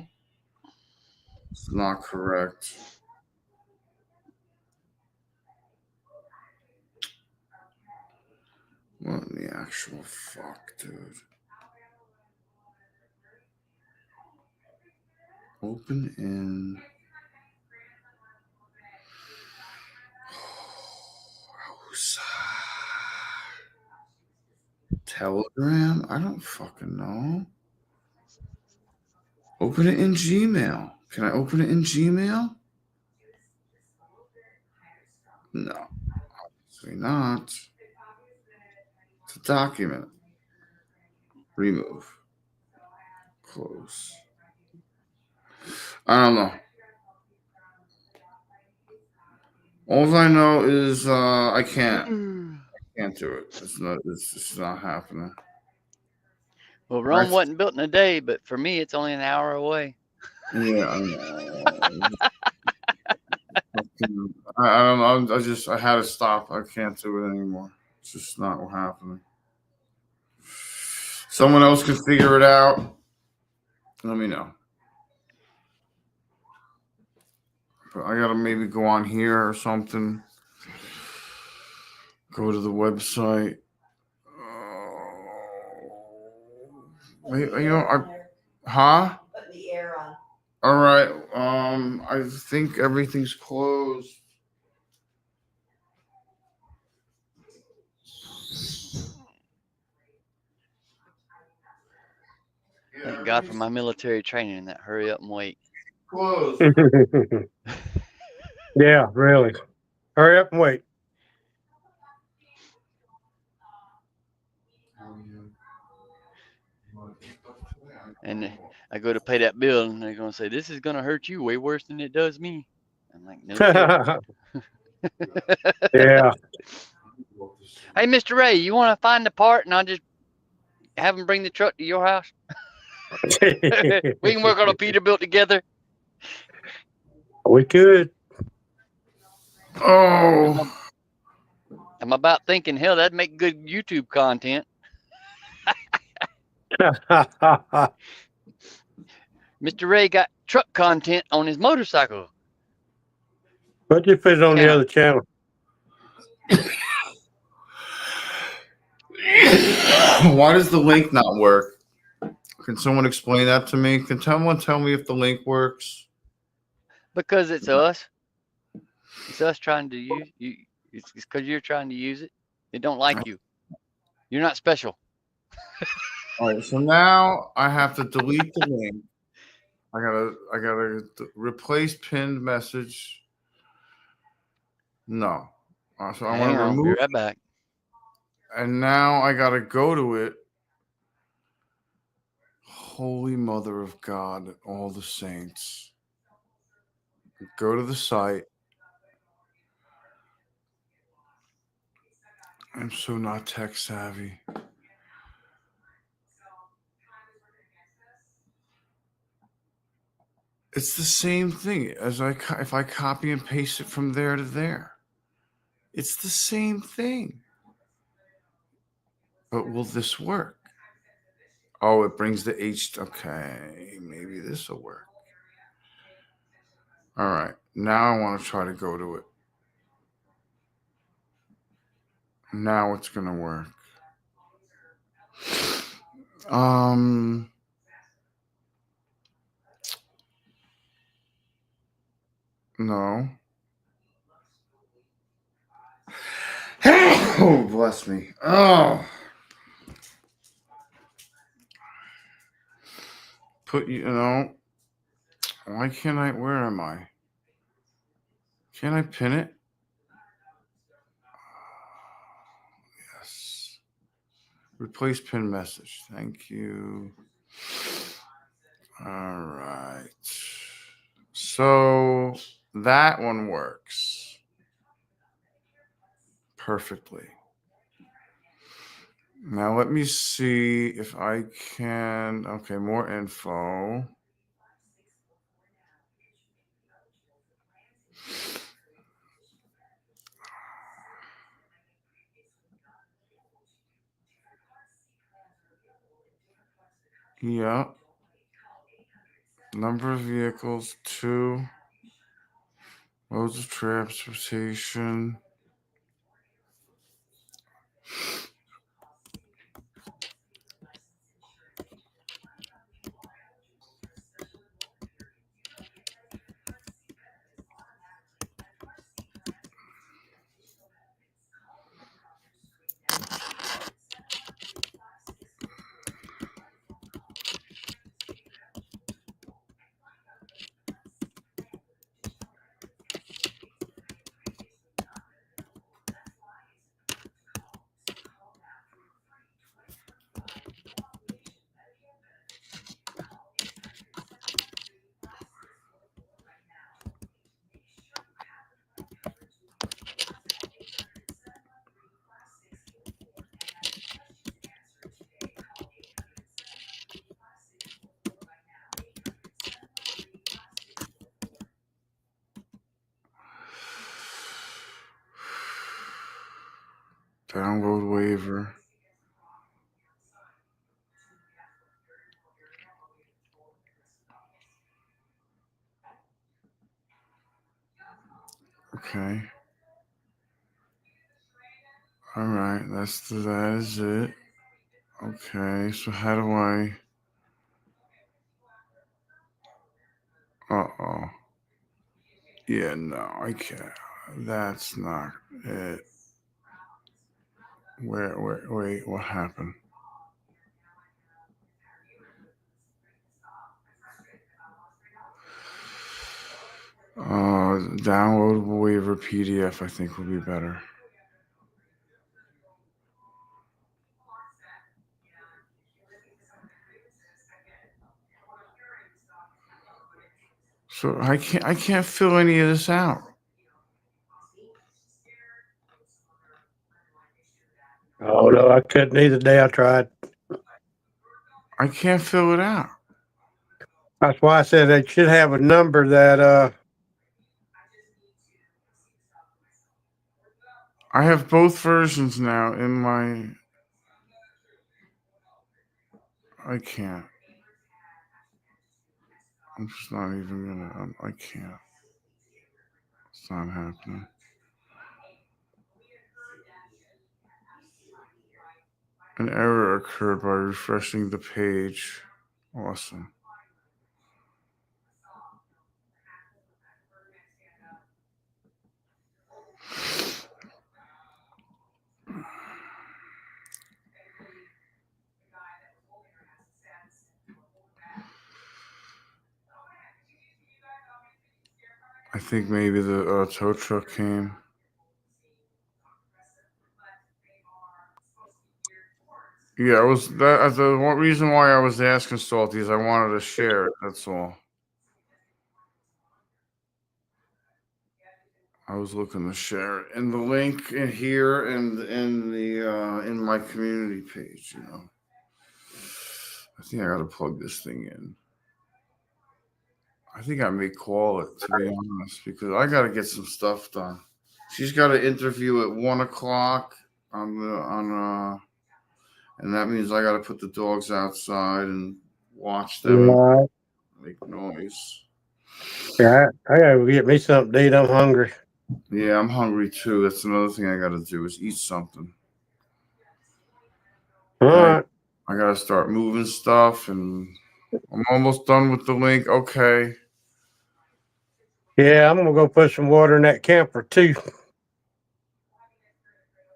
It's not correct. What in the actual fuck, dude? Open in. Telegram? I don't fucking know. Open it in Gmail. Can I open it in Gmail? No, obviously not. It's a document. Remove. Close. I don't know. All I know is I can't do it. It's just not happening. Well, Rome wasn't built in a day, but for me, it's only an hour away. Yeah, I know. I don't know. I had to stop. I can't do it anymore. It's just not happening. Someone else can figure it out. Let me know. But I gotta maybe go on here or something. Go to the website. Huh? Put the air on. All right. I think everything's closed. Thank God for my military training. That hurry up and wait. Closed. Yeah, really. Hurry up and wait. And I go to pay that bill, and they're gonna say, "This is gonna hurt you way worse than it does me." I'm like, "No shit." Yeah. Hey, Mr. Ray, you want to find the part, and I'll just have them bring the truck to your house? We can work on a Peterbilt together. We could. Oh. I'm about thinking, hell, that'd make good YouTube content. Mr. Ray got truck content on his motorcycle. But you put it on the other channel. Why does the link not work? Can someone explain that to me? Can someone tell me if the link works? Because it's us. It's us trying to use you. It's because you're trying to use it. They don't like you. You're not special. All right, so now I have to delete the link. I gotta replace pinned message. No. So I want to remove. Be right back. And now I gotta go to it. Holy Mother of God, all the saints. Go to the site. I'm so not tech savvy. It's the same thing as if I copy and paste it from there to there. It's the same thing. But will this work? Oh, it brings the H. Okay, maybe this will work. All right, now I want to try to go to it. Now it's gonna work. No. Oh, bless me. Oh. Why can't I? Where am I? Can I pin it? Yes. Replace pin message. Thank you. All right. So that one works perfectly. Now let me see if I can. Okay, more info. Yeah. Number of vehicles, 2. Modes of transportation. Download waiver. Okay. All right. That is it. Okay. So how do I? Uh-oh. Yeah, no, I can't. That's not it. Wait, what happened? Download waiver PDF, I think would be better. So I can't fill any of this out. Oh no, I couldn't either day I tried. I can't fill it out. That's why I said they should have a number that I have both versions now in my. I can't. I'm just not even gonna. I can't. It's not happening. An error occurred by refreshing the page. Awesome. I think maybe the tow truck came. Yeah, it was that. The one reason why I was asking Salty is I wanted to share it. That's all. I was looking to share it, and the link in here and in the in my community page. I think I got to plug this thing in. I think I may call it, to be honest, because I got to get some stuff done. She's got an interview at 1:00 and that means I got to put the dogs outside and watch them right. make noise. Yeah, I gotta go get me something to eat. I'm hungry. Yeah, I'm hungry too. That's another thing I got to do is eat something. All right. I got to start moving stuff, and I'm almost done with the link. Okay. Yeah, I'm gonna go put some water in that camper too.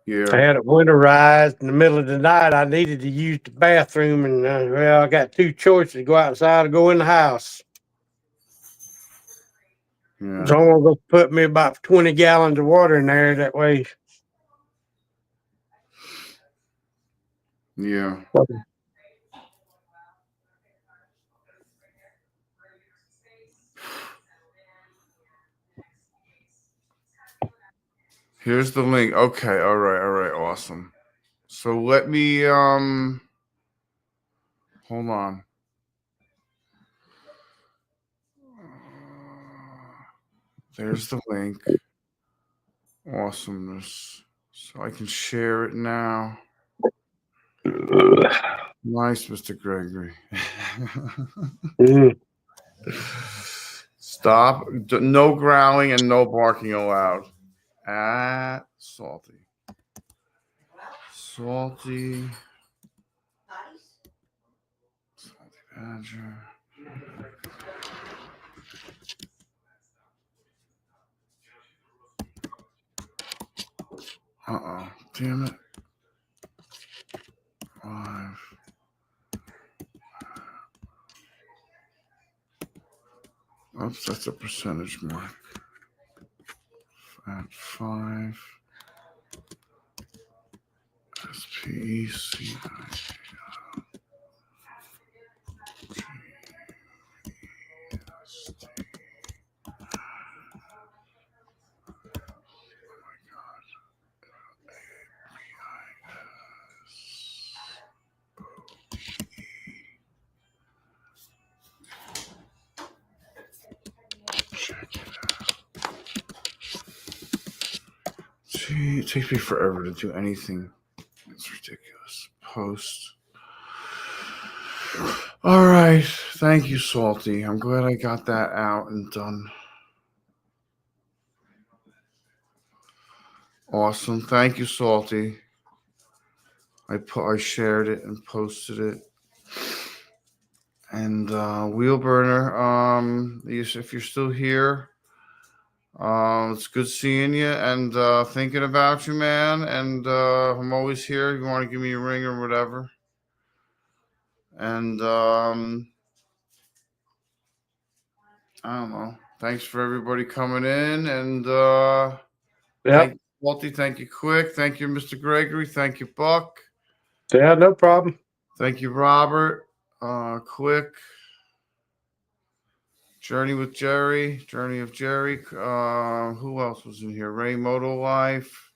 Yeah. I had it winterized in the middle of the night. I needed to use the bathroom, and well, I got two choices: go outside or go in the house. Yeah. So I'm gonna go put me about 20 gallons of water in there. That way, Yeah. Here's the link. Okay. All right. Awesome. So let me hold on. There's the link. Awesomeness. So I can share it now. Nice, Mr. Gregory. Stop. No growling and no barking allowed. Salty. Salty Badger. Uh-oh. Damn it. 5. Oops, that's a percentage mark. At 5. SPEC. Gee, it takes me forever to do anything. It's ridiculous. Post. All right. Thank you, Salty. I'm glad I got that out and done. Awesome. Thank you, Salty. I shared it and posted it. And Wheel Burner, if you're still here, it's good seeing you and thinking about you, man. And I'm always here if you want to give me a ring or whatever. And I don't know. Thanks for everybody coming in. And thank you, Walty. Thank you, Quick. Thank you, Mr. Gregory. Thank you, Buck. yeah, no problem. Thank you, Robert. Quick. Journey of Jerry. Who else was in here? Ray Moto Life.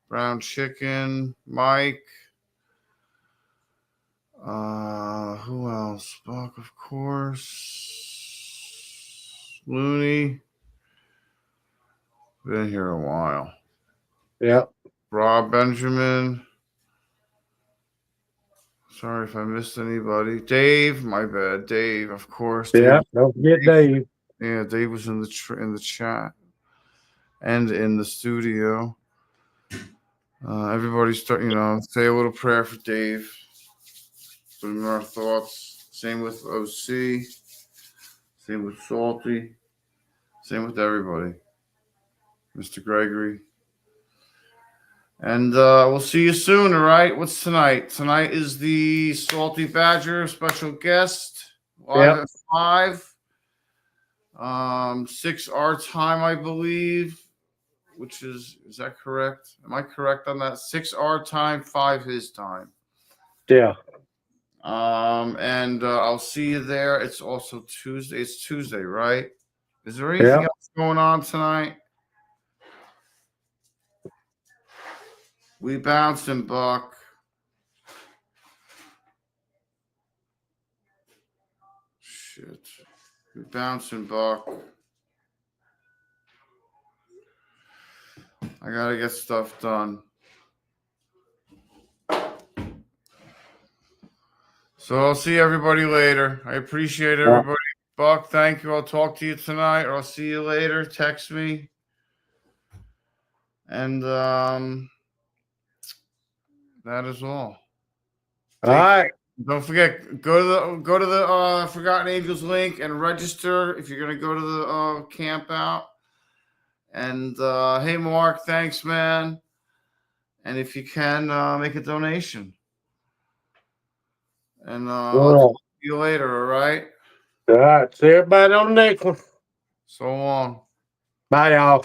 Brown Chicken. Mike. Who else? Buck, of course. Looney. Been here a while. Yeah. Rob Benjamin. Sorry if I missed anybody. Dave, my bad. Dave, of course. Yeah. Dave. Don't forget Dave. Yeah, Dave was in the chat and in the studio. Everybody say a little prayer for Dave. Put him in our thoughts. Same with OC. Same with Salty. Same with everybody. Mr. Gregory. And we'll see you soon, all right? What's tonight? Tonight is the Salty Badger special guest. Live at 5. 6 our time, I believe. Which is that correct? Am I correct on that? 6 our time, 5 his time. Yeah. And I'll see you there. It's also Tuesday. It's Tuesday, right? Is there anything else going on tonight? We bouncing, Buck. Shit. We bouncing, Buck. I gotta get stuff done. So I'll see everybody later. I appreciate everybody. Buck, thank you. I'll talk to you tonight, or I'll see you later. Text me. And that is all. All right. Don't forget, go to the Forgotten Angels link and register if you're gonna go to the camp out. And hey, Mark, thanks, man. And if you can, make a donation. And All I'll right. talk to you later, all right? All right. See everybody on the next one. So long. Bye, y'all.